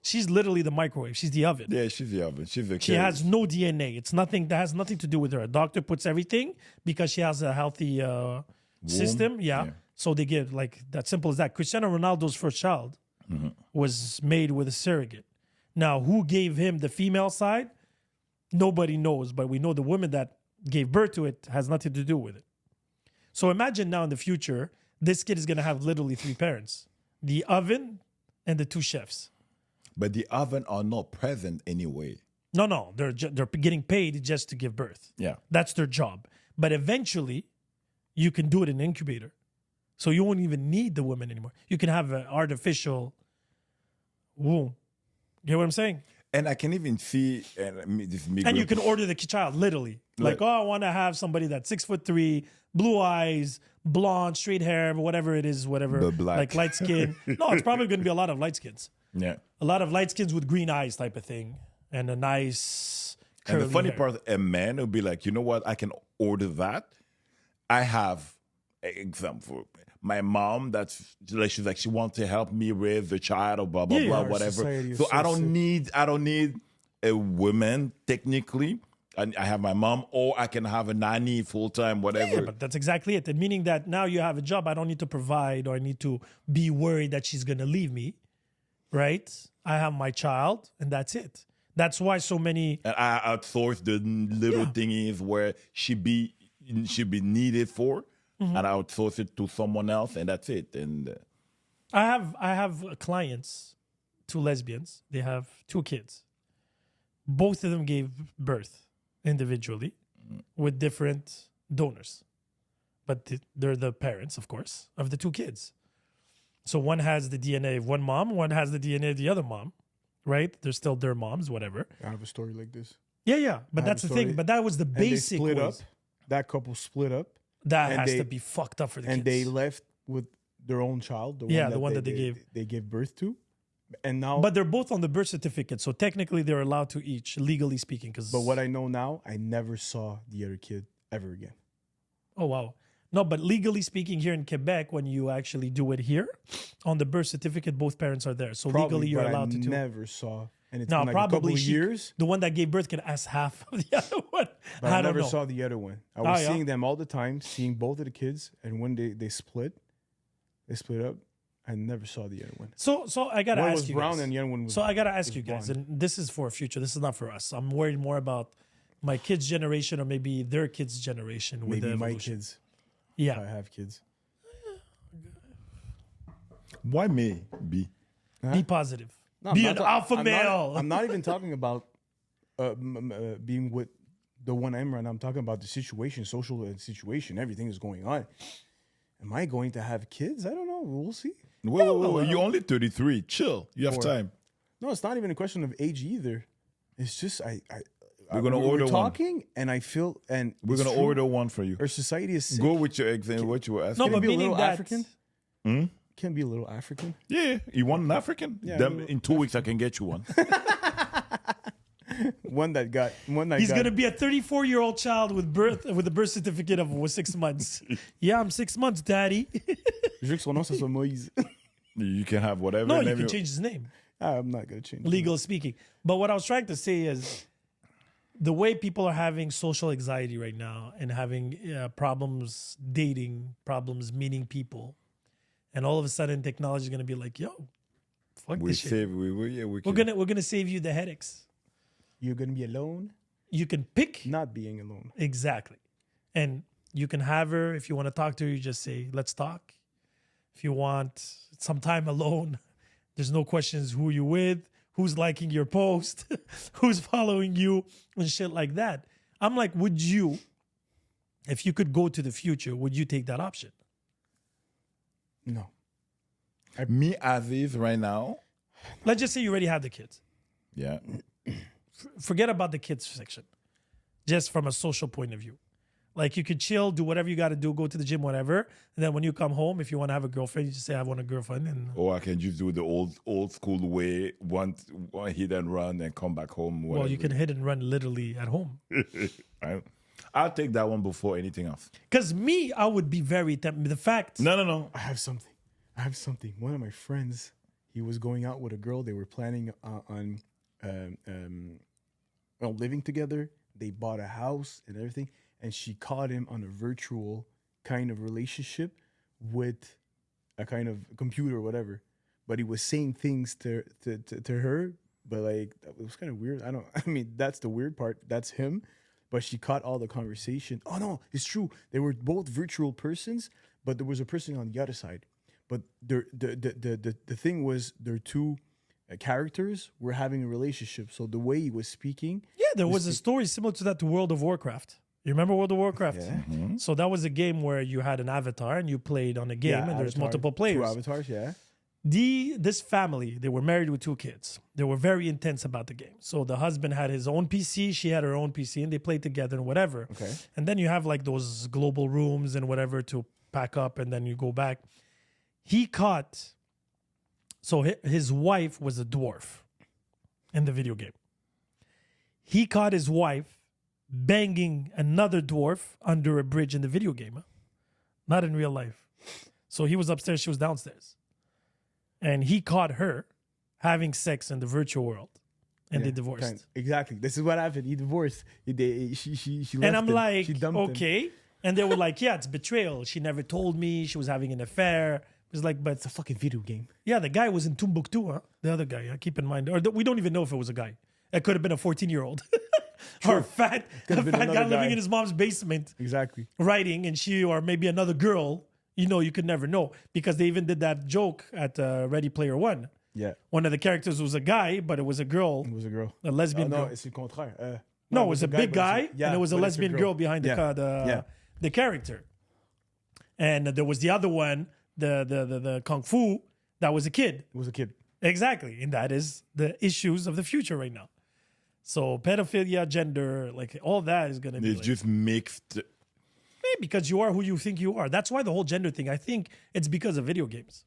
[SPEAKER 1] She's literally the microwave. She's the oven.
[SPEAKER 2] Yeah, she's the oven. She's the
[SPEAKER 1] She has no DNA. It's nothing that has nothing to do with her. A doctor puts everything because she has a healthy system. Yeah. So they give like that simple as that. Cristiano Ronaldo's first child was made with a surrogate. Now, who gave him the female side? Nobody knows, but we know the woman that gave birth to it has nothing to do with it. So imagine now in the future, this kid is going to have literally 3 parents: the oven and the 2 chefs.
[SPEAKER 2] But the oven are not present anyway.
[SPEAKER 1] No, they're getting paid just to give birth.
[SPEAKER 2] Yeah.
[SPEAKER 1] That's their job. But eventually, you can do it in an incubator. So you won't even need the woman anymore. You can have an artificial womb. You know what I'm saying?
[SPEAKER 2] And I can even see,
[SPEAKER 1] And you can order the child, literally. Like, I want to have somebody that's 6'3", blue eyes, blonde, straight hair, whatever it is, whatever.
[SPEAKER 2] But black.
[SPEAKER 1] Like light skin. No, it's probably going to be a lot of light skins.
[SPEAKER 2] Yeah.
[SPEAKER 1] A lot of light skins with green eyes type of thing. And a nice curly
[SPEAKER 2] And the funny
[SPEAKER 1] hair.
[SPEAKER 2] part, a man will be like, you know what? I can order that. I have, example, my mom. She's like, she wants to help me raise the child or blah blah
[SPEAKER 1] Yeah,
[SPEAKER 2] blah
[SPEAKER 3] our
[SPEAKER 2] whatever.
[SPEAKER 3] society is
[SPEAKER 2] So
[SPEAKER 3] so
[SPEAKER 2] I
[SPEAKER 3] sick.
[SPEAKER 2] don't need a woman technically. I have my mom, or I can have a nanny full time, whatever.
[SPEAKER 1] Yeah, but that's exactly it. And meaning that now you have a job, I don't need to provide or I need to be worried that she's going to leave me, right? I have my child and that's it. That's why so many...
[SPEAKER 2] And I outsource the little thingies where she be needed for, and I outsource it to someone else, and that's it. And
[SPEAKER 1] I have clients, 2 lesbians. They have 2 kids. Both of them gave birth individually with different donors. But they're the parents, of course, of the 2 kids. So one has the DNA of one mom, one has the DNA of the other mom, right? They're still their moms, whatever.
[SPEAKER 3] I have a story like this.
[SPEAKER 1] Yeah. But
[SPEAKER 3] I have
[SPEAKER 1] that's
[SPEAKER 3] a
[SPEAKER 1] the thing.
[SPEAKER 3] story.
[SPEAKER 1] But that was the
[SPEAKER 3] And they
[SPEAKER 1] basic
[SPEAKER 3] split up.
[SPEAKER 1] ways.
[SPEAKER 3] That couple split up,
[SPEAKER 1] That
[SPEAKER 3] and
[SPEAKER 1] has
[SPEAKER 3] they-
[SPEAKER 1] to be fucked up for the
[SPEAKER 3] and
[SPEAKER 1] kids.
[SPEAKER 3] they left with their own child.
[SPEAKER 1] The one that
[SPEAKER 3] they gave birth to, and now.
[SPEAKER 1] But they're both on the birth certificate, so technically they're allowed to each, legally speaking.
[SPEAKER 3] But what I know now, I never saw the other kid ever again.
[SPEAKER 1] Oh wow, no, but legally speaking, here in Quebec, when you actually do it here, on the birth certificate, both parents are there. So
[SPEAKER 3] Probably,
[SPEAKER 1] legally, you're
[SPEAKER 3] but
[SPEAKER 1] allowed
[SPEAKER 3] I
[SPEAKER 1] to do.
[SPEAKER 3] never saw, and it's
[SPEAKER 1] Now,
[SPEAKER 3] been like a couple
[SPEAKER 1] probably
[SPEAKER 3] of years.
[SPEAKER 1] the one that gave birth can ask half of the other one.
[SPEAKER 3] But I
[SPEAKER 1] don't
[SPEAKER 3] never
[SPEAKER 1] know.
[SPEAKER 3] saw the other one. I was
[SPEAKER 1] yeah.
[SPEAKER 3] seeing them all the time, seeing both of the kids, and when they split up. I never saw the other one.
[SPEAKER 1] So I gotta
[SPEAKER 3] One
[SPEAKER 1] ask
[SPEAKER 3] was
[SPEAKER 1] you
[SPEAKER 3] brown
[SPEAKER 1] guys.
[SPEAKER 3] and the other one was.
[SPEAKER 1] So I gotta ask
[SPEAKER 3] was
[SPEAKER 1] you guys,
[SPEAKER 3] blonde.
[SPEAKER 1] and this is for future. This is not for us. I'm worried more about my kids' generation or maybe their kids' generation with
[SPEAKER 3] maybe
[SPEAKER 1] the
[SPEAKER 3] my
[SPEAKER 1] evolution.
[SPEAKER 3] kids.
[SPEAKER 1] Yeah.
[SPEAKER 3] If I have kids.
[SPEAKER 2] why me be?
[SPEAKER 1] Be positive.
[SPEAKER 3] No, I'm
[SPEAKER 1] be
[SPEAKER 3] not
[SPEAKER 1] an
[SPEAKER 3] ta-
[SPEAKER 1] alpha
[SPEAKER 3] I'm
[SPEAKER 1] male.
[SPEAKER 3] I'm not even talking about being with the one I'm right now. I'm talking about the situation, social situation, everything is going on. Am I going to have kids? I don't know. We'll see.
[SPEAKER 2] Wait, you're only 33. Chill. You have
[SPEAKER 3] Or-
[SPEAKER 2] time.
[SPEAKER 3] No, it's not even a question of age either. It's just
[SPEAKER 2] We're gonna
[SPEAKER 3] we're
[SPEAKER 2] order one.
[SPEAKER 3] talking, and I feel, and
[SPEAKER 2] We're
[SPEAKER 3] it's
[SPEAKER 2] gonna
[SPEAKER 3] true.
[SPEAKER 2] order one for you.
[SPEAKER 3] Our society is sick.
[SPEAKER 2] Go with your ex and what you were asking.
[SPEAKER 1] No,
[SPEAKER 3] Can it
[SPEAKER 1] but
[SPEAKER 3] be a
[SPEAKER 1] meaning
[SPEAKER 3] little
[SPEAKER 1] that
[SPEAKER 3] African? can't be a little African.
[SPEAKER 2] Yeah, you want an African?
[SPEAKER 3] Yeah,
[SPEAKER 2] Then
[SPEAKER 3] well,
[SPEAKER 2] in 2 weeks I can get you one.
[SPEAKER 3] One that
[SPEAKER 1] He's gonna be a 34-year-old child with a birth certificate of 6 months. Yeah, I'm 6 months, daddy.
[SPEAKER 3] Je veux que son nom ça soit Moïse.
[SPEAKER 2] You can have whatever.
[SPEAKER 1] No, you
[SPEAKER 2] name
[SPEAKER 1] can change his name,
[SPEAKER 3] I'm not gonna change.
[SPEAKER 1] legal speaking. But what I was trying to say is, the way people are having social anxiety right now and having problems dating, problems meeting people, and all of a sudden technology is gonna be like, yo, fuck
[SPEAKER 2] We
[SPEAKER 1] this shit.
[SPEAKER 2] save. We
[SPEAKER 1] We're
[SPEAKER 2] can.
[SPEAKER 1] gonna save you the headaches.
[SPEAKER 3] You're gonna be alone,
[SPEAKER 1] You can pick
[SPEAKER 3] not being alone.
[SPEAKER 1] exactly, and you can have her if you want to talk to her. You just say, "Let's talk." If you want some time alone, there's no questions who you with, who's liking your post, who's following you, and shit like that. I'm like, would you, if you could go to the future, would you take that option?
[SPEAKER 3] No.
[SPEAKER 2] Me as is right now.
[SPEAKER 1] Let's just say you already have the kids.
[SPEAKER 2] Yeah.
[SPEAKER 1] Forget about the kids section, just from a social point of view. Like, you could chill, do whatever you got to do, go to the gym, whatever. And then when you come home, if you want to have a girlfriend, you just say, I want a girlfriend. And
[SPEAKER 2] Or I can just do the old school way, one hit and run and come back home.
[SPEAKER 1] well, you
[SPEAKER 2] whatever.
[SPEAKER 1] can hit and run literally at home.
[SPEAKER 2] I'll take that one before anything else.
[SPEAKER 1] Because me, I would be very tempted. The fact,
[SPEAKER 2] No.
[SPEAKER 3] I have something. One of my friends, he was going out with a girl. They were planning on living together. They bought a house and everything. And she caught him on a virtual kind of relationship with a kind of computer or whatever. But he was saying things to her, but like, it was kind of weird. I mean, that's the weird part. That's him. But she caught all the conversation. Oh no, it's true. They were both virtual persons, but there was a person on the other side. But the thing was, their two characters were having a relationship. So the way he was speaking,
[SPEAKER 1] yeah, there was a story similar to that to World of Warcraft. You remember World of Warcraft?
[SPEAKER 3] Yeah.
[SPEAKER 1] So that was a game where you had an avatar and you played on a game, and there's multiple players.
[SPEAKER 3] Two avatars, yeah.
[SPEAKER 1] This family, they were married with 2 kids. They were very intense about the game. So the husband had his own PC, she had her own PC, and they played together and whatever.
[SPEAKER 3] Okay.
[SPEAKER 1] And then you have like those global rooms and whatever to pack up, and then you go back. So his wife was a dwarf in the video game. He caught his wife banging another dwarf under a bridge in the video game, huh? Not in real life. So he was upstairs, she was downstairs. And he caught her having sex in the virtual world, and they divorced.
[SPEAKER 3] Exactly. This is what happened. He divorced. She left
[SPEAKER 1] And I'm
[SPEAKER 3] him.
[SPEAKER 1] like,
[SPEAKER 3] She dumped him.
[SPEAKER 1] okay. And they were like, yeah, it's betrayal. She never told me she was having an affair. It was like, but
[SPEAKER 3] It's a fucking video game.
[SPEAKER 1] yeah, the guy was in Timbuktu, huh? The other guy, keep in mind. Or we don't even know if it was a guy. It could have been a 14-year-old. Or a fat
[SPEAKER 3] been
[SPEAKER 1] guy
[SPEAKER 3] another
[SPEAKER 1] living
[SPEAKER 3] guy.
[SPEAKER 1] in his mom's basement
[SPEAKER 3] Exactly.
[SPEAKER 1] writing, and she, or maybe another girl, you could never know. Because they even did that joke at Ready Player One.
[SPEAKER 3] Yeah.
[SPEAKER 1] One of the characters was a guy, but it was a girl,
[SPEAKER 3] It was a girl.
[SPEAKER 1] a lesbian
[SPEAKER 3] no,
[SPEAKER 1] girl.
[SPEAKER 3] it's the contraire.
[SPEAKER 1] No, it was a big
[SPEAKER 3] but
[SPEAKER 1] guy,
[SPEAKER 3] it's
[SPEAKER 1] and it was a
[SPEAKER 3] but it's
[SPEAKER 1] lesbian girl behind
[SPEAKER 3] Yeah.
[SPEAKER 1] the character. And there was the other one, the kung fu, that was a kid.
[SPEAKER 3] It was a kid.
[SPEAKER 1] Exactly, and that is the issues of the future right now. So pedophilia, gender, like all that is gonna be
[SPEAKER 2] It's
[SPEAKER 1] like,
[SPEAKER 2] just mixed.
[SPEAKER 1] because you are who you think you are. That's why the whole gender thing. I think it's because of video games.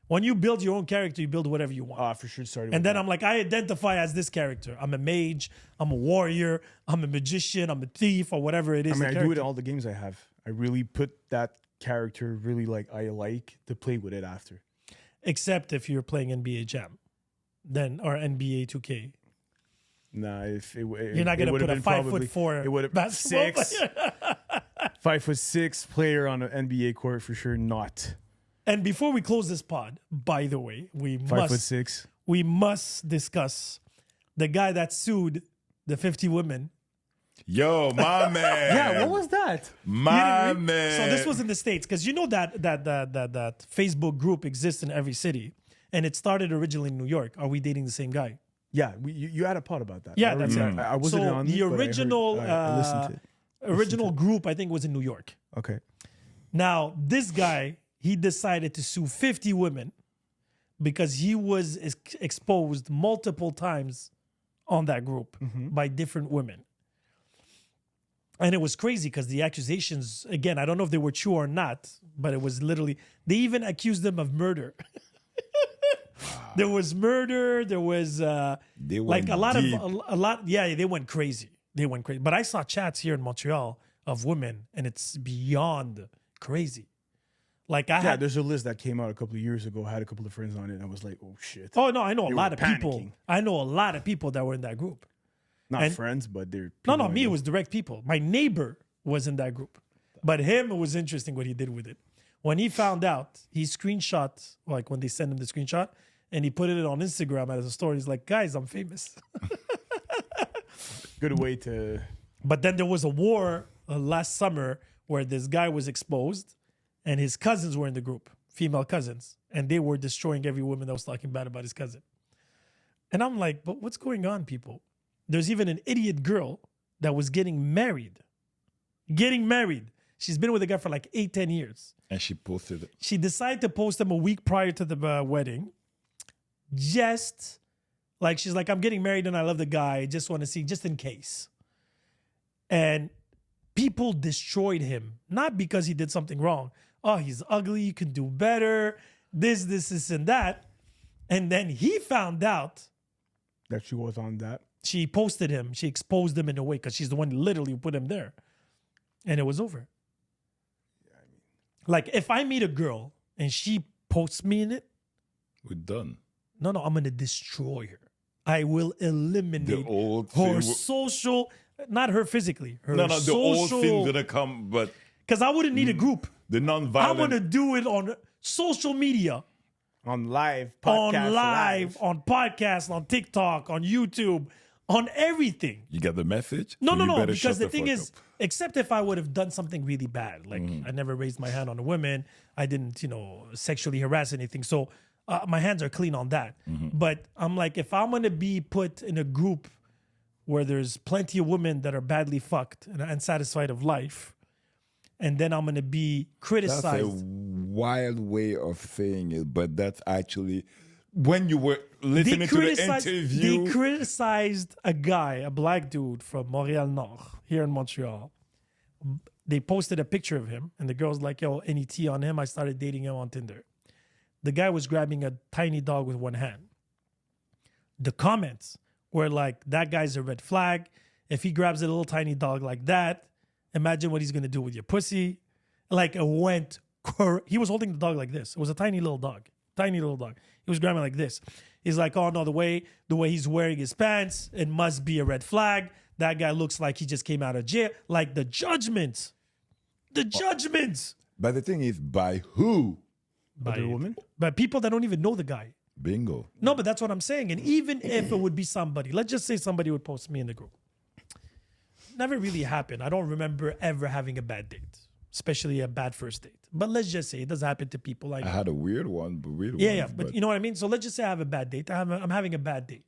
[SPEAKER 1] When you build your own character, you build whatever you want.
[SPEAKER 3] For sure started.
[SPEAKER 1] And
[SPEAKER 3] with
[SPEAKER 1] then
[SPEAKER 3] that.
[SPEAKER 1] I'm like, I identify as this character. I'm a mage. I'm a warrior. I'm a magician. I'm a thief, or whatever it is.
[SPEAKER 3] I mean,
[SPEAKER 1] the
[SPEAKER 3] I do it in
[SPEAKER 1] character.
[SPEAKER 3] all the games I have. I really put that character really I like to play with it after.
[SPEAKER 1] Except if you're playing NBA Jam, then or NBA 2K.
[SPEAKER 3] Nah, if it,
[SPEAKER 1] You're not gonna put a 5'4"
[SPEAKER 3] It would have
[SPEAKER 1] basketball
[SPEAKER 3] 6, 5'6" player on an NBA court for sure. Not
[SPEAKER 1] And before we close this pod, by the way,
[SPEAKER 3] 5'6".
[SPEAKER 1] we must discuss the guy that sued the 50 women.
[SPEAKER 2] Yo, my man.
[SPEAKER 3] Yeah, what was that?
[SPEAKER 2] My
[SPEAKER 1] You didn't read-
[SPEAKER 2] man.
[SPEAKER 1] So this was in the States, because you know that Facebook group exists in every city, and it started originally in New York. Are we dating the same guy?
[SPEAKER 3] Yeah, you had a pod about that.
[SPEAKER 1] Yeah,
[SPEAKER 3] I
[SPEAKER 1] that's
[SPEAKER 3] remember.
[SPEAKER 1] it.
[SPEAKER 3] I wasn't
[SPEAKER 1] So
[SPEAKER 3] on
[SPEAKER 1] the
[SPEAKER 3] it, but I heard-
[SPEAKER 1] original,
[SPEAKER 3] I listened to it.
[SPEAKER 1] Original group, I think, was in New York.
[SPEAKER 3] Okay.
[SPEAKER 1] Now, this guy, he decided to sue 50 women because he was exposed multiple times on that group by different women. And it was crazy because the accusations, again, I don't know if they were true or not, but it was literally, they even accused them of murder. There was murder. There was
[SPEAKER 2] They
[SPEAKER 1] like
[SPEAKER 2] went
[SPEAKER 1] a lot
[SPEAKER 2] deep.
[SPEAKER 1] of, a lot. Yeah, they went crazy. They went crazy. But I saw chats here in Montreal of women and it's beyond crazy. Like I
[SPEAKER 3] Yeah,
[SPEAKER 1] had,
[SPEAKER 3] there's a list that came out a couple of years ago. I had a couple of friends on it, and I was like, "Oh shit!"
[SPEAKER 1] oh no, I know a
[SPEAKER 3] They
[SPEAKER 1] lot
[SPEAKER 3] were
[SPEAKER 1] of people.
[SPEAKER 3] panicking.
[SPEAKER 1] I know a lot of people that were in that group.
[SPEAKER 3] Not
[SPEAKER 1] and-
[SPEAKER 3] friends, but they're
[SPEAKER 1] No,
[SPEAKER 3] people
[SPEAKER 1] no,
[SPEAKER 3] I
[SPEAKER 1] me, it
[SPEAKER 3] know.
[SPEAKER 1] was direct people. My neighbor was in that group. But him, it was interesting what he did with it. When he found out, he screenshot, like when they sent him the screenshot, and he put it on Instagram as a story. He's like, guys, I'm famous.
[SPEAKER 3] good way to.
[SPEAKER 1] But then there was a war last summer where this guy was exposed and his cousins were in the group, female cousins, and they were destroying every woman that was talking bad about his cousin. And I'm like, but what's going on, people? There's even an idiot girl that was getting married. Getting married. She's been with a guy for like 8-10 years.
[SPEAKER 2] And she posted it.
[SPEAKER 1] She decided to post him a week prior to the wedding. Just like, she's like, I'm getting married and I love the guy. I just want to see, just in case. And people destroyed him, not because he did something wrong. Oh, he's ugly. You can do better. This, and that. And then he found out.
[SPEAKER 3] That she was on that.
[SPEAKER 1] She posted him. She exposed him in a way because she's the one who literally put him there. And it was over. Like, if I meet a girl and she posts me in it,
[SPEAKER 2] We're done.
[SPEAKER 1] no, I'm going to destroy her. I will eliminate
[SPEAKER 2] The old
[SPEAKER 1] her
[SPEAKER 2] thing.
[SPEAKER 1] social, not her physically, her
[SPEAKER 2] No, the old
[SPEAKER 1] social.
[SPEAKER 2] thing's gonna come, but
[SPEAKER 1] Because I wouldn't need a group.
[SPEAKER 2] the
[SPEAKER 1] I'm going to
[SPEAKER 2] non-violent.
[SPEAKER 1] do it on social media,
[SPEAKER 3] On live,
[SPEAKER 1] on
[SPEAKER 3] podcast,
[SPEAKER 1] live, on podcasts, on TikTok, on YouTube, on everything.
[SPEAKER 2] You get the message?
[SPEAKER 1] No,
[SPEAKER 2] So you
[SPEAKER 1] no,
[SPEAKER 2] better
[SPEAKER 1] because
[SPEAKER 2] shut
[SPEAKER 1] the thing
[SPEAKER 2] fuck
[SPEAKER 1] is,
[SPEAKER 2] up.
[SPEAKER 1] except if I would have done something really bad, like I never raised my hand on a woman, I didn't, sexually harass anything. So my hands are clean on that. But I'm like, if I'm going to be put in a group where there's plenty of women that are badly fucked and unsatisfied of life, and then I'm going to be
[SPEAKER 4] That's a
[SPEAKER 1] criticized.
[SPEAKER 4] wild way of saying it, but that's actually when you were
[SPEAKER 2] Listening to the interview.
[SPEAKER 1] They criticized a guy, a black dude from Montréal Nord, here in Montreal. They posted a picture of him, and the girl's like, yo, any tea on him? I started dating him on Tinder. The guy was grabbing a tiny dog with one hand. The comments were like, that guy's a red flag. If he grabs a little tiny dog like that, imagine what he's going to do with your pussy. Like, it went, he was holding the dog like this. It was a tiny little dog. Tiny little dog. He was grabbing like this. He's like, oh no, the way he's wearing his pants, it must be a red flag. That guy looks like he just came out of jail. Like the judgments. The judgments.
[SPEAKER 4] But the thing is, by who?
[SPEAKER 3] Other woman?
[SPEAKER 1] But people that don't even know the guy.
[SPEAKER 4] Bingo.
[SPEAKER 1] No, but that's what I'm saying. And even if it would be somebody, let's just say somebody would post me in the group. Never really happened. I don't remember ever having a bad date, especially a bad first date. But let's just say it does happen to people. Like,
[SPEAKER 4] I had a weird one, but weird
[SPEAKER 1] yeah,
[SPEAKER 4] ones,
[SPEAKER 1] but you know what I mean? So let's just say I have a bad date. I'm having a bad date.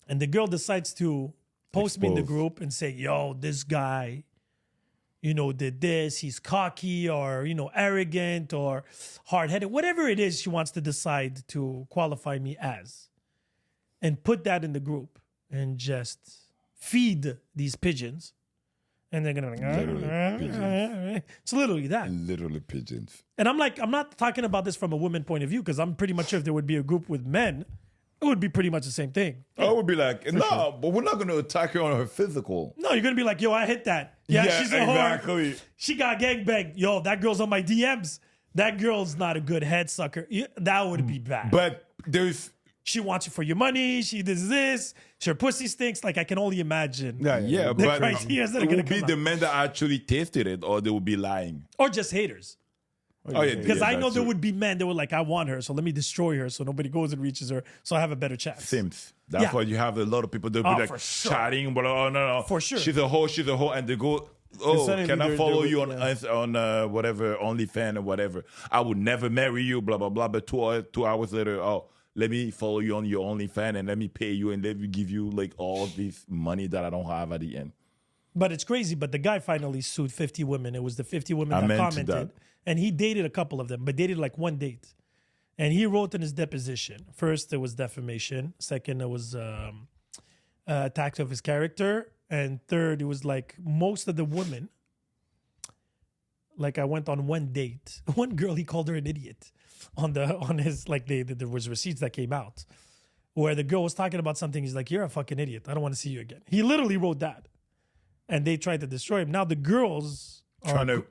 [SPEAKER 1] And the girl decides to post me in the
[SPEAKER 4] Expose.
[SPEAKER 1] group and say, yo, this guy, did this. He's cocky or, arrogant or hard-headed. Whatever it is she wants to decide to qualify me as. And put that in the group and just feed these pigeons. And they're going to it's literally that.
[SPEAKER 4] literally pigeons.
[SPEAKER 1] And I'm like, I'm not talking about this from a woman point of view because I'm pretty much sure if there would be a group with men, it would be pretty much the same thing.
[SPEAKER 2] I would be like, no, but we're not going to attack her on her physical.
[SPEAKER 1] No, you're gonna be like, yo, I hit that. Yeah, she's a whore.
[SPEAKER 2] exactly.
[SPEAKER 1] She got gangbanged. Yo, that girl's on my DMs. That girl's not a good head sucker. That would be bad.
[SPEAKER 2] But there's,
[SPEAKER 1] She wants you for your money. She does this. Her pussy stinks. Like, I can only imagine.
[SPEAKER 2] yeah,
[SPEAKER 1] The
[SPEAKER 2] but
[SPEAKER 1] criteria that are
[SPEAKER 2] it
[SPEAKER 1] gonna
[SPEAKER 2] would be
[SPEAKER 1] come
[SPEAKER 2] the
[SPEAKER 1] out.
[SPEAKER 2] men that actually tasted it, or they would be lying.
[SPEAKER 1] Or just haters.
[SPEAKER 2] Oh yeah,
[SPEAKER 1] Because
[SPEAKER 2] yeah,
[SPEAKER 1] I know
[SPEAKER 2] that's
[SPEAKER 1] there
[SPEAKER 2] it.
[SPEAKER 1] would be men that were like, I want her, so let me destroy her so nobody goes and reaches her, so I have a better chance.
[SPEAKER 2] Sims. That's
[SPEAKER 1] Yeah.
[SPEAKER 2] why you have a lot of people that be
[SPEAKER 1] Oh,
[SPEAKER 2] like
[SPEAKER 1] for sure.
[SPEAKER 2] chatting, but oh no,
[SPEAKER 1] For sure.
[SPEAKER 2] she's a hoe, and they go, oh,
[SPEAKER 3] Suddenly
[SPEAKER 2] can I
[SPEAKER 3] they're-
[SPEAKER 2] follow
[SPEAKER 3] they're-
[SPEAKER 2] you
[SPEAKER 3] yeah.
[SPEAKER 2] on whatever OnlyFans or whatever? I would never marry you, blah blah blah. But 2 hours later, oh, let me follow you on your OnlyFans and let me pay you and let me give you like all this money that I don't have at the end.
[SPEAKER 1] But it's crazy. But the guy finally sued 50 women. It was the 50 women
[SPEAKER 2] I'm
[SPEAKER 1] that
[SPEAKER 2] into
[SPEAKER 1] commented.
[SPEAKER 2] that.
[SPEAKER 1] And he dated a couple of them, but dated like one date. And he wrote in his deposition, first it was defamation. Second, it was attack of his character. and third, it was like most of the women. Like I went on one date. One girl, he called her an idiot on his like there was receipts that came out where the girl was talking about something. He's like, "You're a fucking idiot. I don't want to see you again." He literally wrote that, and they tried to destroy him. Now the girls
[SPEAKER 2] Trying to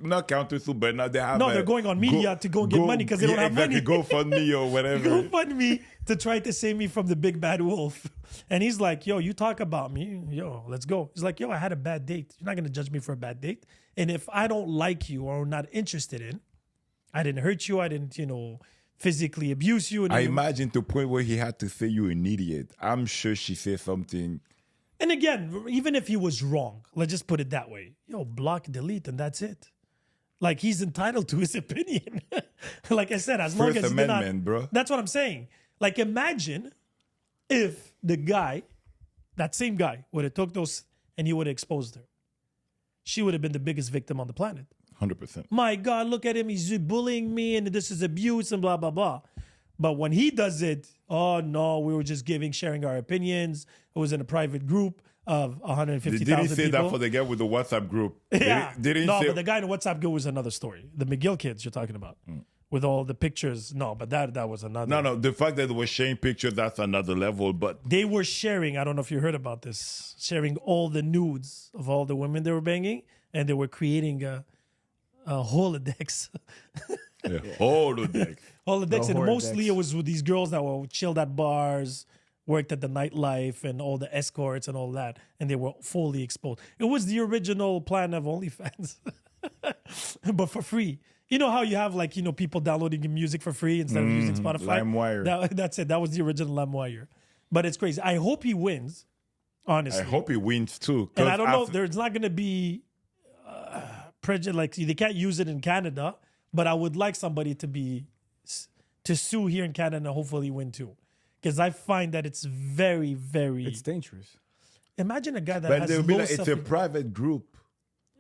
[SPEAKER 2] not counter sue, but now they have.
[SPEAKER 1] they're going on media to go and get money because they don't have
[SPEAKER 2] exactly,
[SPEAKER 1] money.
[SPEAKER 2] GoFundMe or whatever.
[SPEAKER 1] GoFundMe to try to save me from the big bad wolf. And he's like, "Yo, you talk about me. Yo, let's go." He's like, "Yo, I had a bad date. You're not going to judge me for a bad date. And if I don't like you or not interested in, I didn't hurt you. I didn't, physically abuse you." And
[SPEAKER 2] I imagine to the point where he had to say you're an idiot. I'm sure she said something.
[SPEAKER 1] And again, even if he was wrong, let's just put it that way. Yo, block, delete, and that's it. Like, he's entitled to his opinion. Like I said, as long
[SPEAKER 2] First
[SPEAKER 1] as he did not,
[SPEAKER 2] Amendment, bro.
[SPEAKER 1] That's what I'm saying. Like, imagine if the guy, that same guy, would have took those and he would have exposed her. She would have been the biggest victim on the planet.
[SPEAKER 2] 100%.
[SPEAKER 1] My God, look at him. He's bullying me and this is abuse and blah, blah, blah. But when he does it, oh no, we were just sharing our opinions. It was in a private group of 150,000 people.
[SPEAKER 2] Did he say that for the guy with the WhatsApp group?
[SPEAKER 1] Yeah.
[SPEAKER 2] Did he
[SPEAKER 1] no,
[SPEAKER 2] say,
[SPEAKER 1] but the guy in the WhatsApp group was another story. The McGill kids you're talking about. With all the pictures. No, but that was another.
[SPEAKER 2] No, the fact that they were sharing pictures, that's another level. But
[SPEAKER 1] They were sharing, I don't know if you heard about this, sharing all the nudes of all the women they were banging. And they were creating a Holodex.
[SPEAKER 2] Holodex.
[SPEAKER 1] Holodex. And
[SPEAKER 3] Holodex.
[SPEAKER 1] mostly it was with these girls that were chilled at bars, worked at the nightlife and all the escorts and all that. And they were fully exposed. It was the original plan of OnlyFans. But for free. You know how you have people downloading your music for free instead of using Spotify?
[SPEAKER 2] LimeWire.
[SPEAKER 1] That's it. That was the original LimeWire. But it's crazy. I hope he wins, honestly.
[SPEAKER 2] I hope he wins too.
[SPEAKER 1] And I don't know, there's not going to be prejudice. Like, they can't use it in Canada, but I would like somebody to sue here in Canada and hopefully win too. Because I find that it's very, very...
[SPEAKER 3] It's dangerous.
[SPEAKER 1] Imagine a guy that
[SPEAKER 2] But
[SPEAKER 1] has
[SPEAKER 2] they'll be
[SPEAKER 1] low
[SPEAKER 2] like, it's a
[SPEAKER 1] self-
[SPEAKER 2] private group.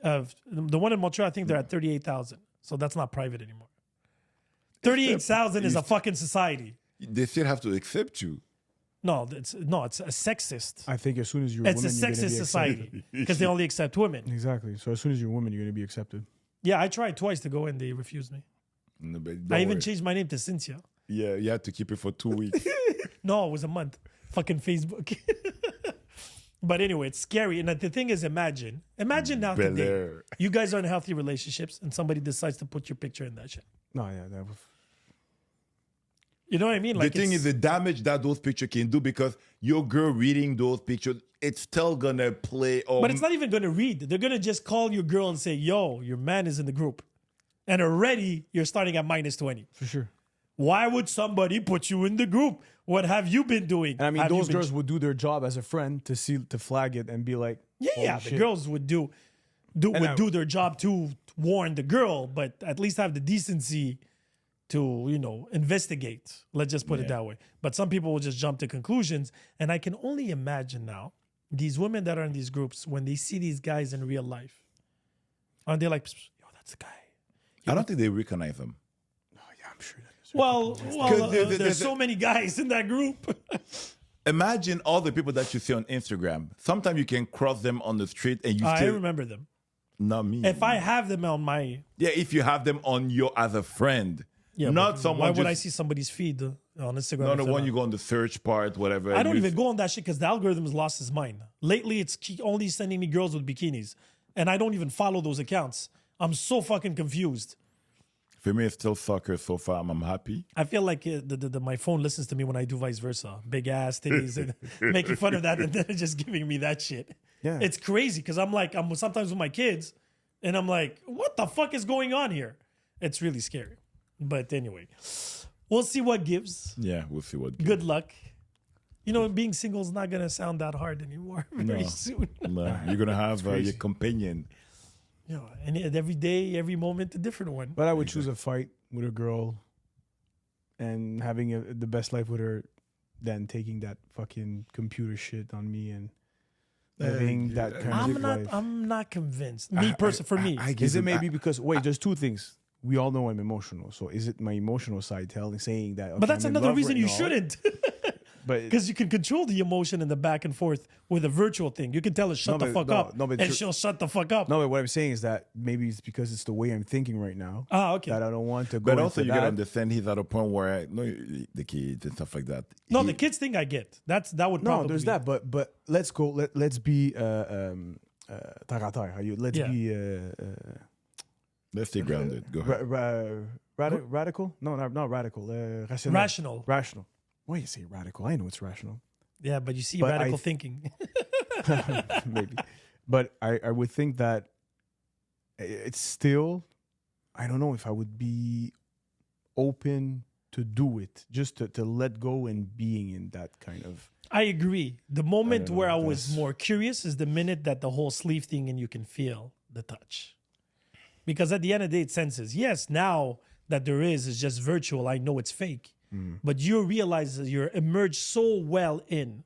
[SPEAKER 1] The one in Montreal, I think they're at 38,000. So that's not private anymore. 38,000 is a fucking society.
[SPEAKER 2] They still have to accept you.
[SPEAKER 1] No, it's a sexist.
[SPEAKER 3] I think as soon as you're a
[SPEAKER 1] It's a
[SPEAKER 3] woman, you're gonna
[SPEAKER 1] sexist
[SPEAKER 3] be
[SPEAKER 1] society because they only accept women.
[SPEAKER 3] accepted. Exactly. So as soon as you're a woman, you're going to be accepted.
[SPEAKER 1] Yeah, I tried twice to go in. They refused me.
[SPEAKER 2] No, but
[SPEAKER 1] I
[SPEAKER 2] don't
[SPEAKER 1] even
[SPEAKER 2] worry.
[SPEAKER 1] changed my name to Cynthia.
[SPEAKER 2] Yeah, you had to keep it for 2 weeks.
[SPEAKER 1] No, it was a month. Fucking Facebook. But anyway, it's scary. And the thing is, imagine now
[SPEAKER 2] Bel
[SPEAKER 1] today,
[SPEAKER 2] Air.
[SPEAKER 1] you guys are in healthy relationships and somebody decides to put your picture in that shit.
[SPEAKER 3] No, yeah, that was.
[SPEAKER 1] You know what I mean? Like,
[SPEAKER 2] the thing
[SPEAKER 1] it's-
[SPEAKER 2] is the damage that those pictures can do because your girl reading those pictures, it's still gonna play.
[SPEAKER 1] But it's not even going to read. They're going to just call your girl and say, "Yo, your man is in the group," and already you're starting at -20.
[SPEAKER 3] For sure.
[SPEAKER 1] Why would somebody put you in the group? What have you been doing?
[SPEAKER 3] And I mean,
[SPEAKER 1] Have you
[SPEAKER 3] those
[SPEAKER 1] been-
[SPEAKER 3] girls would do their job as a friend to flag it and be like,
[SPEAKER 1] Yeah,
[SPEAKER 3] "Holy
[SPEAKER 1] yeah. The
[SPEAKER 3] shit."
[SPEAKER 1] girls would do their job to warn the girl, but at least have the decency to investigate. Let's just put it that way. But some people will just jump to conclusions, and I can only imagine now these women that are in these groups when they see these guys in real life, and they're like, "Yo, that's the guy."
[SPEAKER 2] I don't think they recognize them.
[SPEAKER 3] Oh, yeah, I'm sure.
[SPEAKER 1] Well,
[SPEAKER 2] there's-
[SPEAKER 1] there's so many guys in that group.
[SPEAKER 2] Imagine all the people that you see on Instagram. Sometimes you can cross them on the street and you
[SPEAKER 1] I
[SPEAKER 2] still
[SPEAKER 1] remember them.
[SPEAKER 2] not me.
[SPEAKER 1] If I have them on my
[SPEAKER 2] if you have them on your as a friend,
[SPEAKER 1] Yeah,
[SPEAKER 2] not
[SPEAKER 1] but
[SPEAKER 2] someone.
[SPEAKER 1] why would
[SPEAKER 2] just,
[SPEAKER 1] I see somebody's feed on Instagram?
[SPEAKER 2] Not the
[SPEAKER 1] if they're
[SPEAKER 2] one
[SPEAKER 1] not?
[SPEAKER 2] you go on the search part, whatever.
[SPEAKER 1] I don't
[SPEAKER 2] and
[SPEAKER 1] even go on that shit because the algorithm has lost his mind. Lately, it's only sending me girls with bikinis, and I don't even follow those accounts. I'm so fucking confused.
[SPEAKER 2] For me, it's still soccer so far. I'm happy.
[SPEAKER 1] I feel like my phone listens to me when I do vice versa. Big ass titties and making fun of that, and then it's just giving me that shit.
[SPEAKER 3] Yeah.
[SPEAKER 1] It's crazy because I'm sometimes with my kids, and I'm like, what the fuck is going on here? It's really scary. But anyway, we'll see what gives.
[SPEAKER 2] Yeah, we'll see what.
[SPEAKER 1] Good luck. Being single is not gonna sound that hard anymore very
[SPEAKER 2] No.
[SPEAKER 1] soon.
[SPEAKER 2] You're gonna have your companion.
[SPEAKER 1] And every day, every moment, a different one.
[SPEAKER 3] But I would choose a fight with a girl and having the best life with her than taking that fucking computer shit on me and living that kind of life.
[SPEAKER 1] I'm not convinced. For me.
[SPEAKER 2] I give
[SPEAKER 3] Is it
[SPEAKER 2] him-
[SPEAKER 3] maybe because there's two things. We all know I'm emotional. So is it my emotional side saying that?
[SPEAKER 1] But
[SPEAKER 3] okay,
[SPEAKER 1] that's
[SPEAKER 3] I'm in
[SPEAKER 1] another
[SPEAKER 3] love
[SPEAKER 1] reason
[SPEAKER 3] right
[SPEAKER 1] you
[SPEAKER 3] now?
[SPEAKER 1] shouldn't.
[SPEAKER 3] But
[SPEAKER 1] Because you can control the emotion and the back and forth with a virtual thing. You can tell her shut
[SPEAKER 3] No,
[SPEAKER 1] the
[SPEAKER 3] but-
[SPEAKER 1] fuck
[SPEAKER 3] no,
[SPEAKER 1] up,
[SPEAKER 3] no, but
[SPEAKER 1] and
[SPEAKER 3] tr-
[SPEAKER 1] she'll shut the fuck up.
[SPEAKER 3] no, but what I'm saying is that maybe it's because it's the way I'm thinking right now.
[SPEAKER 1] Okay.
[SPEAKER 3] That I don't want to go
[SPEAKER 2] But also,
[SPEAKER 3] into
[SPEAKER 2] you
[SPEAKER 3] that.
[SPEAKER 2] gotta understand he's at a point where the kids and stuff like that.
[SPEAKER 1] No,
[SPEAKER 2] He-
[SPEAKER 1] the kids thing I get. That would
[SPEAKER 3] No,
[SPEAKER 1] probably
[SPEAKER 3] there's
[SPEAKER 1] be.
[SPEAKER 3] that. But let's go. Let's be terre à terre. Let's
[SPEAKER 1] Yeah.
[SPEAKER 3] be
[SPEAKER 2] Let's stay grounded. Go ahead.
[SPEAKER 3] radical. No, not radical. Rational.
[SPEAKER 1] Rational.
[SPEAKER 3] Rational. Why you say radical? I know it's rational.
[SPEAKER 1] Yeah, but you see
[SPEAKER 3] But
[SPEAKER 1] radical
[SPEAKER 3] I-
[SPEAKER 1] thinking.
[SPEAKER 3] Maybe. But I would think that it's still, I don't know if I would be open to do it, just to let go and being in that kind of.
[SPEAKER 1] I agree. The moment
[SPEAKER 3] don't
[SPEAKER 1] where I
[SPEAKER 3] know,
[SPEAKER 1] was
[SPEAKER 3] that's-
[SPEAKER 1] more curious is the minute that the whole sleeve thing and you can feel the touch. Because at the end of the day, it senses. Yes, now that there is just virtual. I know it's fake. But you realize that you're immersed so well in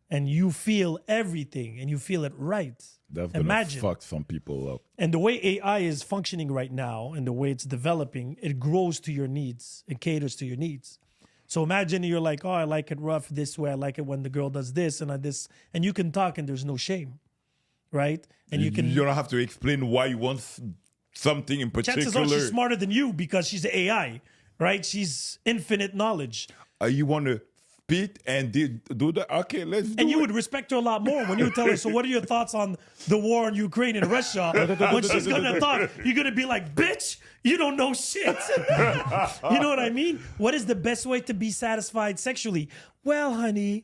[SPEAKER 1] and you feel everything and you feel it right.
[SPEAKER 2] That's gonna
[SPEAKER 1] Imagine.
[SPEAKER 2] fuck some people up.
[SPEAKER 1] And the way AI is functioning right now and the way it's developing, it grows to your needs. It caters to your needs. So imagine you're like, oh, I like it rough this way. I like it when the girl does this and this. And you can talk and there's no shame, right? And you can.
[SPEAKER 2] You don't have to explain why you want something in
[SPEAKER 1] Chances are
[SPEAKER 2] particular.
[SPEAKER 1] she's smarter than you because she's AI, right? She's infinite knowledge.
[SPEAKER 2] You want to spit and do that? Okay, let's do
[SPEAKER 1] And you
[SPEAKER 2] it.
[SPEAKER 1] would respect her a lot more when you tell her, so what are your thoughts on the war in Ukraine and Russia? When she's going to talk, you're going to be like, bitch, you don't know shit. You know what I mean? What is the best way to be satisfied sexually? Well, honey,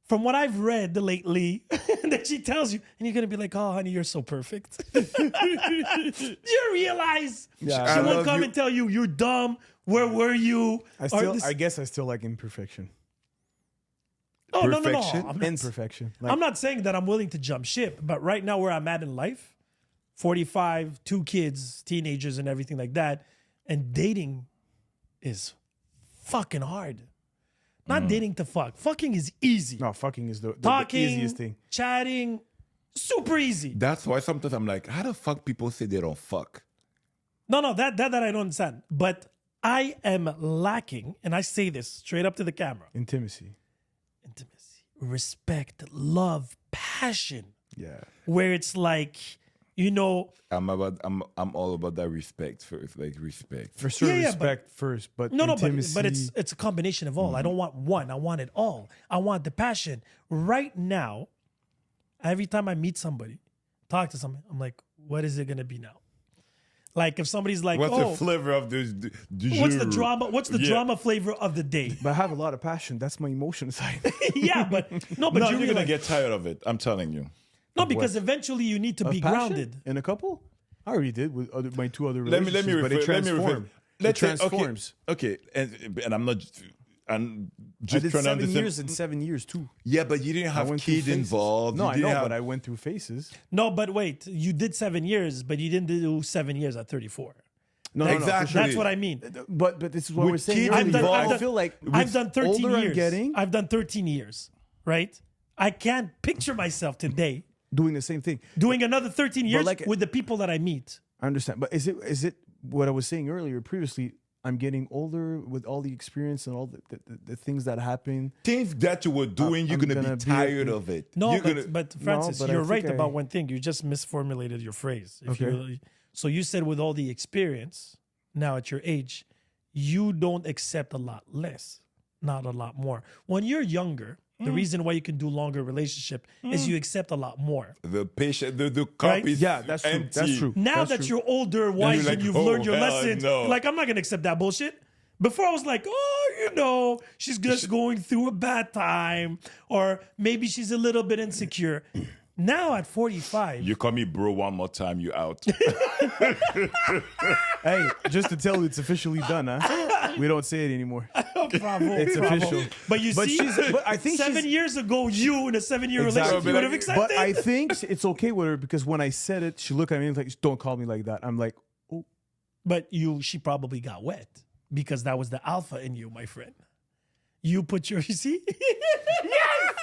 [SPEAKER 1] from what I've read lately, that she tells you, and you're going to be like, oh, honey, you're so perfect. You realize
[SPEAKER 3] Yeah,
[SPEAKER 1] she
[SPEAKER 3] I
[SPEAKER 1] won't
[SPEAKER 2] love
[SPEAKER 1] come
[SPEAKER 2] you.
[SPEAKER 1] and tell you, you're dumb. Where were you?
[SPEAKER 3] I guess I still like imperfection.
[SPEAKER 1] Oh, no.
[SPEAKER 2] Perfection?
[SPEAKER 1] I'm not-
[SPEAKER 3] Imperfection. Like,
[SPEAKER 1] I'm not saying that I'm willing to jump ship, but right now where I'm at in life, 45, 2 kids, teenagers, and everything like that, and dating is fucking hard. Not dating to fuck. Fucking is easy.
[SPEAKER 3] no, fucking is the
[SPEAKER 1] Talking,
[SPEAKER 3] easiest thing.
[SPEAKER 1] chatting, super easy.
[SPEAKER 2] That's why sometimes I'm like, how the fuck people say they don't fuck?
[SPEAKER 1] No, that I don't understand. But I am lacking, and I say this straight up to the camera:
[SPEAKER 3] Intimacy.
[SPEAKER 1] intimacy, respect, love, passion.
[SPEAKER 3] Yeah.
[SPEAKER 1] Where it's like, you know,
[SPEAKER 2] I'm all about that respect first, like respect.
[SPEAKER 3] For sure,
[SPEAKER 1] Yeah, but-
[SPEAKER 3] respect first, but
[SPEAKER 1] no,
[SPEAKER 3] intimacy.
[SPEAKER 1] but it's a combination of all. I don't want one. I want it all. I want the passion. Right now, every time I meet somebody, talk to somebody, I'm like, what is it gonna be now? Like if somebody's like,
[SPEAKER 2] What's
[SPEAKER 1] oh,
[SPEAKER 2] the flavor of this?
[SPEAKER 1] what's the drama? What's the
[SPEAKER 2] Yeah.
[SPEAKER 1] drama flavor of the day?
[SPEAKER 3] But I have a lot of passion. That's my emotion side.
[SPEAKER 1] Yeah, but
[SPEAKER 2] No,
[SPEAKER 1] you
[SPEAKER 2] you're gonna
[SPEAKER 1] realize-
[SPEAKER 2] get tired of it. I'm telling you.
[SPEAKER 1] no, because eventually you need to be
[SPEAKER 3] Passion?
[SPEAKER 1] grounded.
[SPEAKER 3] In a couple? I already did with my 2 other
[SPEAKER 2] Let
[SPEAKER 3] relationships.
[SPEAKER 2] me
[SPEAKER 3] but it
[SPEAKER 2] rephrase.
[SPEAKER 3] transforms. It
[SPEAKER 2] Let's say,
[SPEAKER 3] transforms.
[SPEAKER 2] Okay, and I'm not. I'm
[SPEAKER 3] I
[SPEAKER 2] just
[SPEAKER 3] did
[SPEAKER 2] trying to
[SPEAKER 3] 7
[SPEAKER 2] understand.
[SPEAKER 3] years and 7 years too.
[SPEAKER 2] Yeah, but you didn't
[SPEAKER 3] I
[SPEAKER 2] have
[SPEAKER 3] went through
[SPEAKER 2] kids
[SPEAKER 3] phases.
[SPEAKER 2] involved.
[SPEAKER 3] No,
[SPEAKER 2] You
[SPEAKER 3] I
[SPEAKER 2] didn't
[SPEAKER 3] know,
[SPEAKER 2] have-
[SPEAKER 3] but I went through phases.
[SPEAKER 1] No, but wait, you did 7 years, but you didn't do 7 years at 34.
[SPEAKER 3] No, no,
[SPEAKER 2] Exactly.
[SPEAKER 3] no, for sure.
[SPEAKER 1] That's what I mean.
[SPEAKER 3] But this is what
[SPEAKER 2] With
[SPEAKER 3] we're saying.
[SPEAKER 2] kids
[SPEAKER 3] earlier.
[SPEAKER 2] involved,
[SPEAKER 3] I feel like
[SPEAKER 1] I've done 13
[SPEAKER 3] older I'm
[SPEAKER 1] years.
[SPEAKER 3] getting-
[SPEAKER 1] I've done 13 years, right? I can't picture myself today
[SPEAKER 3] doing the same thing.
[SPEAKER 1] doing another 13 years
[SPEAKER 3] like-
[SPEAKER 1] with the people that I meet.
[SPEAKER 3] I understand, but is it what I was saying earlier previously? I'm getting older with all the experience and all the things that happen.
[SPEAKER 2] things that you were doing, you're
[SPEAKER 3] I'm
[SPEAKER 2] gonna
[SPEAKER 3] gonna
[SPEAKER 2] be
[SPEAKER 3] be-
[SPEAKER 2] tired of it.
[SPEAKER 1] No,
[SPEAKER 2] you're
[SPEAKER 1] but,
[SPEAKER 2] gonna,
[SPEAKER 1] but Francis,
[SPEAKER 3] but I
[SPEAKER 1] you're right
[SPEAKER 3] think
[SPEAKER 1] about
[SPEAKER 3] I-
[SPEAKER 1] one thing. You just misformulated your phrase. If
[SPEAKER 3] Okay.
[SPEAKER 1] you so you said with all the experience, now at your age, you don't accept a lot less, not a lot more. When you're younger, the reason why you can do longer relationship is you accept a lot more.
[SPEAKER 2] the patient, the cup
[SPEAKER 1] Right?
[SPEAKER 2] is
[SPEAKER 3] Yeah, that's true.
[SPEAKER 2] empty.
[SPEAKER 3] That's true.
[SPEAKER 1] Now
[SPEAKER 3] That's
[SPEAKER 1] that
[SPEAKER 3] true.
[SPEAKER 1] you're older, wise,
[SPEAKER 2] like,
[SPEAKER 1] and you've
[SPEAKER 2] oh,
[SPEAKER 1] learned your
[SPEAKER 2] hell
[SPEAKER 1] lessons,
[SPEAKER 2] no.
[SPEAKER 1] like I'm not gonna accept that bullshit. Before I was like, oh, you know, she's just going through a bad time, or maybe she's a little bit insecure. Now at 45,
[SPEAKER 2] You call me bro one more time, you out.
[SPEAKER 3] Hey, just to tell you, it's officially done, huh? We don't say it anymore.
[SPEAKER 1] bravo,
[SPEAKER 3] It's
[SPEAKER 1] bravo.
[SPEAKER 3] official.
[SPEAKER 1] But you
[SPEAKER 3] But
[SPEAKER 1] see,
[SPEAKER 3] but I think
[SPEAKER 1] 7 years ago, you in a 7-year
[SPEAKER 3] Exactly.
[SPEAKER 1] relationship, you would have accepted.
[SPEAKER 3] But I think it's okay with her because when I said it, she looked at me and was like, "Don't call me like that." I'm like, "Oh,
[SPEAKER 1] But she probably got wet because that was the alpha in you, my friend. You put your, you see? Yes!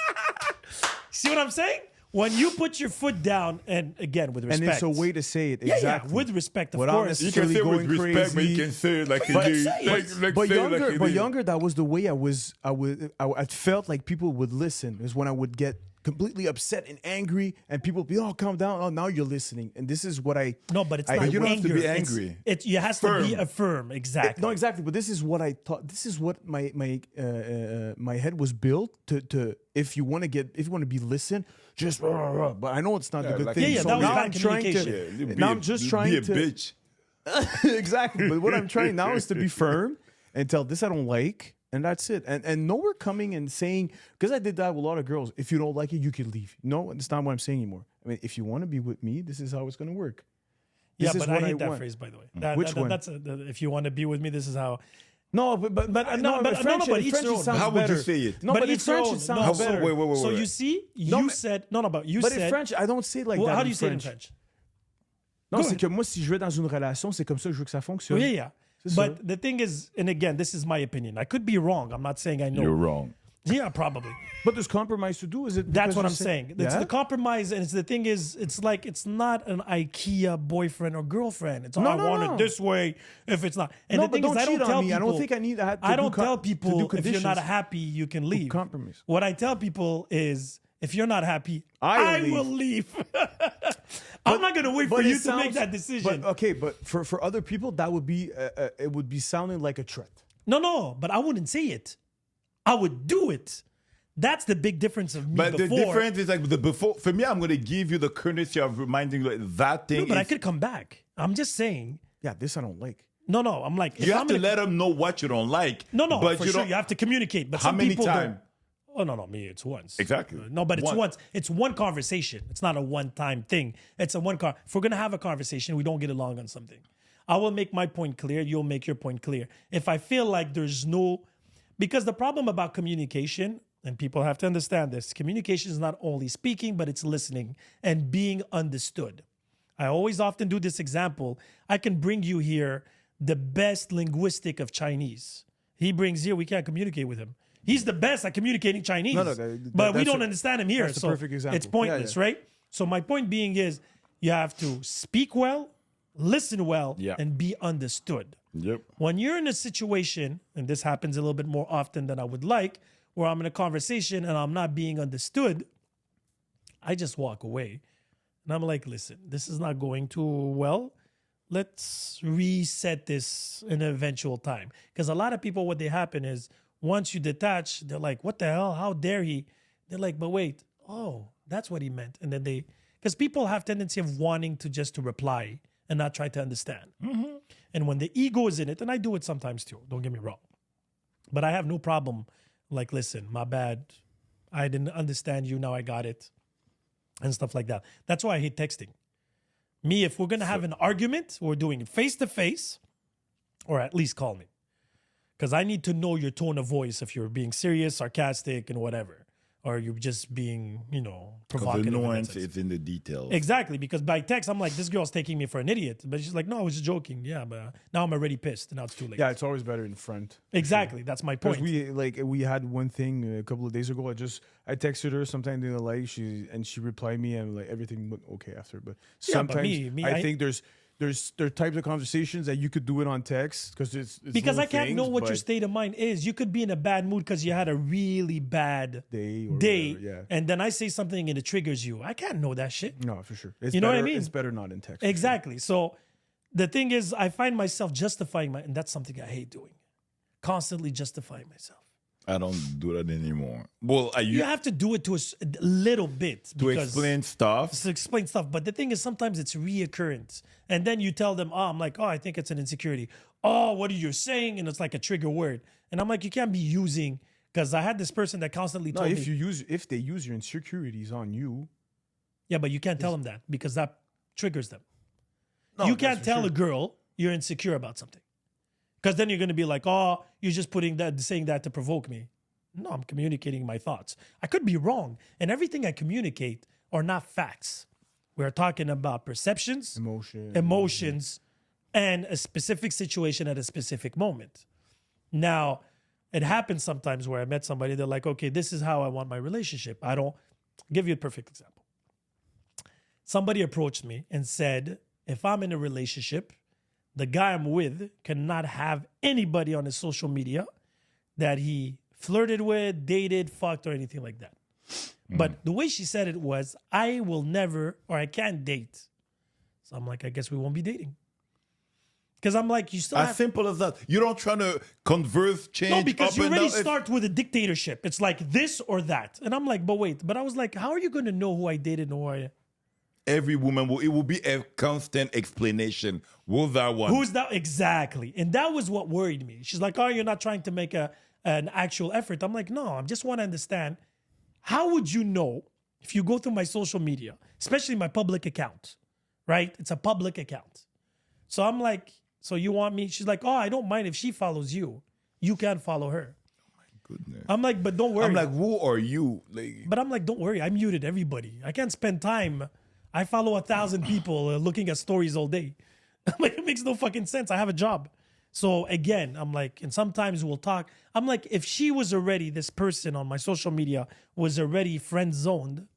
[SPEAKER 1] See what I'm saying? when you put your foot down, and again with
[SPEAKER 3] And
[SPEAKER 1] respect,
[SPEAKER 3] it's a way to say it.
[SPEAKER 1] yeah,
[SPEAKER 3] Exactly.
[SPEAKER 1] yeah, with respect, of
[SPEAKER 3] Without
[SPEAKER 1] course.
[SPEAKER 2] You can
[SPEAKER 3] necessarily
[SPEAKER 2] say it with
[SPEAKER 3] going
[SPEAKER 2] respect, but you
[SPEAKER 3] crazy.
[SPEAKER 2] can say it like it
[SPEAKER 3] But-
[SPEAKER 2] is.
[SPEAKER 1] say it.
[SPEAKER 2] Like
[SPEAKER 3] But
[SPEAKER 2] say it
[SPEAKER 3] younger,
[SPEAKER 2] like it
[SPEAKER 3] but
[SPEAKER 2] is.
[SPEAKER 3] younger, that was the way I felt like people would listen. Is when I would get completely upset and angry, and people be, "Oh, calm down. Oh, now you're listening." And this is what I
[SPEAKER 1] No, but it's
[SPEAKER 3] I-
[SPEAKER 1] not
[SPEAKER 3] But
[SPEAKER 2] you don't have to
[SPEAKER 1] anger.
[SPEAKER 2] be
[SPEAKER 1] It's-
[SPEAKER 2] angry.
[SPEAKER 1] It has to be
[SPEAKER 2] Firm.
[SPEAKER 1] a firm, exactly.
[SPEAKER 3] No, exactly. But this is what I thought. This is what my head was built to. If you want to be listened, just. But I know it's not a good
[SPEAKER 2] like-
[SPEAKER 3] thing.
[SPEAKER 1] Yeah, yeah,
[SPEAKER 3] so
[SPEAKER 1] that was
[SPEAKER 3] now
[SPEAKER 1] bad
[SPEAKER 3] I'm trying
[SPEAKER 1] communication.
[SPEAKER 3] to.
[SPEAKER 2] Be
[SPEAKER 3] Now
[SPEAKER 2] a-
[SPEAKER 3] I'm just trying
[SPEAKER 2] be a
[SPEAKER 3] to.
[SPEAKER 2] bitch.
[SPEAKER 3] Exactly. But what I'm trying now is to be firm and tell this I don't like, and that's it. And nowhere coming and saying, because I did that with a lot of girls. If you don't like it, you can leave. No, that's not what I'm saying anymore. I mean, if you want to be with me, this is how it's going to work.
[SPEAKER 1] Yeah,
[SPEAKER 3] This is
[SPEAKER 1] but I
[SPEAKER 3] what
[SPEAKER 1] hate that
[SPEAKER 3] want.
[SPEAKER 1] phrase, by the way.
[SPEAKER 3] Which one?
[SPEAKER 1] That's if you want to be with me, this is how.
[SPEAKER 3] No, but
[SPEAKER 1] no, but
[SPEAKER 3] in
[SPEAKER 1] no,
[SPEAKER 3] French,
[SPEAKER 1] but
[SPEAKER 3] in
[SPEAKER 1] each
[SPEAKER 3] French
[SPEAKER 1] their
[SPEAKER 3] it
[SPEAKER 1] own.
[SPEAKER 3] sounds
[SPEAKER 2] How would you
[SPEAKER 3] better.
[SPEAKER 2] say it?
[SPEAKER 3] No, but in
[SPEAKER 1] each their
[SPEAKER 3] French
[SPEAKER 1] own.
[SPEAKER 3] it sounds
[SPEAKER 1] No,
[SPEAKER 3] better.
[SPEAKER 2] wait.
[SPEAKER 1] So you see, you
[SPEAKER 3] but-
[SPEAKER 1] said no, but you
[SPEAKER 3] But
[SPEAKER 1] said.
[SPEAKER 3] in French, I don't say it like
[SPEAKER 1] well,
[SPEAKER 3] that.
[SPEAKER 1] how
[SPEAKER 3] in
[SPEAKER 1] do you say it in
[SPEAKER 3] French.
[SPEAKER 1] French?
[SPEAKER 3] Non,
[SPEAKER 1] Go
[SPEAKER 3] c'est
[SPEAKER 1] ahead.
[SPEAKER 3] que moi, si je vais dans une relation, c'est comme ça que je veux que ça fonctionne.
[SPEAKER 1] Oh, yeah.
[SPEAKER 3] C'est
[SPEAKER 1] But
[SPEAKER 3] ça.
[SPEAKER 1] the thing is, and again, this is my opinion. I could be wrong. I'm not saying I know.
[SPEAKER 2] You're wrong.
[SPEAKER 1] Yeah, probably.
[SPEAKER 3] But there's compromise to do. Is it?
[SPEAKER 1] That's
[SPEAKER 3] because
[SPEAKER 1] what
[SPEAKER 3] you
[SPEAKER 1] I'm
[SPEAKER 3] say-
[SPEAKER 1] saying. It's
[SPEAKER 3] Yeah?
[SPEAKER 1] the compromise, and it's the thing is, it's like it's not an IKEA boyfriend or girlfriend. It's
[SPEAKER 3] No,
[SPEAKER 1] I
[SPEAKER 3] no,
[SPEAKER 1] want
[SPEAKER 3] no.
[SPEAKER 1] it this way. If it's not, and
[SPEAKER 3] No,
[SPEAKER 1] the
[SPEAKER 3] but
[SPEAKER 1] thing is,
[SPEAKER 3] don't
[SPEAKER 1] I don't
[SPEAKER 3] cheat on
[SPEAKER 1] tell
[SPEAKER 3] me.
[SPEAKER 1] people.
[SPEAKER 3] I don't think I need to have to
[SPEAKER 1] I
[SPEAKER 3] do
[SPEAKER 1] don't
[SPEAKER 3] co-
[SPEAKER 1] tell
[SPEAKER 3] to do
[SPEAKER 1] people if you're
[SPEAKER 3] conditions.
[SPEAKER 1] not happy, you can leave.
[SPEAKER 3] compromise.
[SPEAKER 1] What I tell people is, if you're not happy,
[SPEAKER 3] I
[SPEAKER 1] I
[SPEAKER 3] will
[SPEAKER 1] will leave. I'm not gonna wait for
[SPEAKER 3] But
[SPEAKER 1] you
[SPEAKER 3] it
[SPEAKER 1] to make
[SPEAKER 3] sounds-
[SPEAKER 1] that decision.
[SPEAKER 3] But okay, but for other people, that would be it would be sounding like a threat.
[SPEAKER 1] No, but I wouldn't say it. I would do it. That's the big difference of me
[SPEAKER 2] But
[SPEAKER 1] before.
[SPEAKER 2] the difference is like the before. For me, I'm going to give you the courtesy of reminding you that thing.
[SPEAKER 1] No, but I
[SPEAKER 2] is-
[SPEAKER 1] could come back. I'm just saying.
[SPEAKER 3] Yeah, this I don't like.
[SPEAKER 1] No. I'm like, if
[SPEAKER 2] You
[SPEAKER 1] I'm
[SPEAKER 2] have to
[SPEAKER 1] gonna-
[SPEAKER 2] let them know what you don't like.
[SPEAKER 1] No,
[SPEAKER 2] but
[SPEAKER 1] for
[SPEAKER 2] you
[SPEAKER 1] sure.
[SPEAKER 2] don't.
[SPEAKER 1] You have to communicate. But
[SPEAKER 2] How
[SPEAKER 1] some
[SPEAKER 2] many
[SPEAKER 1] people
[SPEAKER 2] times?
[SPEAKER 1] don't. Oh no, me. It's once.
[SPEAKER 2] Exactly.
[SPEAKER 1] No, but it's
[SPEAKER 2] Once.
[SPEAKER 1] once. It's one conversation. It's not a one-time thing. It's a one car. If we're gonna have a conversation, we don't get along on something. I will make my point clear. You'll make your point clear. If I feel like there's no, because the problem about communication, and people have to understand this, communication is not only speaking, but it's listening and being understood. I always often do this example. I can bring you here the best linguistic of Chinese. He brings here, we can't communicate with him. He's the best at communicating Chinese,
[SPEAKER 3] No,
[SPEAKER 1] but we
[SPEAKER 3] that's
[SPEAKER 1] don't
[SPEAKER 3] a-
[SPEAKER 1] understand him here.
[SPEAKER 3] that's the
[SPEAKER 1] so
[SPEAKER 3] perfect example.
[SPEAKER 1] it's
[SPEAKER 3] Yeah,
[SPEAKER 1] pointless,
[SPEAKER 3] yeah.
[SPEAKER 1] right? So my point being is you have to speak well, listen well,
[SPEAKER 2] Yeah.
[SPEAKER 1] and be understood.
[SPEAKER 2] Yep.
[SPEAKER 1] When you're in a situation, and this happens a little bit more often than I would like, where I'm in a conversation and I'm not being understood, I just walk away. And I'm like, listen, this is not going too well. Let's reset this in an eventual time. Because a lot of people, what they happen is once you detach, they're like, what the hell? How dare he? They're like, but wait, oh, that's what he meant. And then because people have tendency of wanting to just to reply and not try to understand. And when the ego is in it, and I do it sometimes too, don't get me wrong. But I have no problem. Like, listen, my bad. I didn't understand you. Now I got it. And stuff like that. That's why I hate texting. Me, if we're going to have an argument, we're doing it face to face, or at least call me. Because I need to know your tone of voice if you're being serious, sarcastic, and whatever. Or you're just being,
[SPEAKER 2] Because
[SPEAKER 1] provocative.
[SPEAKER 2] the
[SPEAKER 1] in that
[SPEAKER 2] nuance
[SPEAKER 1] sense.
[SPEAKER 2] is in the details.
[SPEAKER 1] Exactly, because by text, I'm like, this girl's taking me for an idiot. But she's like, no, I was just joking. Yeah, but now I'm already pissed. And now it's too late.
[SPEAKER 3] Yeah, it's always better in front.
[SPEAKER 1] Exactly. That's my
[SPEAKER 3] Because
[SPEAKER 1] point.
[SPEAKER 3] we had one thing a couple of days ago. I texted her sometime in the light. She replied me and like everything went okay after. But
[SPEAKER 1] Yeah, but
[SPEAKER 3] sometimes
[SPEAKER 1] me,
[SPEAKER 3] I
[SPEAKER 1] I-
[SPEAKER 3] think there are types of conversations that you could do it on text because it's
[SPEAKER 1] Because I
[SPEAKER 3] little
[SPEAKER 1] can't know
[SPEAKER 3] things,
[SPEAKER 1] what your
[SPEAKER 3] but
[SPEAKER 1] state of mind is. You could be in a bad mood because you had a really bad
[SPEAKER 3] day or
[SPEAKER 1] day,
[SPEAKER 3] whatever, yeah.
[SPEAKER 1] and then I say something and it triggers you. I can't know that shit.
[SPEAKER 3] No, for sure. It's
[SPEAKER 1] You know what I
[SPEAKER 3] better-
[SPEAKER 1] mean?
[SPEAKER 3] It's better not in text.
[SPEAKER 1] Exactly. So the thing is, I find myself justifying and that's something I hate doing. Constantly justifying myself.
[SPEAKER 2] I don't do that anymore. Well, I
[SPEAKER 1] You
[SPEAKER 2] used
[SPEAKER 1] have to do it to a little bit
[SPEAKER 2] to
[SPEAKER 1] because
[SPEAKER 2] explain stuff.
[SPEAKER 1] to explain stuff. But the thing is, sometimes it's reoccurrent. And then you tell them, I'm like, I think it's an insecurity. Oh, what are you saying? And it's like a trigger word. And I'm like, you can't be using, because I had this person that constantly
[SPEAKER 3] No,
[SPEAKER 1] told
[SPEAKER 3] if
[SPEAKER 1] me,
[SPEAKER 3] if they use your insecurities on you,
[SPEAKER 1] yeah, but you can't tell them that because that triggers them.
[SPEAKER 3] no,
[SPEAKER 1] You
[SPEAKER 3] that's
[SPEAKER 1] can't
[SPEAKER 3] for
[SPEAKER 1] tell
[SPEAKER 3] sure.
[SPEAKER 1] a girl you're insecure about something. Because then you're going to be like, oh, you're just saying that to provoke me. No, I'm communicating my thoughts. I could be wrong. And everything I communicate are not facts. We're talking about perceptions, emotions, and a specific situation at a specific moment. Now, it happens sometimes where I met somebody, they're like, okay, this is how I want my relationship. Give you a perfect example. somebody approached me and said, if I'm in a relationship, the guy I'm with cannot have anybody on his social media that he flirted with, dated, fucked, or anything like that. But the way she said it was, I will never, or I can't date. So I'm like, I guess we won't be dating. Because I'm like, you still
[SPEAKER 2] As
[SPEAKER 1] have...
[SPEAKER 2] simple as that. You don't try to converse, change.
[SPEAKER 1] No, because
[SPEAKER 2] up
[SPEAKER 1] you
[SPEAKER 2] and
[SPEAKER 1] already
[SPEAKER 2] down. It's-
[SPEAKER 1] start with a dictatorship. It's like this or that. And I'm like, but wait. But I was like, how are you going to know who I dated and who I...
[SPEAKER 2] Every woman will. It will be a constant explanation. Who's that one?
[SPEAKER 1] Who's that? Exactly. And that was what worried me. She's like, oh, you're not trying to make an actual effort. I'm like, no, I just want to understand. How would you know if you go through my social media, especially my public account, right? It's a public account. So I'm like, so you want me? She's like, oh, I don't mind if she follows you. You can't follow her.
[SPEAKER 2] Goodness.
[SPEAKER 1] I'm like, but don't worry.
[SPEAKER 2] I'm like, who are you? Like,
[SPEAKER 1] But I'm like, don't worry. I muted everybody. I can't spend time. I follow 1,000 people looking at stories all day. I'm like, it makes no fucking sense. I have a job. So again, I'm like, and sometimes we'll talk. I'm like, if she was already, this person on my social media was already friend zoned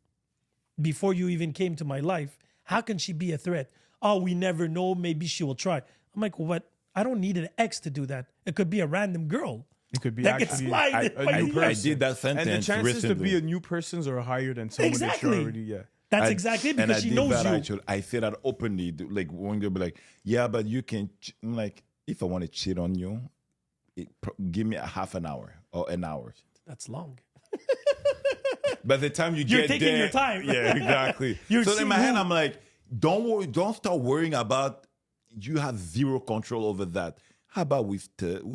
[SPEAKER 1] before you even came to my life, how can she be a threat? Oh, we never know. Maybe she will try. I'm like, what? I don't need an ex to do that. It could be a random girl.
[SPEAKER 3] It could be
[SPEAKER 1] That can
[SPEAKER 3] actually
[SPEAKER 1] slide in my
[SPEAKER 3] a new
[SPEAKER 1] DM.
[SPEAKER 2] I
[SPEAKER 3] person.
[SPEAKER 2] did that sentence
[SPEAKER 3] And the chances to
[SPEAKER 2] recently.
[SPEAKER 3] be a new person's are higher than someone that
[SPEAKER 1] Exactly.
[SPEAKER 3] you're already,
[SPEAKER 1] That's
[SPEAKER 2] I-
[SPEAKER 1] exactly it,
[SPEAKER 2] and
[SPEAKER 1] because
[SPEAKER 2] I
[SPEAKER 1] she
[SPEAKER 2] did
[SPEAKER 1] knows
[SPEAKER 2] that
[SPEAKER 1] you.
[SPEAKER 2] Actually, I say that openly. Like when they'll be like, "Yeah, but you can." I'm like, if I want to cheat on you, give me a half an hour or an hour.
[SPEAKER 1] That's long.
[SPEAKER 2] By the time
[SPEAKER 1] You're
[SPEAKER 2] get
[SPEAKER 1] taking
[SPEAKER 2] there,
[SPEAKER 1] your time.
[SPEAKER 2] Yeah, exactly.
[SPEAKER 1] You're
[SPEAKER 2] So in my
[SPEAKER 1] seeing
[SPEAKER 2] head,
[SPEAKER 1] who-
[SPEAKER 2] I'm like, don't worry, don't start worrying about. You have zero control over that. How about we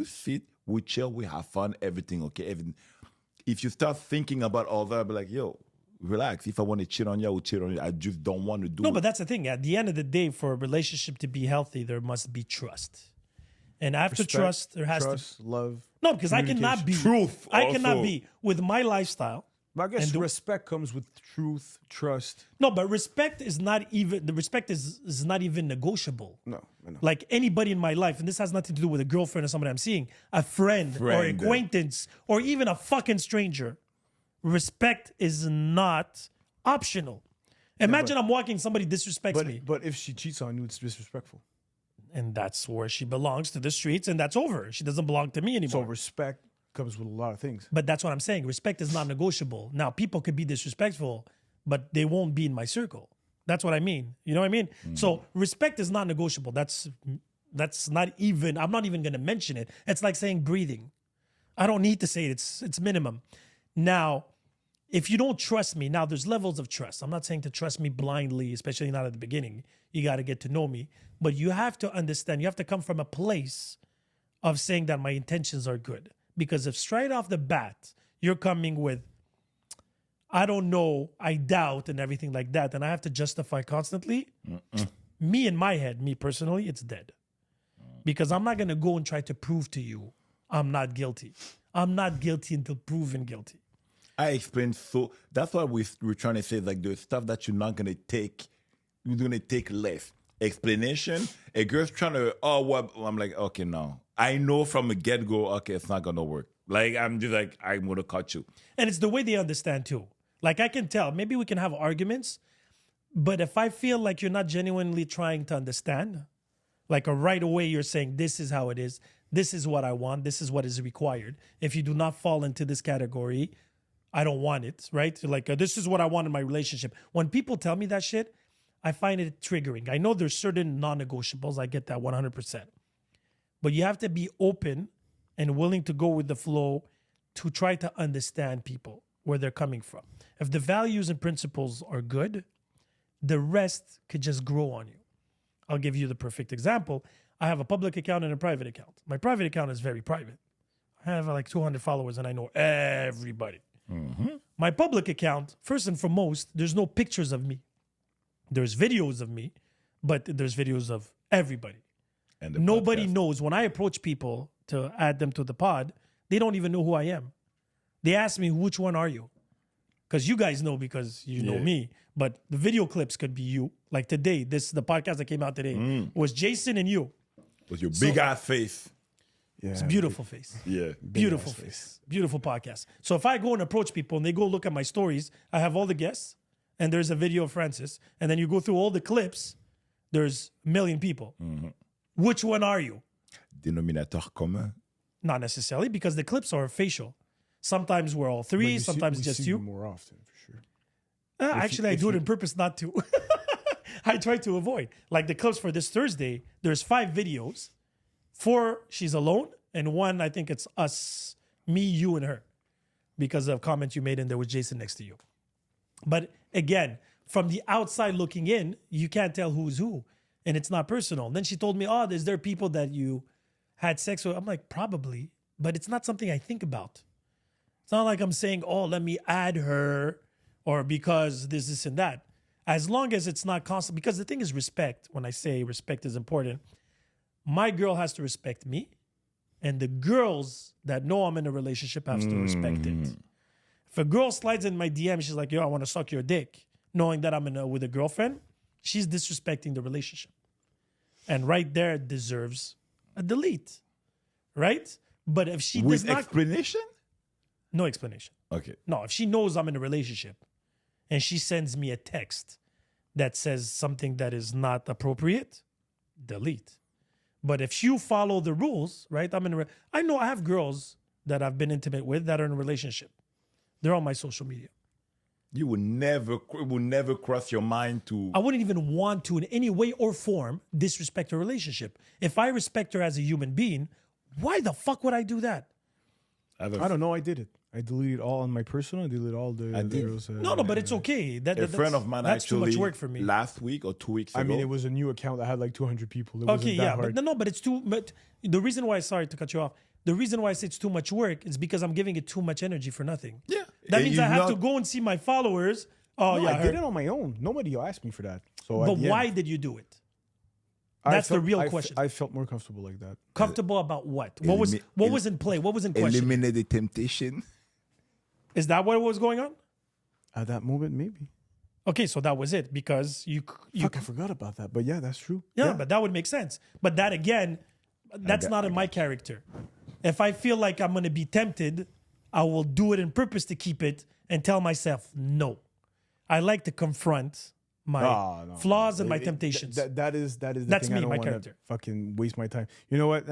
[SPEAKER 2] sit, we chill, we have fun, everything okay. Everything. If you start thinking about all that, I'll be like, yo, relax. If I want to cheat on you, I will cheat on you. I just don't want to do
[SPEAKER 1] No,
[SPEAKER 2] it.
[SPEAKER 1] but that's the thing. At the end of the day, for a relationship to be healthy, there must be trust. And after
[SPEAKER 3] Respect,
[SPEAKER 1] trust, there has to
[SPEAKER 3] trust, love.
[SPEAKER 1] no, because I cannot be
[SPEAKER 2] Truth
[SPEAKER 1] I cannot
[SPEAKER 2] also.
[SPEAKER 1] be with my lifestyle.
[SPEAKER 3] But I guess
[SPEAKER 1] And do-
[SPEAKER 3] respect comes with truth, trust.
[SPEAKER 1] No, but respect is not even the respect is not even negotiable.
[SPEAKER 3] No, I know.
[SPEAKER 1] Like anybody in my life, and this has nothing to do with a girlfriend or somebody I'm seeing, a friend or
[SPEAKER 2] Friend.
[SPEAKER 1] acquaintance or even a fucking stranger. Respect is not optional. Imagine I'm walking, somebody disrespects me.
[SPEAKER 3] But if she cheats on you, it's disrespectful.
[SPEAKER 1] And that's where she belongs, to the streets, and that's over. She doesn't belong to me anymore.
[SPEAKER 3] So respect comes with a lot of things.
[SPEAKER 1] But that's what I'm saying. Respect is not negotiable. Now, people could be disrespectful, but they won't be in my circle. That's what I mean. You know what I mean? So respect is not negotiable. That's not even, I'm not even gonna mention it. It's like saying breathing. I don't need to say it. It's minimum. Now, if you don't trust me, now there's levels of trust. I'm not saying to trust me blindly, especially not at the beginning. You got to get to know me. But you have to understand, you have to come from a place of saying that my intentions are good. Because if straight off the bat, you're coming with, I don't know, I doubt, and everything like that, and I have to justify constantly, me in my head, me personally, it's dead. Because I'm not going to go and try to prove to you I'm not guilty. I'm not guilty until proven guilty.
[SPEAKER 2] I explained so that's what we're trying to say. Like the stuff that you're not gonna take, you're gonna take less explanation. A girl's trying to what I'm like, okay, no. I know from the get-go, okay, it's not gonna work. Like I'm just like, I'm gonna cut you.
[SPEAKER 1] And it's the way they understand too. Like I can tell, maybe we can have arguments, but if I feel like you're not genuinely trying to understand, like right away you're saying, this is how it is, this is what I want, this is what is required. If you do not fall into this category, I don't want it, right? Like, this is what I want in my relationship. When people tell me that shit, I find it triggering. I know there's certain non-negotiables. I get that 100%. But you have to be open and willing to go with the flow to try to understand people, where they're coming from. If the values and principles are good, the rest could just grow on you. I'll give you the perfect example. I have a public account and a private account. My private account is very private. I have like 200 followers and I know everybody. My public account, first and foremost, there's no pictures of me. There's videos of me, but there's videos of everybody.
[SPEAKER 2] And the
[SPEAKER 1] Nobody
[SPEAKER 2] podcast.
[SPEAKER 1] knows. When I approach people to add them to the pod, they don't even know who I am. They ask me, which one are you? Because you guys know, because you know
[SPEAKER 2] Yeah.
[SPEAKER 1] me. But the video clips could be you. Like today, the podcast that came out today was Jason and you.
[SPEAKER 2] With your big ass face.
[SPEAKER 3] Yeah,
[SPEAKER 1] It's a beautiful face.
[SPEAKER 2] Yeah.
[SPEAKER 1] Beautiful face. Beautiful podcast. So if I go and approach people and they go look at my stories, I have all the guests and there's a video of Francis, and then you go through all the clips, there's a million people. Which one are you?
[SPEAKER 4] Dénominateur commun.
[SPEAKER 1] Not necessarily, because the clips are facial. Sometimes we're all three,
[SPEAKER 3] We
[SPEAKER 1] sometimes
[SPEAKER 3] see
[SPEAKER 1] just
[SPEAKER 3] you
[SPEAKER 1] you.
[SPEAKER 3] more often, for sure.
[SPEAKER 1] Actually, I do it on purpose not to. I try to avoid. Like the clips for this Thursday, there's 5 videos. 4, she's alone, and 1, I think it's us, me, you, and her, because of comments you made, and there was Jason next to you. But again, from the outside looking in, you can't tell who's who, and it's not personal. And then she told me, "Oh, is there people that you had sex with?" I'm like, probably, but it's not something I think about. It's not like I'm saying, "Oh, let me add her," or because this, and that. As long as it's not constant, because the thing is respect. When I say respect is important, my girl has to respect me, and the girls that know I'm in a relationship have to respect it. If a girl slides in my DM, she's like, "Yo, I want to suck your dick," knowing that I'm with a girlfriend, she's disrespecting the relationship. And right there, it deserves a delete, right? But if she
[SPEAKER 2] With
[SPEAKER 1] does not,
[SPEAKER 2] explanation?
[SPEAKER 1] no explanation.
[SPEAKER 2] Okay.
[SPEAKER 1] No, if she knows I'm in a relationship and she sends me a text that says something that is not appropriate, delete. But if you follow the rules, right? I know I have girls that I've been intimate with that are in a relationship. They're on my social media.
[SPEAKER 2] You would never cross your mind to.
[SPEAKER 1] I wouldn't even want to in any way or form disrespect a relationship. If I respect her as a human being, why the fuck would I do that?
[SPEAKER 3] I don't know. I did it. I deleted all on my personal. I deleted all the
[SPEAKER 2] did.
[SPEAKER 3] girls.
[SPEAKER 1] No, but it's okay.
[SPEAKER 2] A friend of mine
[SPEAKER 1] that's
[SPEAKER 2] actually
[SPEAKER 1] too much work for me.
[SPEAKER 2] last week or 2 weeks ago.
[SPEAKER 3] I mean, it was a new account that had like 200 people. It
[SPEAKER 1] Okay,
[SPEAKER 3] wasn't that
[SPEAKER 1] yeah,
[SPEAKER 3] hard.
[SPEAKER 1] but it's too. But the reason why, sorry to cut you off, the reason why I say it's too much work is because I'm giving it too much energy for nothing.
[SPEAKER 2] Yeah.
[SPEAKER 1] that
[SPEAKER 2] And
[SPEAKER 1] means
[SPEAKER 2] you
[SPEAKER 1] I have to
[SPEAKER 2] not-
[SPEAKER 1] go and see my followers. Oh
[SPEAKER 3] No,
[SPEAKER 1] yeah,
[SPEAKER 3] I did it on my own. Nobody asked me for that. So
[SPEAKER 1] but
[SPEAKER 3] at the
[SPEAKER 1] why
[SPEAKER 3] end,
[SPEAKER 1] did you do it?
[SPEAKER 3] I
[SPEAKER 1] That's the
[SPEAKER 3] felt-
[SPEAKER 1] real
[SPEAKER 3] I
[SPEAKER 1] question.
[SPEAKER 3] I felt more comfortable like that.
[SPEAKER 1] Comfortable about what? What was in play? What was in question?
[SPEAKER 4] Eliminate the temptation.
[SPEAKER 1] Is that what was going on?
[SPEAKER 3] At that moment, maybe.
[SPEAKER 1] Okay, so that was it because you
[SPEAKER 3] Fuck, I forgot about that. But yeah, that's true.
[SPEAKER 1] yeah, but that would make sense. But that again, that's not in my character. If I feel like I'm going to be tempted, I will do it in purpose to keep it and tell myself no. I like to confront my
[SPEAKER 3] No.
[SPEAKER 1] flaws and my
[SPEAKER 3] It-
[SPEAKER 1] temptations.
[SPEAKER 3] that is the
[SPEAKER 1] That's
[SPEAKER 3] thing.
[SPEAKER 1] me,
[SPEAKER 3] I don't
[SPEAKER 1] my
[SPEAKER 3] wanna
[SPEAKER 1] character.
[SPEAKER 3] fucking waste my time. You know what?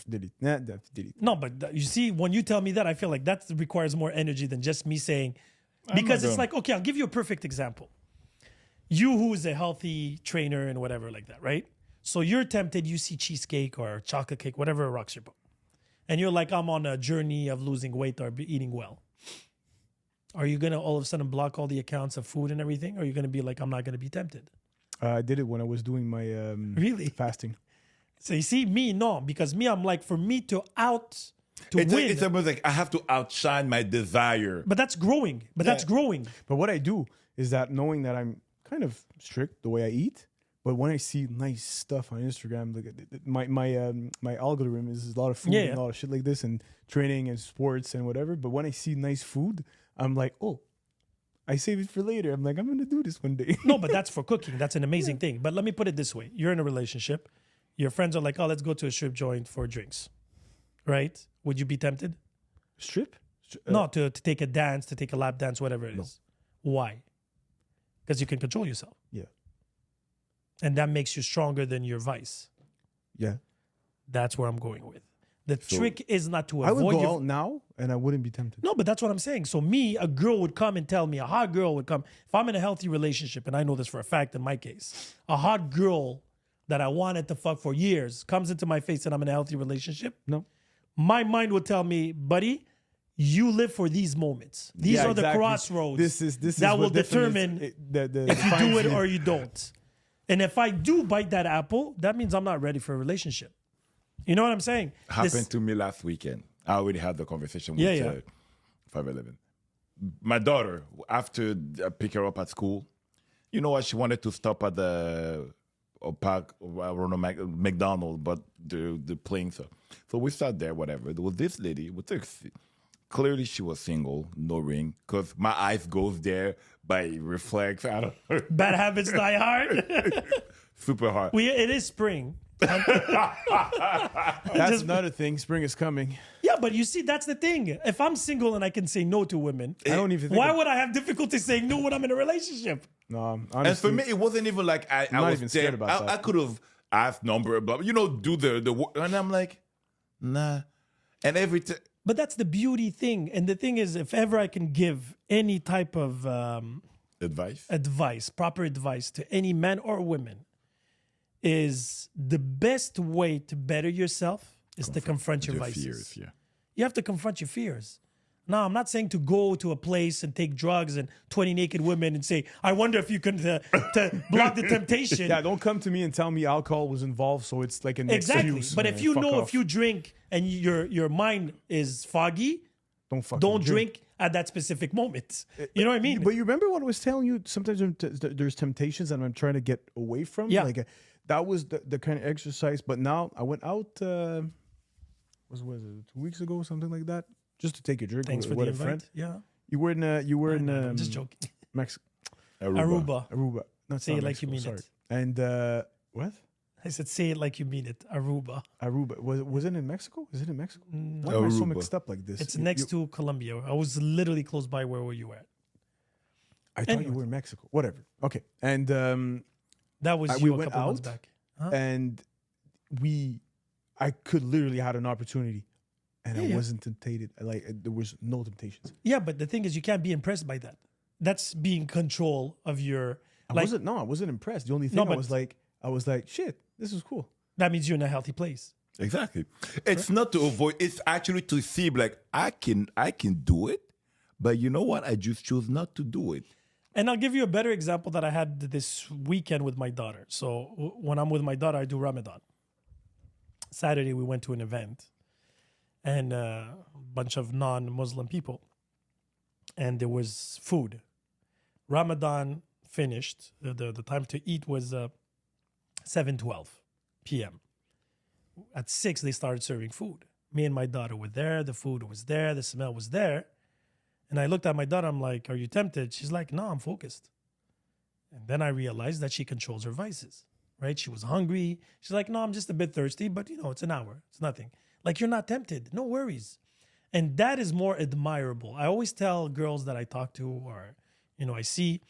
[SPEAKER 3] Delete. Delete.
[SPEAKER 1] No, but you see, when you tell me that, I feel like that requires more energy than just me saying, because it's like, okay, I'll give you a perfect example. You who is a healthy trainer and whatever like that, right? So you're tempted, you see cheesecake or chocolate cake, whatever rocks your boat. And you're like, I'm on a journey of losing weight or eating well. Are you going to all of a sudden block all the accounts of food and everything? Or are you going to be like, I'm not going to be tempted?
[SPEAKER 3] I did it when I was doing my
[SPEAKER 1] Really?
[SPEAKER 3] fasting.
[SPEAKER 1] So you see, me, no. Because me, I'm like, for me to win.
[SPEAKER 2] It's almost like I have to outshine my desire.
[SPEAKER 1] But that's growing. That's growing.
[SPEAKER 3] But what I do is that knowing that I'm kind of strict the way I eat, but when I see nice stuff on Instagram, like my algorithm is a lot of food and a lot of shit like this and training and sports and whatever. But when I see nice food, I'm like, oh, I save it for later. I'm like, I'm gonna do this one day.
[SPEAKER 1] No, but that's for cooking. That's an amazing thing. But let me put it this way. You're in a relationship. Your friends are like, oh, let's go to a strip joint for drinks. Right? Would you be tempted?
[SPEAKER 3] Strip?
[SPEAKER 1] No, to take a dance, to take a lap dance, whatever it is. Why? Because you can control yourself.
[SPEAKER 3] Yeah.
[SPEAKER 1] And that makes you stronger than your vice.
[SPEAKER 3] Yeah.
[SPEAKER 1] That's where I'm going with. The trick is not to
[SPEAKER 3] I would
[SPEAKER 1] avoid
[SPEAKER 3] go
[SPEAKER 1] your...
[SPEAKER 3] out now and I wouldn't be tempted.
[SPEAKER 1] No, but that's what I'm saying. So me, a girl would come and tell me, a hot girl would come. If I'm in a healthy relationship, and I know this for a fact in my case, a hot girl that I wanted to fuck for years comes into my face and I'm in a healthy relationship.
[SPEAKER 3] No.
[SPEAKER 1] My mind would tell me, buddy, you live for these moments. These are the
[SPEAKER 3] exactly.
[SPEAKER 1] crossroads
[SPEAKER 3] This is
[SPEAKER 1] that will
[SPEAKER 3] what
[SPEAKER 1] determine
[SPEAKER 3] if
[SPEAKER 1] if you do it or you don't. And if I do bite that apple, that means I'm not ready for a relationship. You know what I'm saying?
[SPEAKER 2] Happened to me last weekend. I already had the conversation with
[SPEAKER 1] Yeah.
[SPEAKER 2] 511. My daughter, after I pick her up at school, you know what? She wanted to stop at the park, Ronald McDonald, but the playing stuff. So we sat there, whatever. There was this lady with clearly she was single, no ring, because my eyes goes there by reflex. I don't know.
[SPEAKER 1] Bad habits die hard.
[SPEAKER 2] Super hard.
[SPEAKER 1] It is spring.
[SPEAKER 3] That's another thing. Spring is coming.
[SPEAKER 1] Yeah, Yeah, but you see, that's the thing. If I'm single and I can say no to women,
[SPEAKER 3] I don't even think
[SPEAKER 1] why would I have difficulty saying no when I'm in a relationship?
[SPEAKER 3] No,
[SPEAKER 2] And for
[SPEAKER 3] honestly,
[SPEAKER 2] me, it wasn't even like I
[SPEAKER 3] not
[SPEAKER 2] was
[SPEAKER 3] even scared
[SPEAKER 2] there.
[SPEAKER 3] about that.
[SPEAKER 2] I could have asked number, blah, blah, do the work. And I'm like, nah. And every time,
[SPEAKER 1] But that's the beauty thing. And the thing is, if ever I can give any type of
[SPEAKER 2] advice.
[SPEAKER 1] proper advice to any man or woman, is the best way to better yourself is to confront your vices.
[SPEAKER 2] Fears, yeah.
[SPEAKER 1] You have to confront your fears. No, I'm not saying to go to a place and take drugs and 20 naked women and say, I wonder if you can to block the temptation.
[SPEAKER 3] yeah, don't come to me and tell me alcohol was involved, so it's like an
[SPEAKER 1] Exactly.
[SPEAKER 3] excuse.
[SPEAKER 1] But if you
[SPEAKER 3] Fuck
[SPEAKER 1] know
[SPEAKER 3] off.
[SPEAKER 1] if you drink and your mind is foggy,
[SPEAKER 3] don't
[SPEAKER 1] don't drink at that specific moment. You know what I mean?
[SPEAKER 3] But you remember what I was telling you? Sometimes there's temptations that I'm trying to get away from.
[SPEAKER 1] Yeah.
[SPEAKER 3] Like that was the kind of exercise. But now I went out. Was it 2 weeks ago, something like that, just to take a drink.
[SPEAKER 1] Thanks for
[SPEAKER 3] with
[SPEAKER 1] the
[SPEAKER 3] a friend.
[SPEAKER 1] invite. Yeah.
[SPEAKER 3] You were in.
[SPEAKER 1] I'm just joking.
[SPEAKER 3] Mexico.
[SPEAKER 1] Aruba.
[SPEAKER 3] Not
[SPEAKER 1] Say
[SPEAKER 3] not
[SPEAKER 1] it like you
[SPEAKER 3] Mexico,
[SPEAKER 1] mean
[SPEAKER 3] sorry.
[SPEAKER 1] it.
[SPEAKER 3] And what?
[SPEAKER 1] I said, say it like you mean it. Aruba.
[SPEAKER 3] Aruba. Was it in Mexico? Is it in Mexico? Why am I so
[SPEAKER 2] Aruba.
[SPEAKER 3] mixed up like this?
[SPEAKER 1] It's next to Colombia. I was literally close by where were you at.
[SPEAKER 3] I thought you
[SPEAKER 1] Anyways.
[SPEAKER 3] were in Mexico. Whatever. Okay. And
[SPEAKER 1] That was
[SPEAKER 3] we
[SPEAKER 1] you a
[SPEAKER 3] went
[SPEAKER 1] couple months
[SPEAKER 3] out
[SPEAKER 1] back. Huh?
[SPEAKER 3] and I could literally had an opportunity, and I
[SPEAKER 1] Yeah.
[SPEAKER 3] wasn't tempted. Like there was no temptations.
[SPEAKER 1] Yeah, but the thing is, you can't be impressed by that. That's being control of your.
[SPEAKER 3] I
[SPEAKER 1] Like
[SPEAKER 3] wasn't impressed. The only thing
[SPEAKER 1] No,
[SPEAKER 3] I
[SPEAKER 1] but-
[SPEAKER 3] was like, shit, this is cool.
[SPEAKER 1] that means you're in a healthy place.
[SPEAKER 2] Exactly. It's not to avoid, it's actually to see, like, I can do it, but you know what? I just choose not to do it.
[SPEAKER 1] And I'll give you a better example that I had this weekend with my daughter. So when I'm with my daughter, I do Ramadan. Saturday, we went to an event and a bunch of non-Muslim people. And there was food. Ramadan finished. The time to eat was 7:12 p.m. At 6, they started serving food. Me and my daughter were there. The food was there. The smell was there. And I looked at my daughter. I'm like, are you tempted? She's like, no, I'm focused. And then I realized that she controls her vices, right? She was hungry. She's like, no, I'm just a bit thirsty, but it's an hour. It's nothing. Like, you're not tempted. No worries. And that is more admirable. I always tell girls that I talk to or, I see,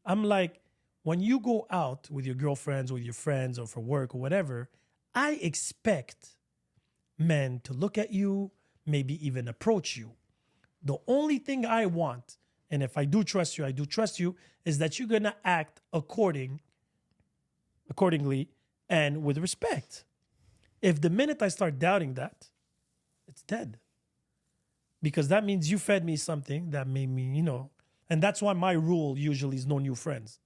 [SPEAKER 1] I'm like, when you go out with your girlfriends, with your friends, or for work or whatever, I expect men to look at you, maybe even approach you. The only thing I want, and if I do trust you, is that you're gonna act accordingly and with respect. If the minute I start doubting that, it's dead. Because that means you fed me something that made me, and that's why my rule usually is no new friends.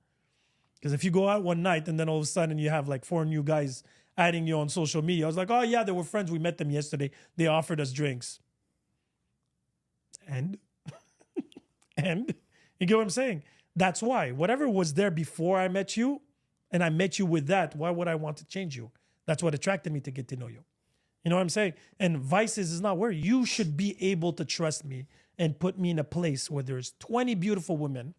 [SPEAKER 1] Because if you go out one night and then all of a sudden you have like 4 new guys adding you on social media, I was like, oh yeah, they were friends. We met them yesterday. They offered us drinks. And you get what I'm saying? That's why. Whatever was there before I met you, and I met you with that, why would I want to change you? That's what attracted me to get to know you. You know what I'm saying? And vices is not where you should be able to trust me and put me in a place where there's 20 beautiful women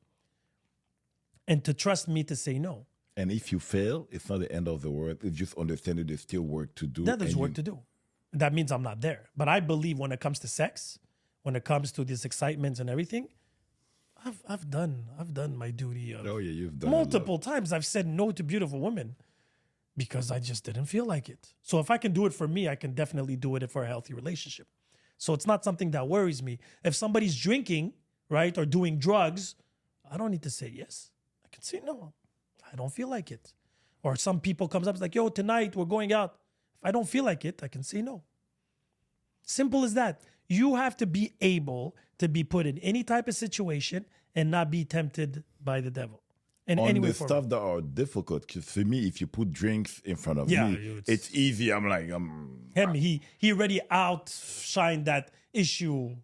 [SPEAKER 1] and to trust me to say no.
[SPEAKER 2] And if you fail, it's not the end of the world. It's just understanding there's still work to do.
[SPEAKER 1] That there's
[SPEAKER 2] and
[SPEAKER 1] work to do. That means I'm not there. But I believe when it comes to sex, when it comes to these excitements and everything, I've done my duty of
[SPEAKER 2] Oh, yeah, you've done
[SPEAKER 1] multiple times. I've said no to beautiful women because I just didn't feel like it. So if I can do it for me, I can definitely do it for a healthy relationship. So it's not something that worries me. If somebody's drinking, right, or doing drugs, I don't need to say yes. I can say no. I don't feel like it. Or some people comes up, it's like, yo, tonight we're going out. If I don't feel like it, I can say no. Simple as that. You have to be able to be put in any type of situation and not be tempted by the devil. And
[SPEAKER 2] on
[SPEAKER 1] anyway,
[SPEAKER 2] the stuff that are difficult. Because for me, if you put drinks in front of me, it's easy. I'm like,
[SPEAKER 1] him, he already outshined that issue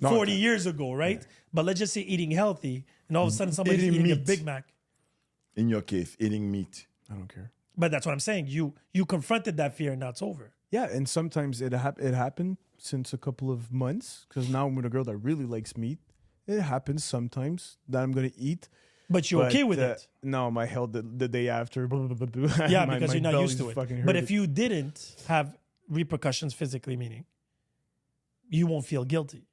[SPEAKER 1] 40 years ago, right? Yeah. But let's just say eating healthy, and all of a sudden somebody's eating a Big Mac.
[SPEAKER 2] In your case, eating meat.
[SPEAKER 3] I don't care.
[SPEAKER 1] But that's what I'm saying. You confronted that fear, and now it's over.
[SPEAKER 3] Yeah, and sometimes it happened since a couple of months, because now I'm with a girl that really likes meat. It happens sometimes that I'm going to eat.
[SPEAKER 1] But you're okay with it?
[SPEAKER 3] No, my health the day after.
[SPEAKER 1] Yeah, because you're not used to it. But
[SPEAKER 3] if
[SPEAKER 1] you didn't have repercussions physically, meaning? you won't feel guilty.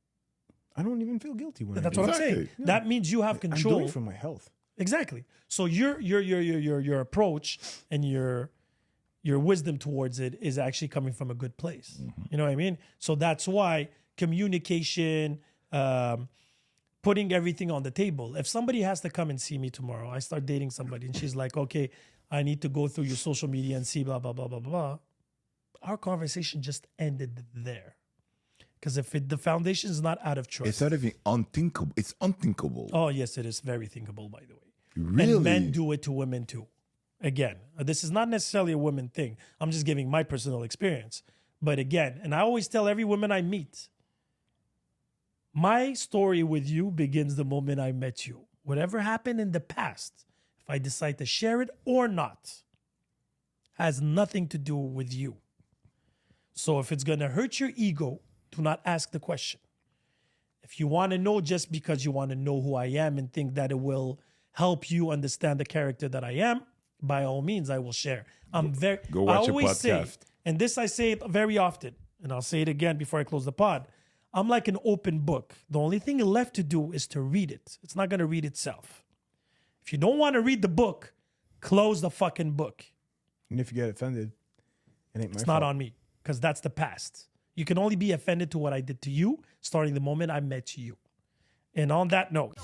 [SPEAKER 3] I don't even feel guilty when
[SPEAKER 1] That's
[SPEAKER 3] I
[SPEAKER 1] what
[SPEAKER 3] do
[SPEAKER 1] I'm saying.
[SPEAKER 2] Exactly.
[SPEAKER 1] That means you have
[SPEAKER 3] I'm
[SPEAKER 1] control.
[SPEAKER 3] doing it for my health.
[SPEAKER 1] Exactly. So your approach and your wisdom towards it is actually coming from a good place. You know what I mean? So that's why communication, putting everything on the table. If somebody has to come and see me tomorrow, I start dating somebody and she's like, okay, I need to go through your social media and see blah, blah, blah, blah, blah. Our conversation just ended there. Because if the foundation is not out of trust.
[SPEAKER 4] It's not even unthinkable. It's unthinkable.
[SPEAKER 1] Oh, yes, it is very thinkable, by the way.
[SPEAKER 4] Really?
[SPEAKER 1] And men do it to women too. Again, this is not necessarily a woman thing. I'm just giving my personal experience. But again, and I always tell every woman I meet, my story with you begins the moment I met you. Whatever happened in the past, if I decide to share it or not, has nothing to do with you. So if it's going to hurt your ego, do not ask the question. If you want to know just because you want to know who I am and think that it will help you understand the character that I am, by all means, I will share.
[SPEAKER 2] Go watch
[SPEAKER 1] I
[SPEAKER 2] a
[SPEAKER 1] always say,
[SPEAKER 2] podcast.
[SPEAKER 1] and this I say it very often, and I'll say it again before I close the pod. I'm like an open book. The only thing left to do is to read it. It's not going to read itself. If you don't want to read the book, close the fucking book.
[SPEAKER 3] And if you get offended, it ain't my
[SPEAKER 1] It's
[SPEAKER 3] fault.
[SPEAKER 1] not on me because that's the past. You can only be offended to what I did to you starting the moment I met you. And on that note,